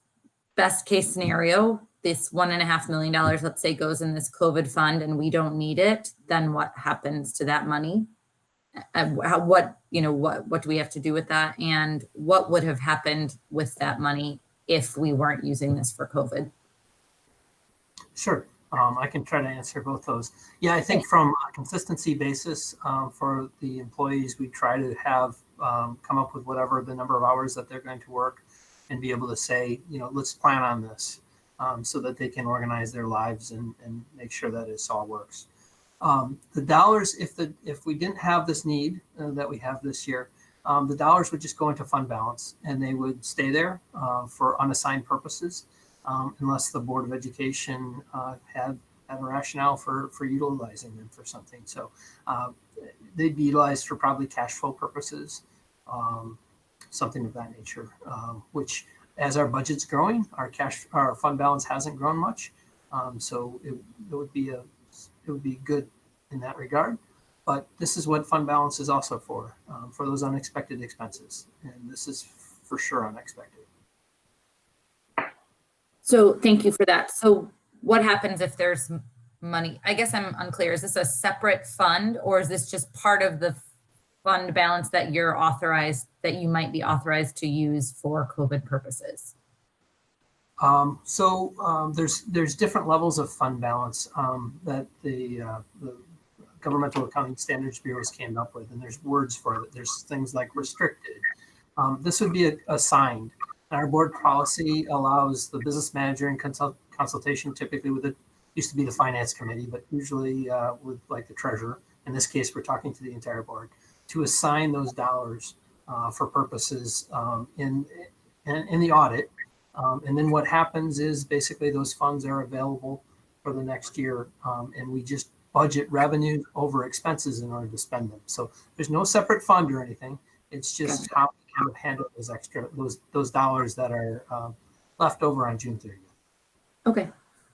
best case scenario, this $1.5 million, let's say, goes in this COVID fund and we don't need it, then what happens to that money? What do we have to do with that? And what would have happened with that money if we weren't using this for COVID? Sure. I can try to answer both those. Yeah, I think from a consistency basis for the employees, we try to have come up with whatever the number of hours that they're going to work and be able to say, let's plan on this so that they can organize their lives and make sure that it all works. The dollars, if we didn't have this need that we have this year, the dollars would just go into fund balance and they would stay there for unassigned purposes. Unless the Board of Education had a rationale for utilizing them for something. So they'd be utilized for probably cash flow purposes, something of that nature, which as our budget's growing, our fund balance hasn't grown much. So it would be good in that regard. But this is what fund balance is also for those unexpected expenses. And this is for sure unexpected. So thank you for that. So what happens if there's money? I guess I'm unclear. Is this a separate fund or is this just part of the fund balance that you're authorized, that you might be authorized to use for COVID purposes? There's different levels of fund balance that the Governmental Accounting Standards Bureaus came up with, and there's words for it. There's things like restricted. This would be assigned. Our board policy allows the business manager in consultation, typically with it used to be the finance committee, but usually with like the treasurer. In this case, we're talking to the entire board to assign those dollars for purposes in the audit. And then what happens is basically those funds are available for the next year, and we just budget revenues over expenses in order to spend them. So there's no separate fund or anything. It's just how we kind of handle those dollars that are left over on June 30th. Okay,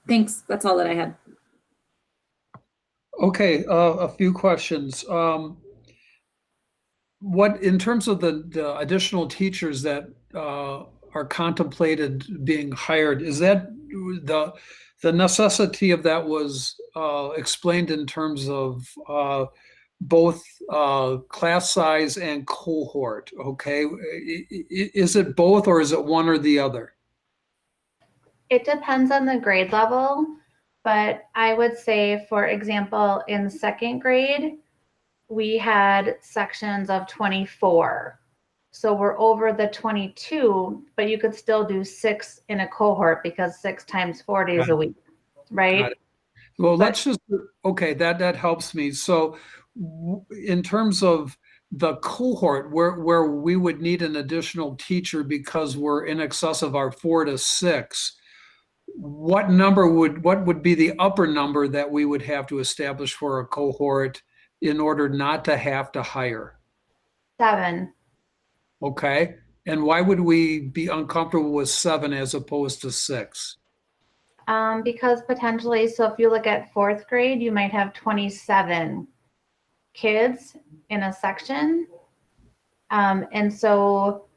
thanks. That's all that I had. Okay, a few questions. What, in terms of the additional teachers that are contemplated being hired, is that the necessity of that was explained in terms of both class size and cohort, okay? Is it both or is it one or the other? It depends on the grade level, but I would say, for example, in second grade, we had sections of 24. So we're over the 22, but you could still do 6 in a cohort because 6 times 4 days a week, right? Well, let's just, okay, that helps me. So in terms of the cohort where we would need an additional teacher because we're in excess of our 4 to 6, what would be the upper number that we would have to establish for a cohort in order not to have to hire? 7. Okay. And why would we be uncomfortable with 7 as opposed to 6? Because potentially, so if you look at 4th grade, you might have 27 kids in a section. And so,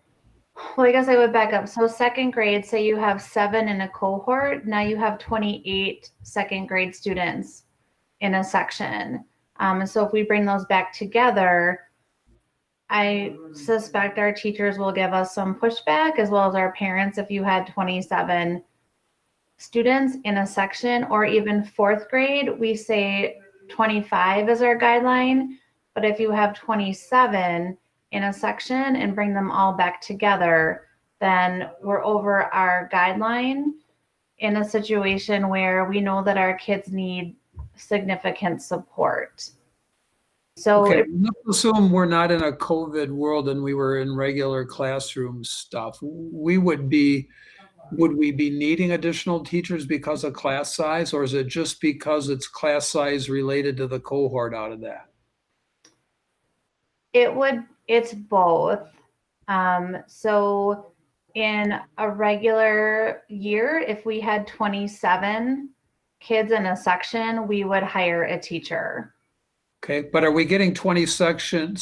well, I guess I would back up. So second grade, say you have 7 in a cohort, now you have 28 second grade students in a section. And so if we bring those back together, I suspect our teachers will give us some pushback, as well as our parents, if you had 27 students in a section. Or even 4th grade, we say 25 is our guideline. But if you have 27 in a section and bring them all back together, then we're over our guideline in a situation where we know that our kids need significant support. So okay, let's assume we're not in a COVID world and we were in regular classroom stuff. Would we be needing additional teachers because of class size, or is it just because it's class size related to the cohort out of that? It's both. So in a regular year, if we had 27 kids in a section, we would hire a teacher. Okay, but are we getting 27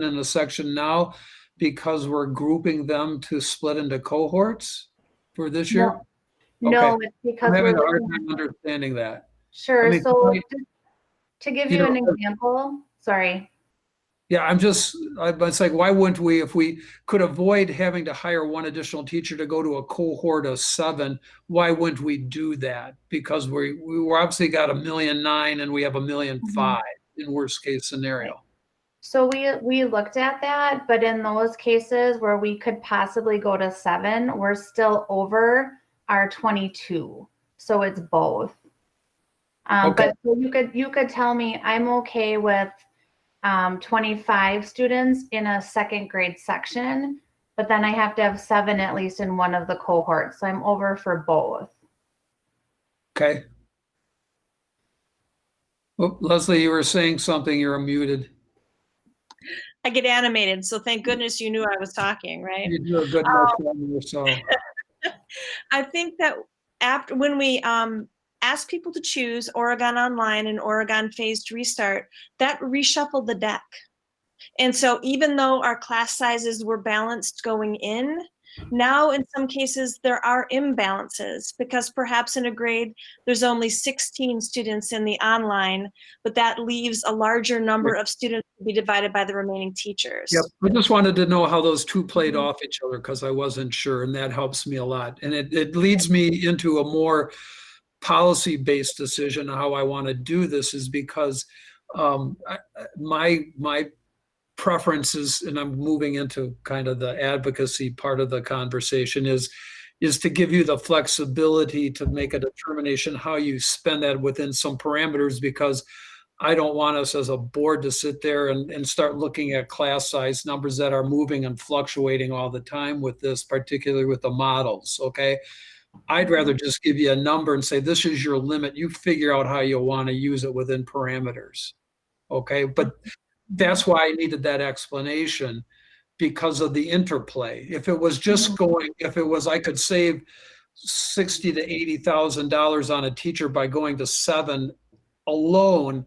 in a section now because we're grouping them to split into cohorts for this year? No, Okay. it's because I'm having we're a hard time understanding that. Sure. I mean, So to give you an example, sorry. Yeah, it's like, why wouldn't we, if we could avoid having to hire one additional teacher to go to a cohort of 7, why wouldn't we do that? Because we're obviously got 1.9 million and we have 1.5 million in worst case scenario. So we looked at that, but in those cases where we could possibly go to 7, we're still over our 22. So it's both. Okay. But so you could tell me I'm okay with 25 students in a 2nd grade section, but then I have to have 7 at least in one of the cohorts. So I'm over for both. Okay. Oh, Leslie, you were saying something, you're muted. I get animated, so thank goodness you knew I was talking, right? You do a good enough job yourself. I think that after when we asked people to choose Oregon Online and Oregon Phased Restart, that reshuffled the deck. And so even though our class sizes were balanced going in, now in some cases there are imbalances because perhaps in a grade there's only 16 students in the online, but that leaves a larger number of students to be divided by the remaining teachers. Yep. I just wanted to know how those two played off each other because I wasn't sure, and that helps me a lot. And it leads me into a more policy-based decision. How I want to do this is because my preferences, and I'm moving into kind of the advocacy part of the conversation, is to give you the flexibility to make a determination how you spend that within some parameters, because I don't want us as a board to sit there and start looking at class size numbers that are moving and fluctuating all the time with this, particularly with the models, okay? I'd rather just give you a number and say, this is your limit. You figure out how you want to use it within parameters, okay? But that's why I needed that explanation, because of the interplay. If it was just I could save $60,000 to $80,000 on a teacher by going to 7 alone,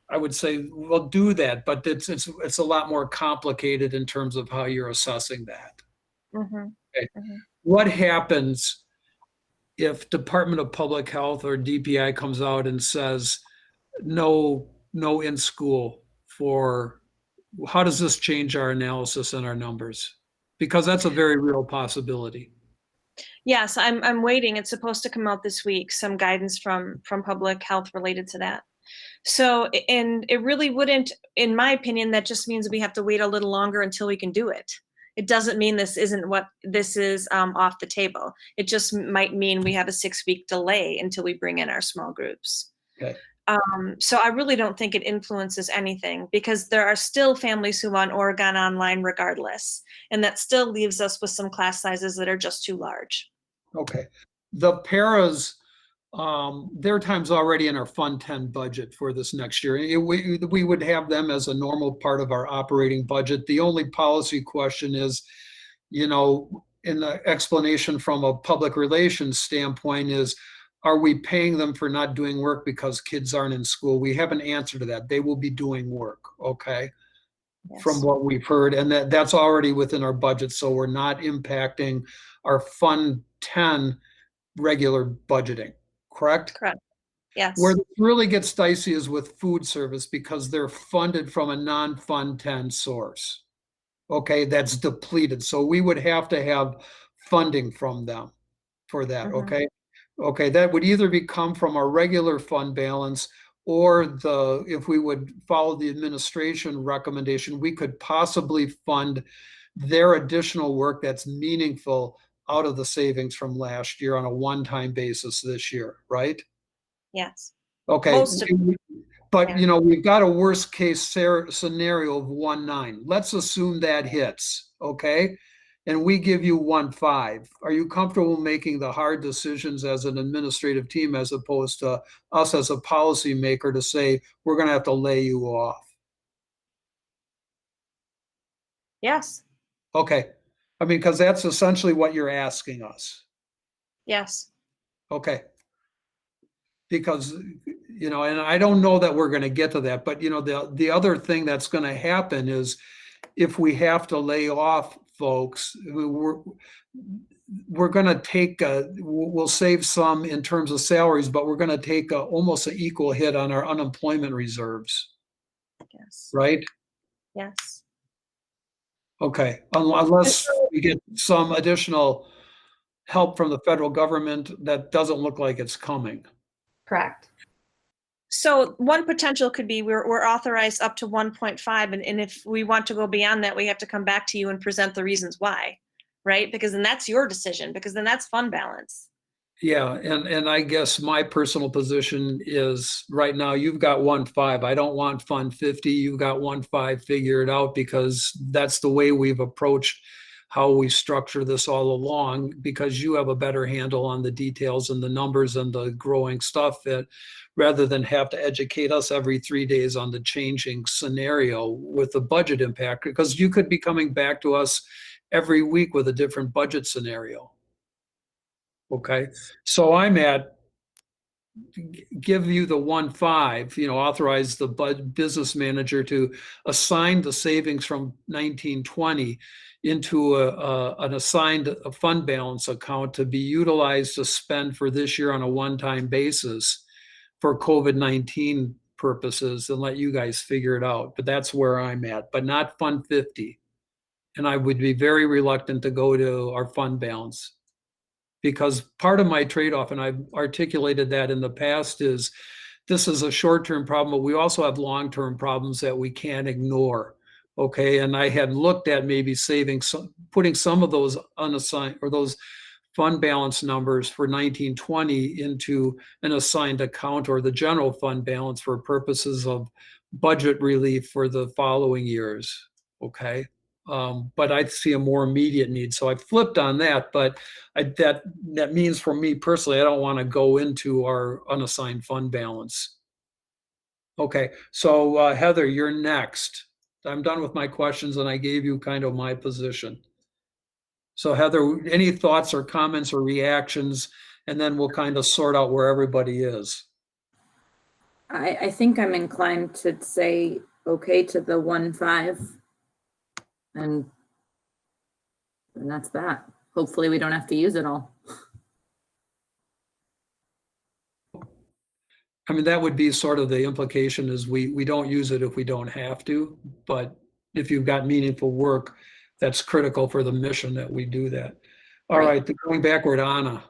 I would say, well, do that. But it's a lot more complicated in terms of how you're assessing that. Okay. What happens if Department of Public Health or DPI comes out and says no in school? How does this change our analysis and our numbers? Because that's a very real possibility. Yes, I'm waiting. It's supposed to come out this week, some guidance from public health related to that. So, and it really wouldn't, in my opinion, that just means we have to wait a little longer until we can do it. It doesn't mean this isn't what this is off the table. It just might mean we have a 6-week delay until we bring in our small groups. Okay. So I really don't think it influences anything, because there are still families who want Oregon Online regardless. And that still leaves us with some class sizes that are just too large. Okay. The paras, their time's already in our Fund 10 budget for this next year. We would have them as a normal part of our operating budget. The only policy question is, in the explanation from a public relations standpoint is, are we paying them for not doing work because kids aren't in school? We have an answer to that. They will be doing work, okay? Yes. From what we've heard, and that's already within our budget, so we're not impacting our Fund 10 regular budgeting, correct? Correct, yes. Where it really gets dicey is with food service, because they're funded from a non-Fund 10 source, okay? That's depleted, so we would have to have funding from them for that, okay? Okay, that would either come from our regular fund balance, or if we would follow the administration recommendation, we could possibly fund their additional work that's meaningful out of the savings from last year on a one-time basis this year, right? Yes. Okay, but we've got a worst case scenario of 1.9. Let's assume that hits, okay? And we give you 1.5. Are you comfortable making the hard decisions as an administrative team, as opposed to us as a policy maker to say, we're going to have to lay you off? Yes. Okay. I mean, because that's essentially what you're asking us. Yes. Okay. Because, and I don't know that we're going to get to that, but, the other thing that's going to happen is, if we have to lay off folks, we're going to take we'll save some in terms of salaries, but we're going to take almost an equal hit on our unemployment reserves. Yes. Right? Yes. Okay, unless we get some additional help from the federal government, that doesn't look like it's coming. Correct. So one potential could be we're authorized up to 1.5, and if we want to go beyond that, we have to come back to you and present the reasons why, right? Because then that's your decision, because then that's fund balance. Yeah, and I guess my personal position is right now you've got 1.5. I don't want Fund 50. You've got 1.5. Figure it out, because that's the way we've approached how we structure this all along, because you have a better handle on the details and the numbers and the growing stuff, that rather than have to educate us every 3 days on the changing scenario with the budget impact, because you could be coming back to us every week with a different budget scenario. Okay, so I'm at, give you the 1.5, authorize the business manager to assign the savings from 1920 into an assigned fund balance account to be utilized to spend for this year on a one-time basis for COVID-19 purposes, and let you guys figure it out. But that's where I'm at, but not Fund 50. And I would be very reluctant to go to our fund balance. Because part of my trade-off, and I've articulated that in the past, is this is a short-term problem, but we also have long-term problems that we can't ignore. Okay, and I had looked at maybe putting some of those unassigned or those fund balance numbers for 1920 into an assigned account or the general fund balance for purposes of budget relief for the following years. Okay. But I see a more immediate need. So I flipped on that, but that means for me personally, I don't want to go into our unassigned fund balance. Okay, so Heather, you're next. I'm done with my questions and I gave you kind of my position. So Heather, any thoughts or comments or reactions, and then we'll kind of sort out where everybody is. I think I'm inclined to say okay to the 1.5. And that's that. Hopefully we don't have to use it all. I mean, that would be sort of the implication, is we don't use it if we don't have to, but if you've got meaningful work, that's critical for the mission that we do that. All right, going backward, Anna.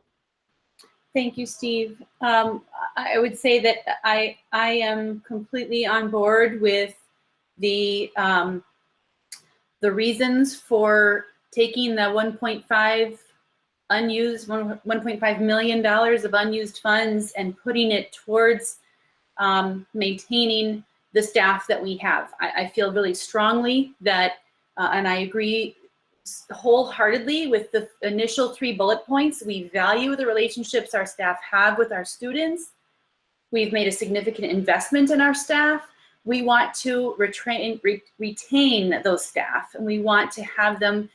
Thank you, Steve. I would say that I am completely on board with the reasons for taking the 1.5 million dollars of unused funds and putting it towards maintaining the staff that we have. I feel really strongly that, and I agree wholeheartedly with the initial 3 bullet points. We value the relationships our staff have with our students. We've made a significant investment in our staff. We want to retain those staff, and we want to have them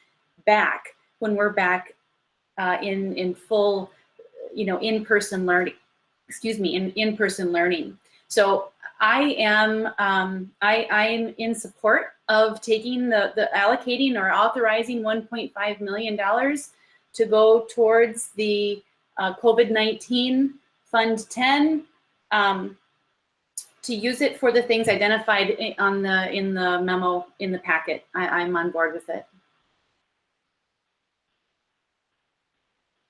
back when we're back in full, in-person learning. In-person learning. So I am in support of taking the allocating or authorizing $1.5 million to go towards the COVID-19 Fund 10, to use it for the things identified in the memo in the packet. I'm on board with it.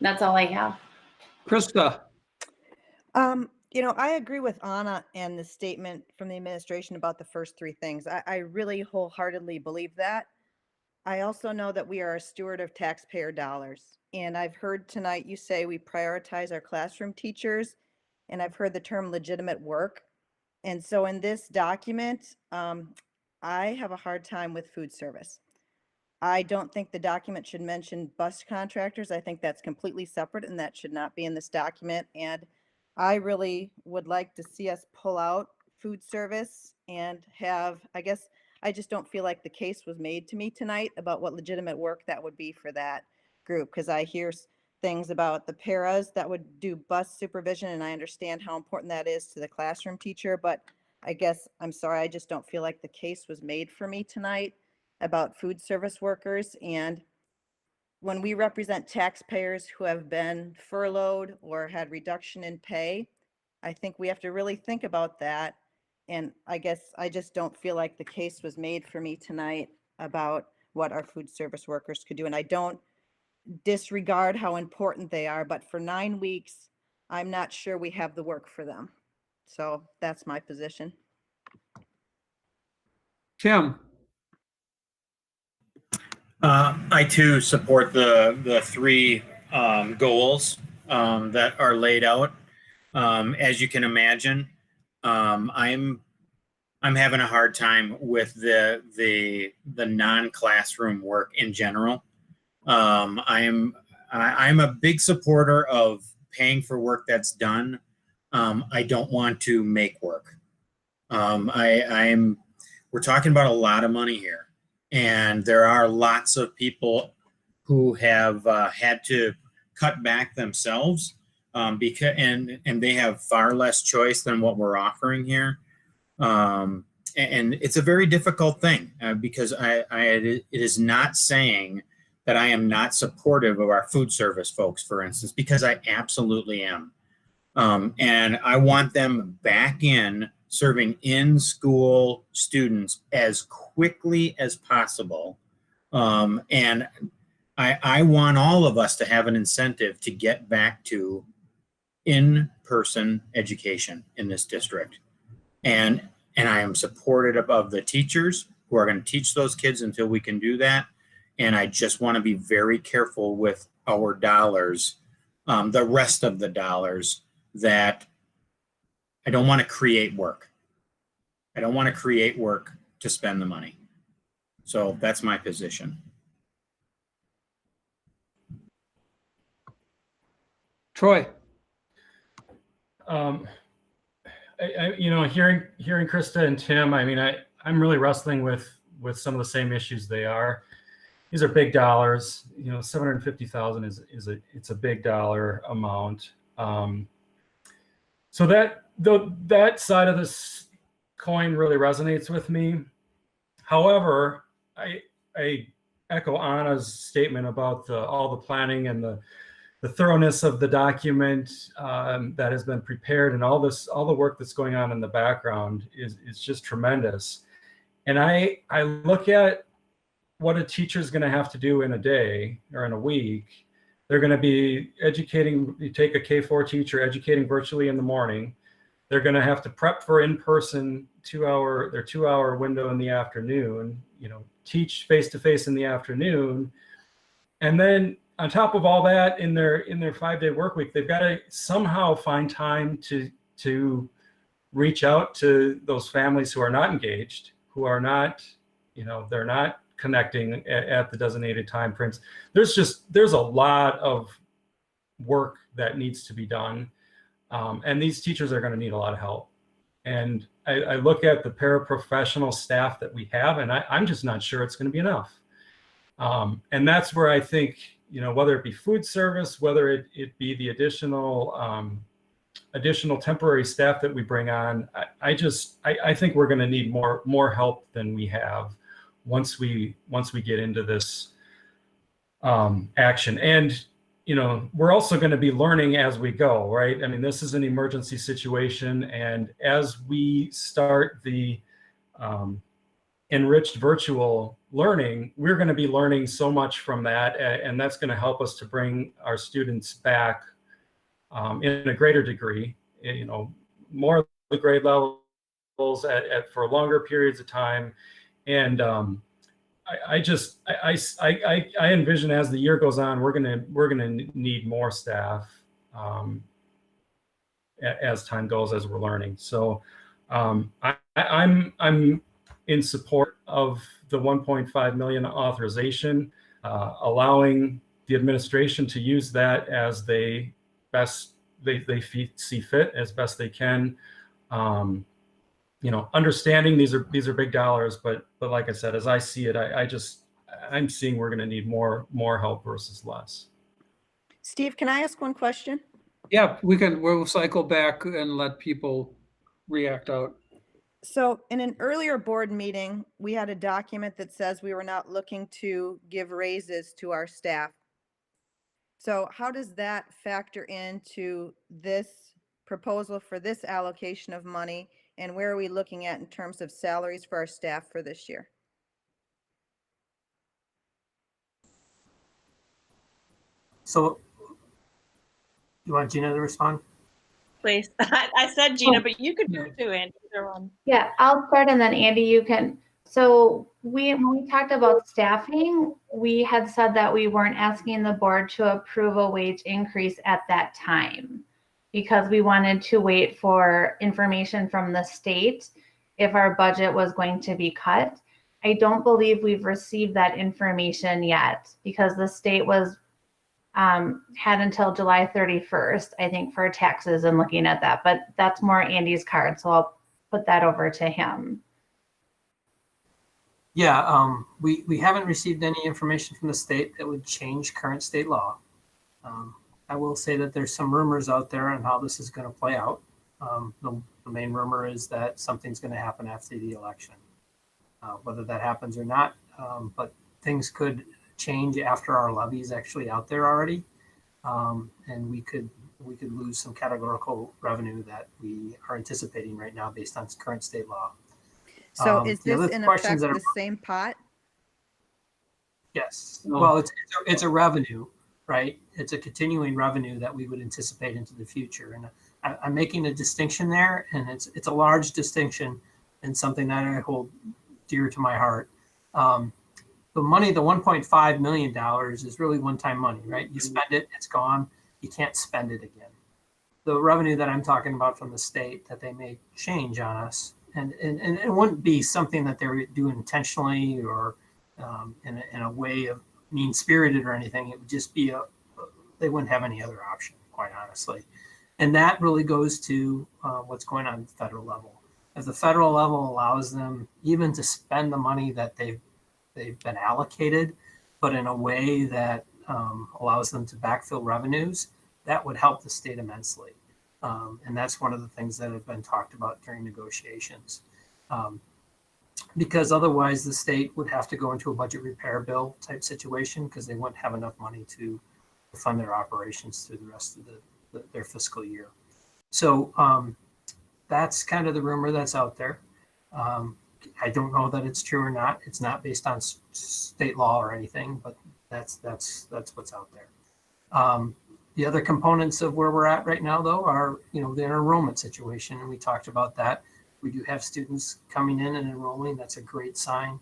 That's all I have. Krista. I agree with Anna and the statement from the administration about the first 3 things. I really wholeheartedly believe that. I also know that we are a steward of taxpayer dollars. And I've heard tonight you say we prioritize our classroom teachers, and I've heard the term legitimate work. And so in this document, I have a hard time with food service. I don't think the document should mention bus contractors. I think that's completely separate and that should not be in this document. And I really would like to see us pull out food service and have, I guess, I just don't feel like the case was made to me tonight about what legitimate work that would be for that group. Because I hear things about the paras that would do bus supervision, and I understand how important that is to the classroom teacher. But I guess, I'm sorry, I just don't feel like the case was made for me tonight about food service workers. And when we represent taxpayers who have been furloughed or had reduction in pay, I think we have to really think about that And I guess I just don't feel like the case was made for me tonight about what our food service workers could do. And I don't disregard how important they are, but for 9 weeks, I'm not sure we have the work for them. So that's my position. Tim, I too support the three goals that are laid out. As you can imagine, I'm having a hard time with the non-classroom work in general. I'm a big supporter of paying for work that's done. I don't want to make work. We're talking about a lot of money here, and there are lots of people who have had to cut back themselves because and they have far less choice than what we're offering here. And it's a very difficult thing because it is not saying that I am not supportive of our food service folks, for instance, because I absolutely am. And I want them back in serving in-school students as quickly as possible. And I want all of us to have an incentive to get back to in-person education in this district. And I am supportive of the teachers who are going to teach those kids until we can do that. And I just want to be very careful with our dollars, the rest of the dollars, that I don't want to create work. I don't want to create work to spend the money. So that's my position. Troy. Hearing Krista and Tim, I mean, I'm really wrestling with some of the same issues they are. These are big dollars. $750,000 it's a big dollar amount. So that side of this coin really resonates with me. However, I echo Anna's statement about all the planning and the thoroughness of the document that has been prepared, and all the work that's going on in the background is just tremendous. And I look at what a teacher is going to have to do in a day or in a week. They're going to be educating. You take a K-4 teacher, educating virtually in the morning. They're going to have to prep for in-person 2-hour window in the afternoon, teach face-to-face in the afternoon. And then on top of all that, in their 5-day work week, they've got to somehow find time to reach out to those families who are not engaged, who are not, they're not connecting at the designated time frames. There's a lot of work that needs to be done. And these teachers are going to need a lot of help. And I look at the paraprofessional staff that we have, and I'm just not sure it's going to be enough. And that's where I think, whether it be food service, whether it be the additional temporary staff that we bring on, I think we're going to need more help than we have once we get into this action. And we're also going to be learning as we go, right? I mean, this is an emergency situation, and as we start the enriched virtual learning, we're going to be learning so much from that, and that's going to help us to bring our students back in a greater degree, more of the grade levels for longer periods of time. And I envision as the year goes on, we're gonna need more staff as time goes, as we're learning. So I'm in support of the 1.5 million authorization, allowing the administration to use that as they see fit, as best they can. Understanding these are big dollars, but like I said, as I see it, I'm seeing we're going to need more help versus less. Steve, can I ask one question? Yeah, we'll cycle back and let people react out. So in an earlier board meeting, we had a document that says we were not looking to give raises to our staff. So how does that factor into this proposal for this allocation of money And where are we looking at in terms of salaries for our staff for this year? So you want Gina to respond? Please. I said Gina, but you could do No. it too, Andy. Either one. Yeah, I'll start and then Andy, you can. So when we talked about staffing, we had said that we weren't asking the board to approve a wage increase at that time because we wanted to wait for information from the state if our budget was going to be cut. I don't believe we've received that information yet because the state was had until July 31st, I think, for taxes and looking at that, but that's more Andy's card. So I'll put that over to him. Yeah, we haven't received any information from the state that would change current state law. I will say that there's some rumors out there on how this is going to play out. The main rumor is that something's going to happen after the election. Whether that happens or not, but things could change after our levy is actually out there already, and we could lose some categorical revenue that we are anticipating right now based on current state law. So is the this other in questions effect that the same pot? Yes. No. Well, it's a revenue, right? It's a continuing revenue that we would anticipate into the future, and I'm making a distinction there, and it's a large distinction and something that I hold dear to my heart. The money, the $1.5 million is really one-time money, right? You spend it, it's gone. You can't spend it again. The revenue that I'm talking about from the state that they may change on us, and it wouldn't be something that they're doing intentionally or in a way of mean-spirited or anything. It would just be they wouldn't have any other option, quite honestly. And that really goes to what's going on at the federal level. If the federal level allows them even to spend the money that they've been allocated, but in a way that allows them to backfill revenues, that would help the state immensely. And that's one of the things that have been talked about during negotiations. Because otherwise the state would have to go into a budget repair bill type situation because they wouldn't have enough money to fund their operations through the rest of their fiscal year. So that's kind of the rumor that's out there. I don't know that it's true or not. It's not based on state law or anything, but that's what's out there. The other components of where we're at right now, though, are the enrollment situation, and we talked about that. We do have students coming in and enrolling. That's a great sign.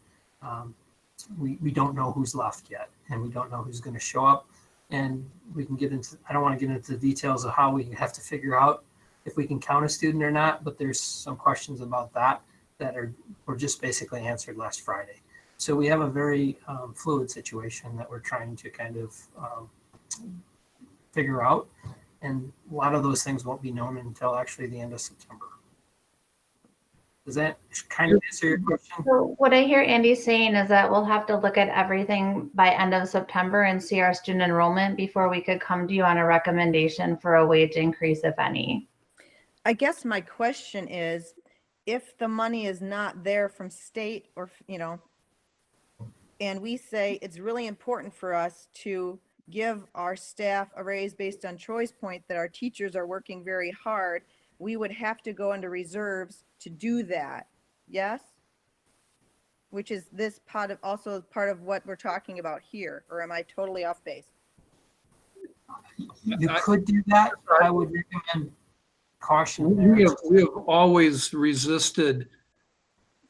We don't know who's left yet, and we don't know who's going to show up. And we can get into, I don't want to get into the details of how we have to figure out if we can count a student or not, but there's some questions about that were just basically answered last Friday. So we have a very fluid situation that we're trying to kind of figure out. And a lot of those things won't be known until actually the end of September. Does that kind of answer your question? So what I hear Andy saying is that we'll have to look at everything by end of September and see our student enrollment before we could come to you on a recommendation for a wage increase, if any. I guess my question is, if the money is not there from state or, and we say it's really important for us to give our staff a raise based on choice point, that our teachers are working very hard, we would have to go into reserves to do that. Yes? Which is this part of, also part of what we're talking about here, or am I totally off base? You could do that. I would recommend caution there. We have always resisted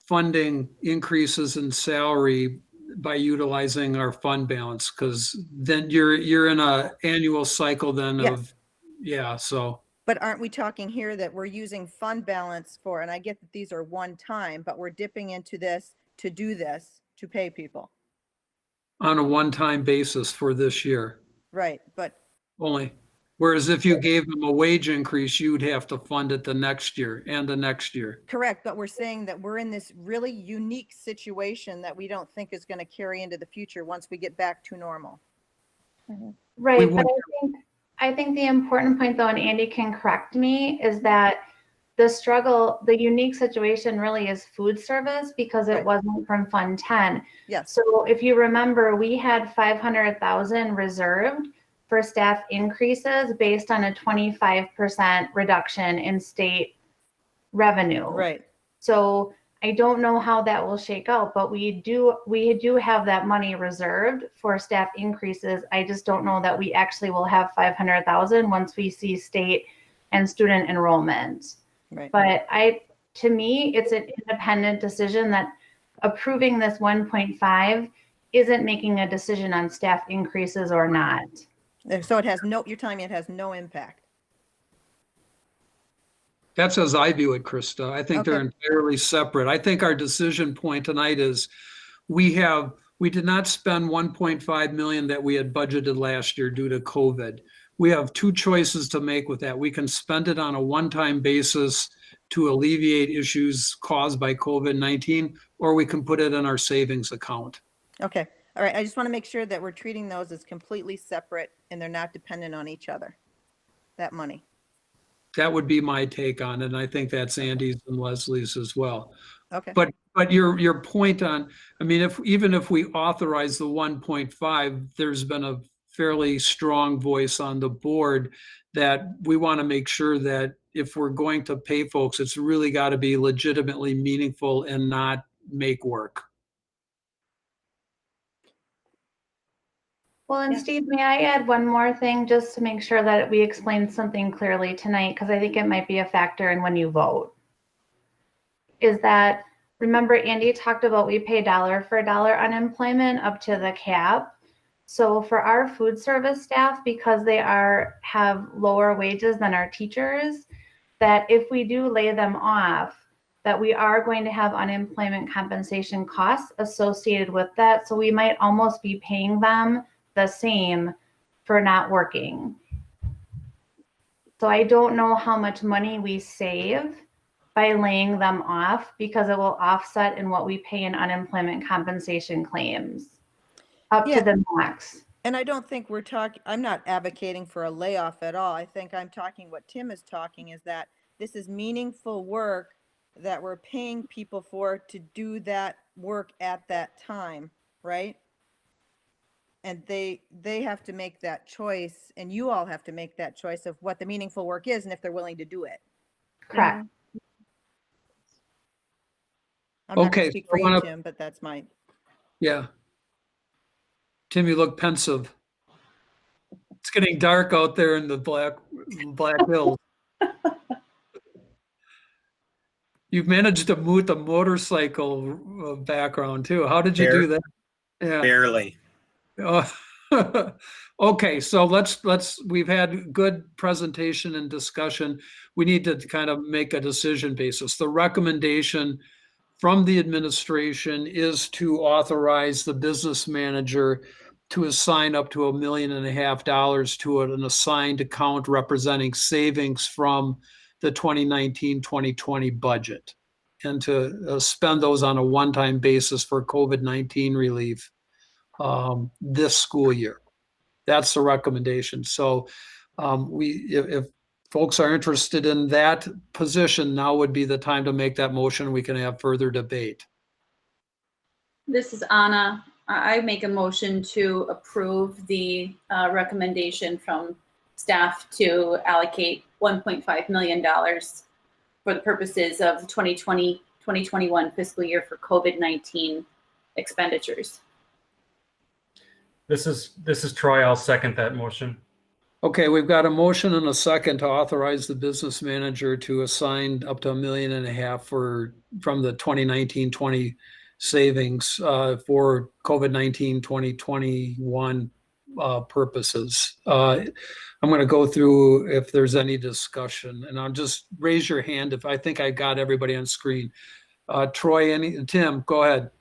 funding increases in salary by utilizing our fund balance, because then you're in a annual cycle then of, yeah, so. But aren't we talking here that we're using fund balance for, and I get that these are one time, but we're dipping into this to do this, to pay people. On a one-time basis for this year Right, but only. Whereas if you gave them a wage increase, you'd have to fund it the next year and the next year. correct, but we're saying that we're in this really unique situation that we don't think is going to carry into the future once we get back to normal. Right, but I think the important point, though, and Andy can correct me, is that the unique situation really is food service because it wasn't from Fund 10. Yes. So if you remember, we had 500,000 reserved for staff increases based on a 25% reduction in state revenue. Right. So I don't know how that will shake out, but we do have that money reserved for staff increases. I just don't know that we actually will have 500,000 once we see state and student enrollment. Right. But to me, it's an independent decision that approving this 1.5 isn't making a decision on staff increases or not. So it has no, you're telling me it has no impact. That's as I view it, Krista. I think they're Okay. entirely separate. I think our decision point tonight is we did not spend 1.5 million that we had budgeted last year due to COVID. We have two choices to make with that. We can spend it on a one-time basis to alleviate issues caused by COVID-19, or we can put it in our savings account. Okay. All right. I just want to make sure that we're treating those as completely separate and they're not dependent on each other. That money. That would be my take on it, and I think that's Andy's and Leslie's as well. Okay. But your point on, I mean, even if we authorize the 1.5, there's been a fairly strong voice on the board that we want to make sure that if we're going to pay folks, it's really got to be legitimately meaningful and not make work. Well, and Yeah. Steve, may I add one more thing just to make sure that we explain something clearly tonight, because I think it might be a factor in when you vote. Is that, remember Andy talked about we pay dollar for dollar unemployment up to the cap. So for our food service staff, because they have lower wages than our teachers, that if we do lay them off, that we are going to have unemployment compensation costs associated with that. So we might almost be paying them the same for not working. So I don't know how much money we save by laying them off, because it will offset in what we pay in unemployment compensation claims up Yeah. to the max. And I don't think I'm not advocating for a layoff at all. I think I'm talking, what Tim is talking is that this is meaningful work that we're paying people for to do that work at that time, right? And they have to make that choice, and you all have to make that choice of what the meaningful work is and if they're willing to do it. Correct. I'm not Okay, gonna speak so for I you, wanna- Tim, but that's my, Yeah. Tim, you look pensive. It's getting dark out there in the Black Hills. You've managed to mute the motorcycle background too. How did you do that? Yeah. Barely. Okay, so we've had good presentation and discussion. We need to kind of make a decision basis. The recommendation from the administration is to authorize the business manager to assign up to $1.5 million to an assigned account representing savings from the 2019-2020 budget, and to spend those on a one-time basis for COVID-19 relief this school year. That's the recommendation. So if folks are interested in that position, now would be the time to make that motion. We can have further debate. This is Anna. I make a motion to approve the recommendation from staff to allocate $1.5 million for the purposes of the 2020-2021 fiscal year for COVID-19 expenditures. This is Troy. I'll second that motion. Okay, we've got a motion and a second to authorize the business manager to assign up to $1.5 million from the 2019-20 savings for COVID-19 2021 purposes. I'm going to go through if there's any discussion, and I'll just raise your hand if I think I got everybody on screen. Troy, Tim, go ahead.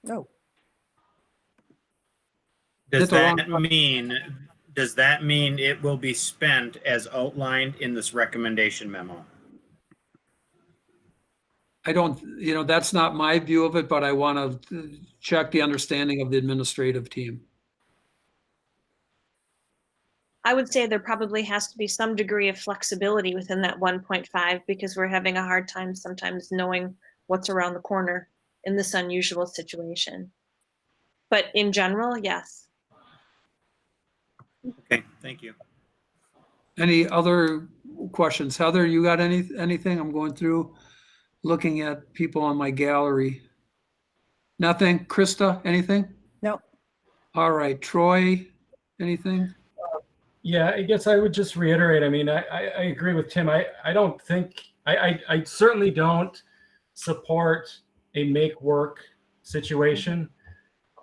no. Does that mean it will be spent as outlined in this recommendation memo? I don't, that's not my view of it, but I want to check the understanding of the administrative team. I would say there probably has to be some degree of flexibility within that 1.5, because we're having a hard time sometimes knowing what's around the corner in this unusual situation. But in general, yes. Okay, thank you. Any other questions. Heather, you got anything? I'm going through, looking at people on my gallery. Nothing? Krista, anything? No. All right, Troy, anything? Yeah, I guess I would just reiterate. I mean, I agree with Tim. I don't think, I certainly don't support a make work situation.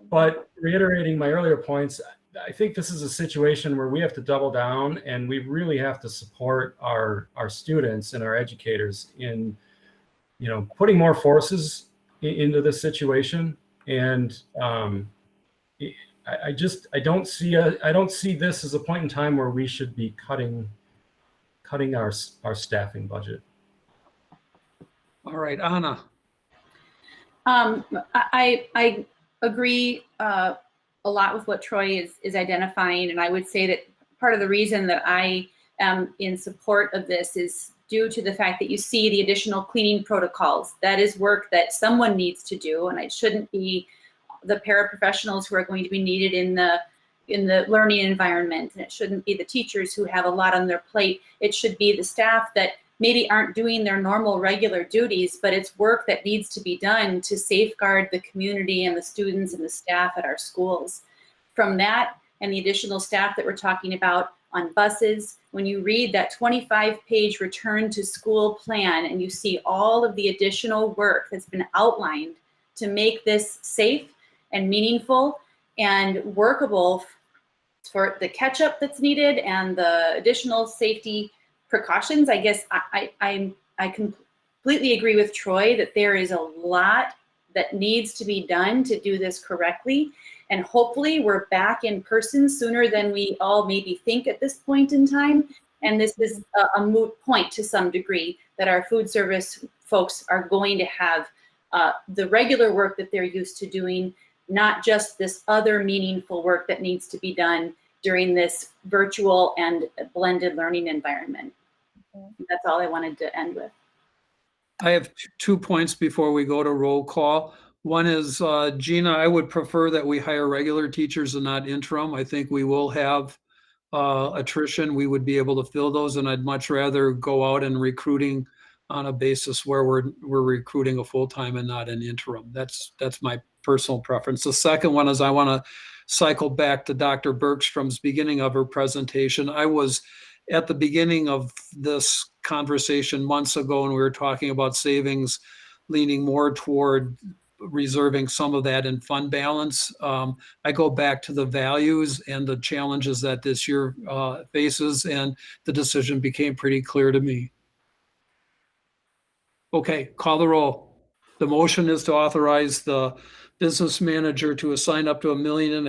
But reiterating my earlier points, I think this is a situation where we have to double down and we really have to support our students and our educators in, you know, putting more forces into this situation. And I don't see this as a point in time where we should be cutting our staffing budget. All right, Anna. I agree a lot with what Troy is identifying, and I would say that part of the reason that I am in support of this is due to the fact that you see the additional cleaning protocols. That is work that someone needs to do, and it shouldn't be the paraprofessionals who are going to be needed in the learning environment, and it shouldn't be the teachers who have a lot on their plate. It should be the staff that maybe aren't doing their normal regular duties, but it's work that needs to be done to safeguard the community and the students and the staff at our schools. From that and the additional staff that we're talking about on buses, when you read that 25-page return to school plan and you see all of the additional work that's been outlined to make this safe and meaningful and workable for the catch-up that's needed and the additional safety precautions, I guess I completely agree with Troy that there is a lot that needs to be done to do this correctly. And hopefully we're back in person sooner than we all maybe think at this point in time. And this is a moot point to some degree that our food service folks are going to have the regular work that they're used to doing, not just this other meaningful work that needs to be done during this virtual and blended learning environment. That's all I wanted to end with. I have 2 points before we go to roll call. One is, Gina, I would prefer that we hire regular teachers and not interim. I think we will have attrition. We would be able to fill those, and I'd much rather go out and recruiting on a basis where we're recruiting a full-time and not an interim. That's my personal preference. The second one is I want to cycle back to Dr. Bergstrom's beginning of her presentation. I was at the beginning of this conversation months ago, and we were talking about savings, leaning more toward reserving some of that in fund balance. I go back to the values and the challenges that this year faces, and the decision became pretty clear to me. Okay, call the roll. The motion is to authorize the business manager to assign up to $1.5 million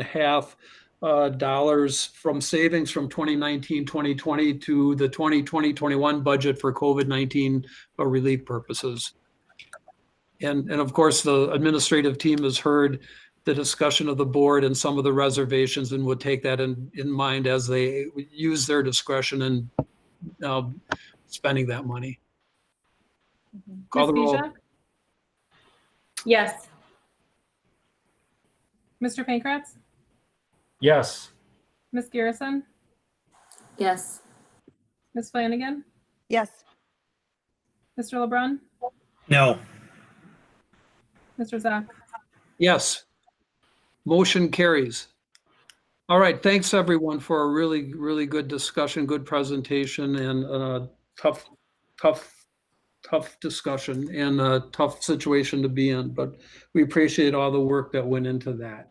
dollars from savings from 2019-2020 to the 2020-21 budget for COVID-19 relief purposes. And of course, the administrative team has heard the discussion of the board and some of the reservations and would take that in mind as they use their discretion in spending that money. Call the Ms. roll. Hvac? Yes. Mr. Pankratz? Yes. Ms. Garrison? Yes. Ms. Flanagan? Yes. Mr. LeBrun? No. Mr. Zach? Yes. Motion carries. All right, thanks everyone for a really, really good discussion, good presentation, and tough discussion and a tough situation to be in, but we appreciate all the work that went into that.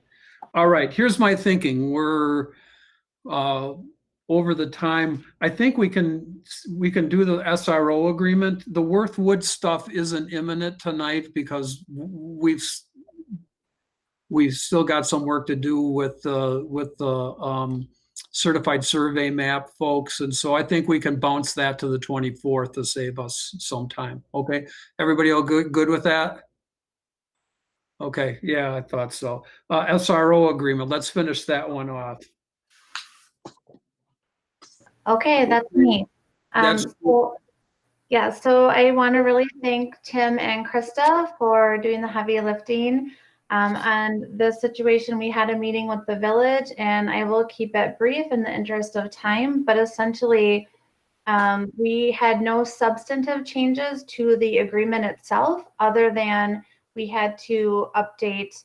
All right, here's my thinking. We're over the time. I think we can do the SRO agreement. The Worthwood stuff isn't imminent tonight because we've still got some work to do with the certified survey map folks. And so I think we can bounce that to the 24th to save us some time. Okay, everybody all good with that? Okay, yeah, I thought so. SRO agreement, let's finish that one off. Okay, that's me. So I want to really thank Tim and Krista for doing the heavy lifting on the situation. We had a meeting with the village, and I will keep it brief in the interest of time, but essentially We had no substantive changes to the agreement itself, other than we had to update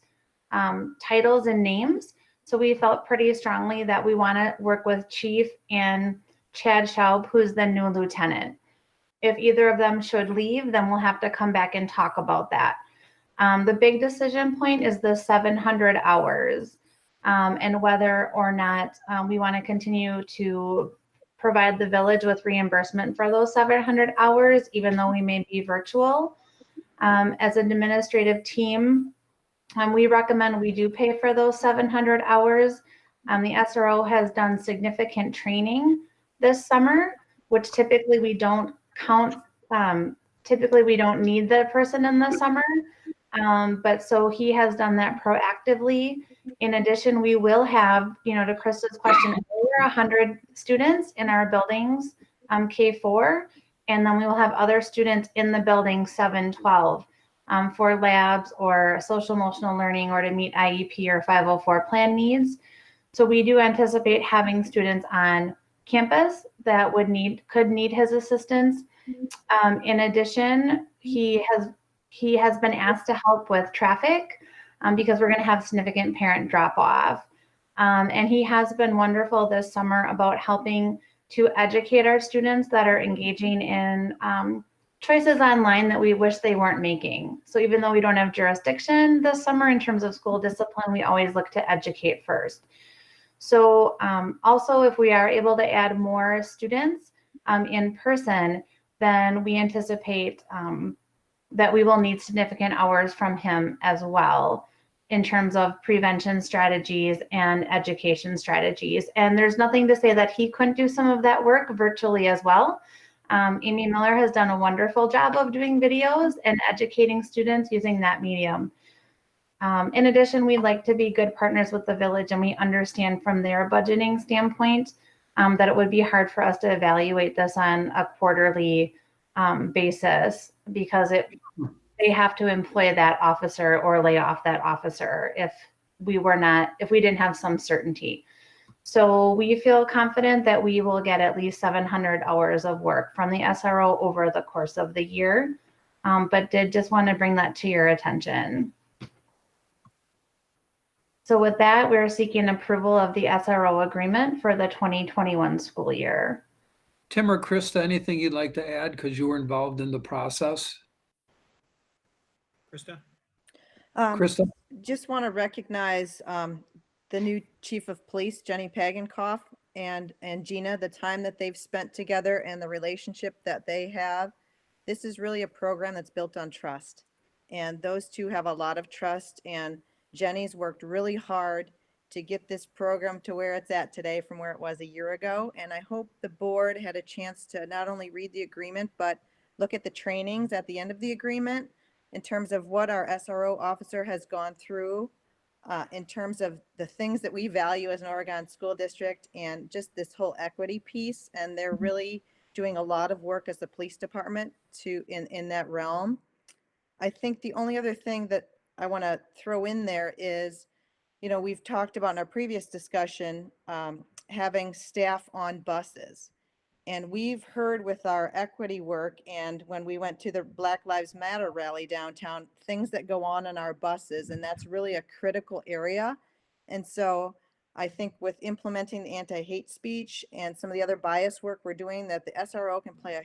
titles and names. So we felt pretty strongly that we want to work with Chief and Chad Schaub, who's the new lieutenant. If either of them should leave, then we'll have to come back and talk about that. The big decision point is the 700 hours and whether or not we want to continue to provide the village with reimbursement for those 700 hours, even though we may be virtual. As an administrative team, we recommend we do pay for those 700 hours. The SRO has done significant training this summer, which typically we don't count. Typically we don't need the person in the summer, but so he has done that proactively. In addition, we will have, you know, to Krista's question, over 100 students in our buildings, K4, and then we will have other students in the building 712 for labs or social emotional learning or to meet IEP or 504 plan needs. So we do anticipate having students on campus that could need his assistance. In addition, he has been asked to help with traffic because we're going to have significant parent drop off. And he has been wonderful this summer about helping to educate our students that are engaging in choices online that we wish they weren't making. So even though we don't have jurisdiction this summer in terms of school discipline, we always look to educate first. So also, if we are able to add more students in person, then we anticipate that we will need significant hours from him as well in terms of prevention strategies and education strategies. And there's nothing to say that he couldn't do some of that work virtually as well. Amy Miller has done a wonderful job of doing videos and educating students using that medium. In addition, we'd like to be good partners with the village, and we understand from their budgeting standpoint that it would be hard for us to evaluate this on a quarterly basis because they have to employ that officer or lay off that officer if we didn't have some certainty. So we feel confident that we will get at least 700 hours of work from the SRO over the course of the year, but did just want to bring that to your attention. So with that, we're seeking approval of the SRO agreement for the 2021 school year. Tim or Krista, anything you'd like to add because you were involved in the process? Krista? Krista? Just want to recognize the new chief of police, Jenny Pagenkoff, and Gina, the time that they've spent together and the relationship that they have. This is really a program that's built on trust. And those two have a lot of trust, and Jenny's worked really hard to get this program to where it's at today from where it was a year ago. And I hope the board had a chance to not only read the agreement, but look at the trainings at the end of the agreement in terms of what our SRO officer has gone through in terms of the things that we value as an Oregon school district and just this whole equity piece. And they're really doing a lot of work as the police department in that realm. I think the only other thing that I want to throw in there is, you know, we've talked about in our previous discussion, having staff on buses. And we've heard with our equity work and when we went to the Black Lives Matter rally downtown, things that go on in our buses, and that's really a critical area. And so I think with implementing the anti-hate speech and some of the other bias work we're doing, that the SRO can play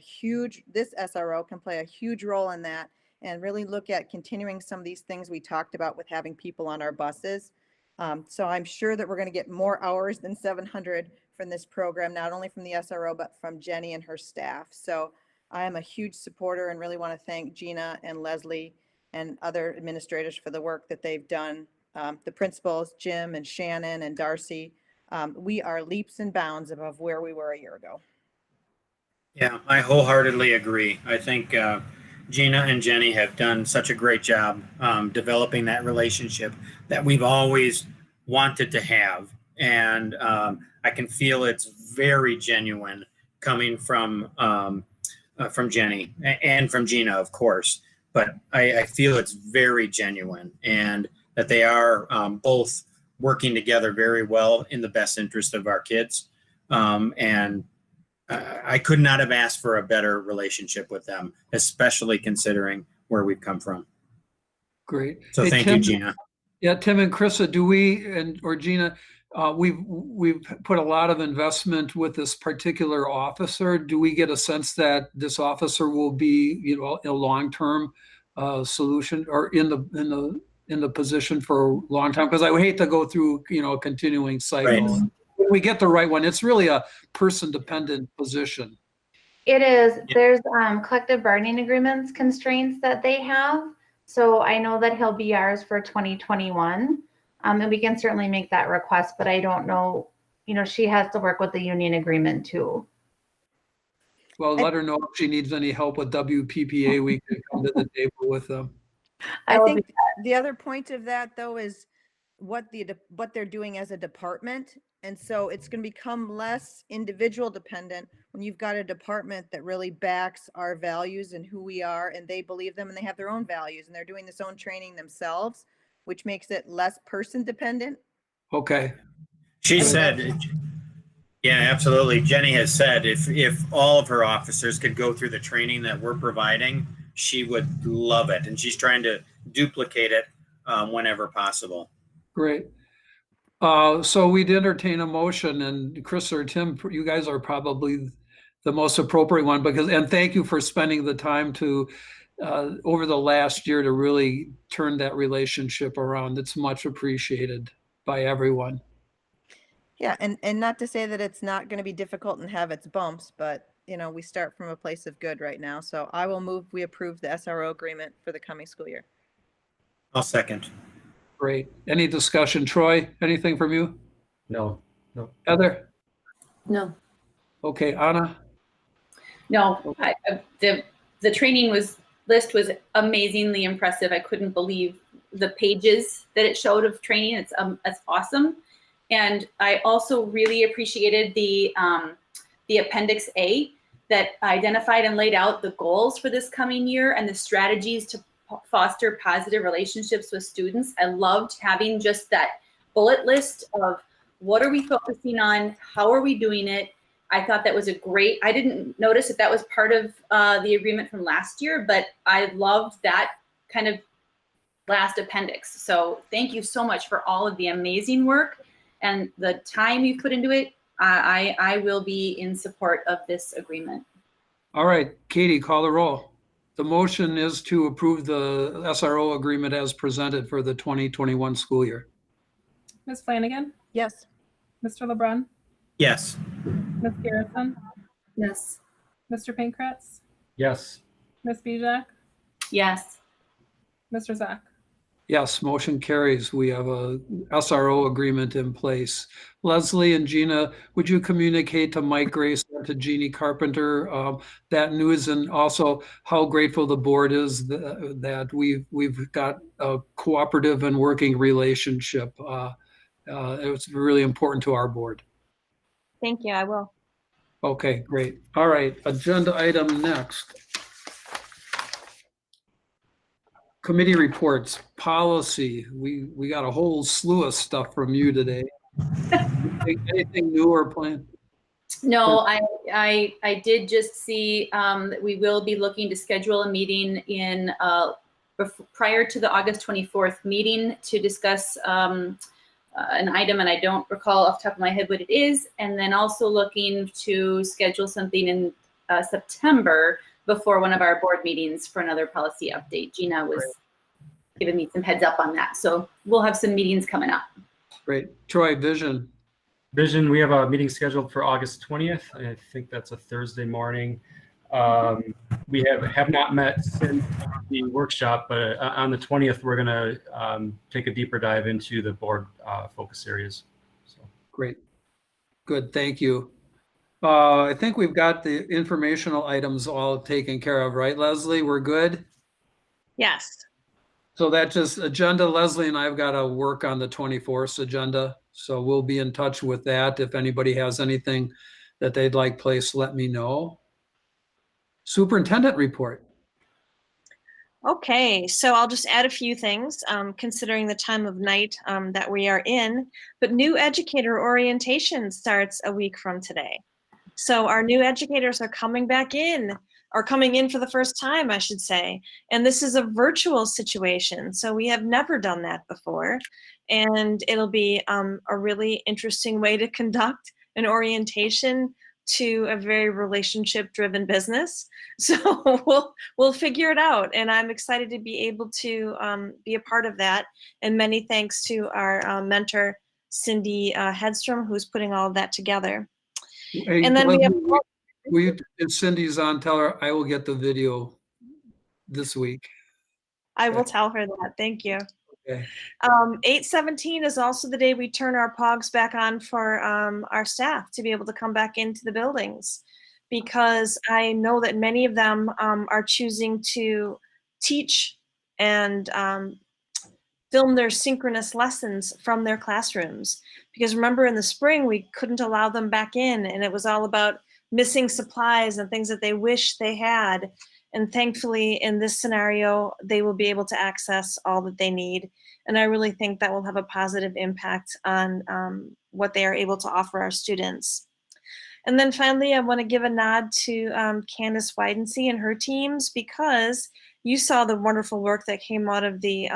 this SRO can play a huge role in that and really look at continuing some of these things we talked about with having people on our buses. So I'm sure that we're going to get more hours than 700 from this program, not only from the SRO, but from Jenny and her staff. So I am a huge supporter and really want to thank Gina and Leslie and other administrators for the work that they've done. The principals, Jim and Shannon and Darcy, we are leaps and bounds above where we were a year ago. Yeah, I wholeheartedly agree. I think Gina and Jenny have done such a great job developing that relationship that we've always wanted to have. And I can feel it's very genuine coming from Jenny and from Gina, of course. But I feel it's very genuine and that they are both working together very well in the best interest of our kids. And I could not have asked for a better relationship with them, especially considering where we've come from. Great. So Hey, thank Tim, you, Gina. Yeah, Tim and Krista, or Gina, we've put a lot of investment with this particular officer. Do we get a sense that this officer will be, a long-term solution, or in the position for a long time? Because I would hate to go through, a continuing cycle. Right. When we get the right one, it's really a person-dependent position. It is. There's collective bargaining agreements constraints that they have. So I know that he'll be ours for 2021. And we can certainly make that request, but I don't know, she has to work with the union agreement too. Well, let her know if she needs any help with WPPA. We can come to the table with them. I think the other point of that, though, is what they're doing as a department. And so it's going to become less individual dependent when you've got a department that really backs our values and who we are, and they believe them and they have their own values and they're doing this own training themselves, which makes it less person dependent. Okay. She said, yeah, absolutely. Jenny has said if all of her officers could go through the training that we're providing, she would love it. And she's trying to duplicate it whenever possible. Great. So we'd entertain a motion, and Chris or Tim, you guys are probably the most appropriate one, and thank you for spending the time to over the last year to really turn that relationship around. It's much appreciated by everyone. Yeah, and not to say that it's not going to be difficult and have its bumps, but we start from a place of good right now. So I will move we approve the SRO agreement for the coming school year. I'll second. Great. Any discussion? Troy, anything from you? No. Heather? No. Okay, Anna? No, the training list was amazingly impressive. I couldn't believe the pages that it showed of training. It's awesome. And I also really appreciated the Appendix A that identified and laid out the goals for this coming year and the strategies to foster positive relationships with students. I loved having just that bullet list of what are we focusing on, how are we doing it. I thought that was I didn't notice that was part of the agreement from last year, but I loved that kind of last appendix. So thank you so much for all of the amazing work and the time you put into it. I will be in support of this agreement. All right, Katie, call the roll. The motion is to approve the SRO agreement as presented for the 2021 school year. Ms. Flanagan, Yes. Mr. LeBrun, Yes. Ms. Garrison, Yes. Mr. Pankratz, Yes. Ms. Hvac, Yes. Mr. Zach. Yes, motion carries. We have a SRO agreement in place. Leslie and Gina, would you communicate to Mike Grace and to Jeannie Carpenter that news, and also how grateful the board is that we've got a cooperative and working relationship. It's really important to our board. Thank you, I will. Okay, great. All right, agenda item next. Committee reports, policy. We got a whole slew of stuff from you today. Anything new or planned? No, I did just see that we will be looking to schedule a meeting prior to the August 24th meeting to discuss an item, and I don't recall off the top of my head what it is. And then also looking to schedule something in September before one of our board meetings for another policy update. Gina was giving me some heads up on that. So we'll have some meetings coming up. Great. Troy, Vision. Vision, we have a meeting scheduled for August 20th. I think that's a Thursday morning. We have not met since the workshop, but on the 20th, we're going to take a deeper dive into the board focus areas. So. Great. Good. Thank you. I think we've got the informational items all taken care of, right, Leslie? We're good? Yes. So that just agenda, Leslie and I have got to work on the 24th agenda. So we'll be in touch with that. If anybody has anything that they'd like placed, let me know. Superintendent report. Okay, so I'll just add a few things, considering the time of night that we are in. But new educator orientation starts a week from today. So our new educators are coming back in, or coming in for the first time, I should say. And this is a virtual situation. So we have never done that before. And it'll be a really interesting way to conduct an orientation to a very relationship-driven business. So we'll figure it out. And I'm excited to be able to be a part of that. And many thanks to our mentor, Cindy Hedstrom, who's putting all of that together. Hey, And then we have. if Cindy's on, tell her I will get the video this week. I will tell her that. Thank you. Okay. 8/17 is also the day we turn our POGs back on for our staff to be able to come back into the buildings, because I know that many of them are choosing to teach and film their synchronous lessons from their classrooms. Because remember, in the spring, we couldn't allow them back in, and it was all about missing supplies and things that they wish they had. And thankfully, in this scenario, they will be able to access all that they need. And I really think that will have a positive impact on what they are able to offer our students. And then finally, I want to give a nod to Candace Widensee and her teams, because you saw the wonderful work that came out of the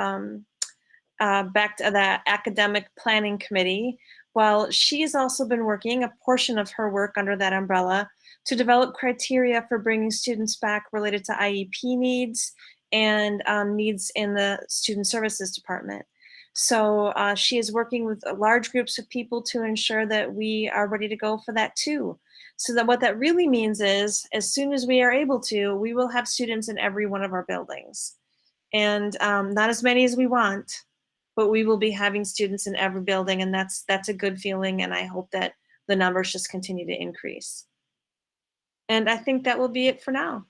back to the academic planning committee. While she's also been working a portion of her work under that umbrella to develop criteria for bringing students back related to IEP needs and needs in the student services department. So she is working with large groups of people to ensure that we are ready to go for that too. So that what that really means is, as soon as we are able to, we will have students in every one of our buildings. And not as many as we want, but we will be having students in every building, and that's a good feeling, and I hope that the numbers just continue to increase. And I think that will be it for now.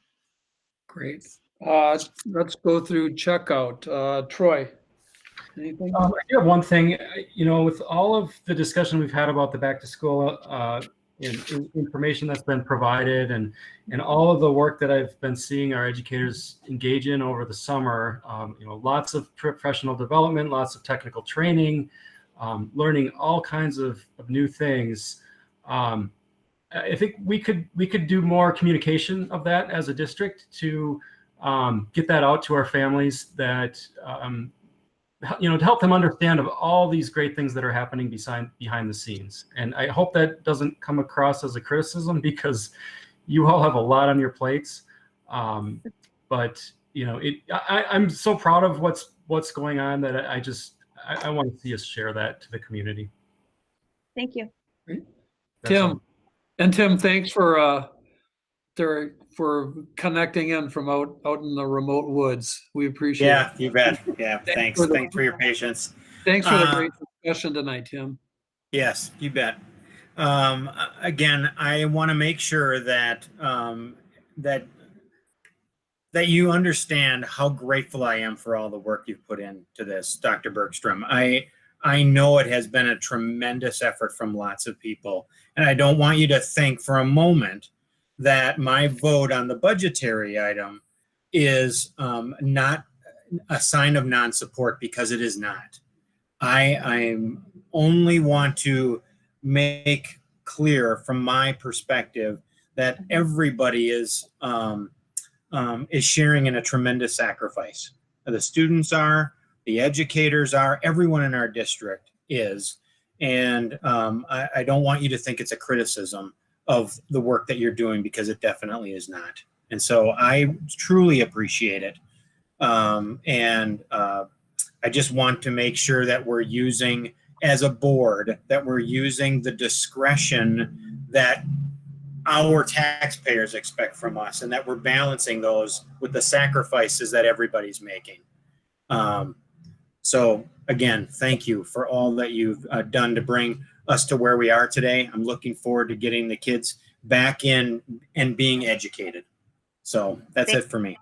Great. Let's go through checkout. Troy, anything? I do have one thing. With all of the discussion we've had about the back to school information that's been provided, and all of the work that I've been seeing our educators engage in over the summer, lots of professional development, lots of technical training, learning all kinds of new things. I think we could do more communication of that as a district to get that out to our families, that to help them understand of all these great things that are happening behind the scenes. And I hope that doesn't come across as a criticism, because you all have a lot on your plates. But I'm so proud of what's going on that I want to see us share that to the community. Thank you. Great. That's Tim, all. and Tim, thanks for connecting in from out in the remote woods. We appreciate it. Yeah, you bet. Yeah, thanks. Thanks for your patience. Thanks for the great discussion tonight, Tim. Yes, you bet. Again, I want to make sure that that you understand how grateful I am for all the work you've put into this, Dr. Bergstrom. I know it has been a tremendous effort from lots of people, and I don't want you to think for a moment that my vote on the budgetary item is not a sign of non-support, because it is not. I only want to make clear from my perspective that everybody is sharing in a tremendous sacrifice. The students are, the educators are, everyone in our district is. And I don't want you to think it's a criticism of the work that you're doing, because it definitely is not. And so I truly appreciate it. I just want to make sure that we're using, as a board, that we're using the discretion that our taxpayers expect from us, and that we're balancing those with the sacrifices that everybody's making. So again, thank you for all that you've done to bring us to where we are today. I'm looking forward to getting the kids back in and being educated. So that's it for me.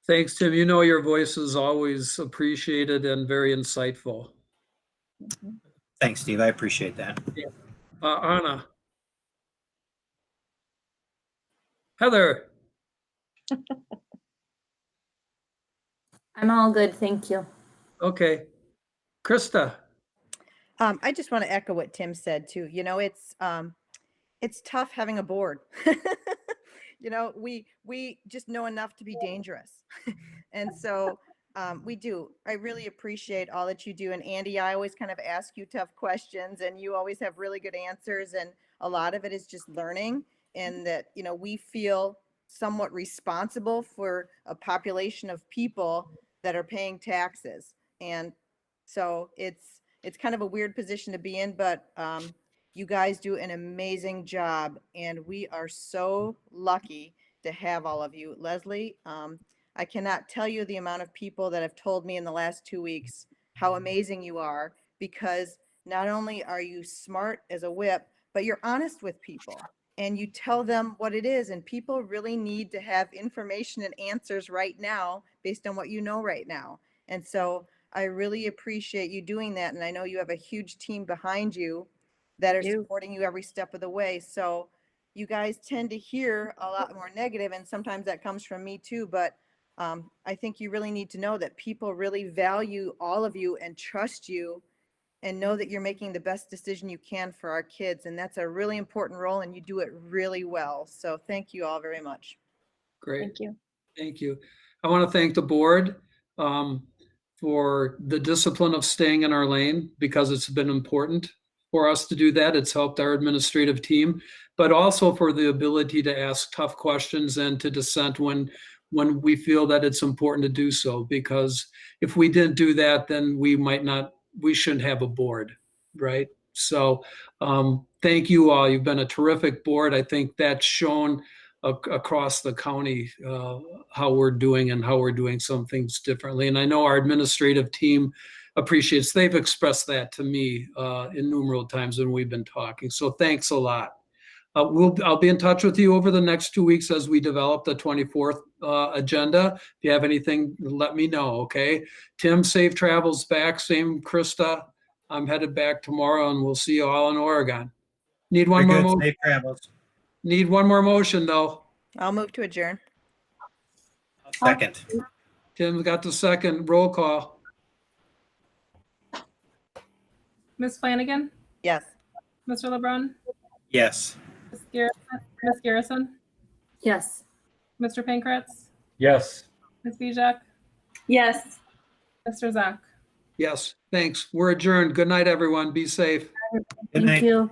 Thanks, Tim. Your voice is always appreciated and very insightful. Thanks, Steve. I appreciate that. Anna. Heather. I'm all good, thank you. Okay. Krista. I just want to echo what Tim said too. it's tough having a board. You know, we just know enough to be dangerous. And so we do. I really appreciate all that you do. And Andy, I always kind of ask you tough questions and you always have really good answers. And a lot of it is just learning, and that, you know, we feel somewhat responsible for a population of people that are paying taxes. And so it's kind of a weird position to be in, but you guys do an amazing job, and we are so lucky to have all of you. Leslie, I cannot tell you the amount of people that have told me in the last 2 weeks how amazing you are, because not only are you smart as a whip, but you're honest with people and you tell them what it is. And people really need to have information and answers right now based on what you know right now. And so I really appreciate you doing that. And I know you have a huge team behind you that are supporting you every step of the way. So you guys tend to hear a lot more negative, and sometimes that comes from me too. But I think you really need to know that people really value all of you and trust you and know that you're making the best decision you can for our kids. And that's a really important role, and you do it really well. So thank you all very much. Great. Thank you. Thank you. I want to thank the board for the discipline of staying in our lane, because it's been important for us to do that. It's helped our administrative team, but also for the ability to ask tough questions and to dissent when we feel that it's important to do so. Because if we didn't do that, then we shouldn't have a board, right? So thank you all. You've been a terrific board. I think that's shown across the county how we're doing and how we're doing some things differently. And I know our administrative team appreciates, they've expressed that to me innumerable times when we've been talking. So thanks a lot. I'll be in touch with you over the next 2 weeks as we develop the 24th agenda. If you have anything, let me know, okay? Tim, safe travels back. Same, Krista. I'm headed back tomorrow, and we'll see you all in Oregon. Need one more motion? Safe travels. Need one more motion, though. I'll move to adjourn. Second. Tim got the second. Roll call. Ms. Flanagan, Yes. Mr. LeBrun, Yes. Ms. Garrison, Yes. Mr. Pankratz, Yes. Ms. Bijak, Yes. Mr. Zach. Yes, thanks. We're adjourned. Good night, everyone. Be safe. Good night. you.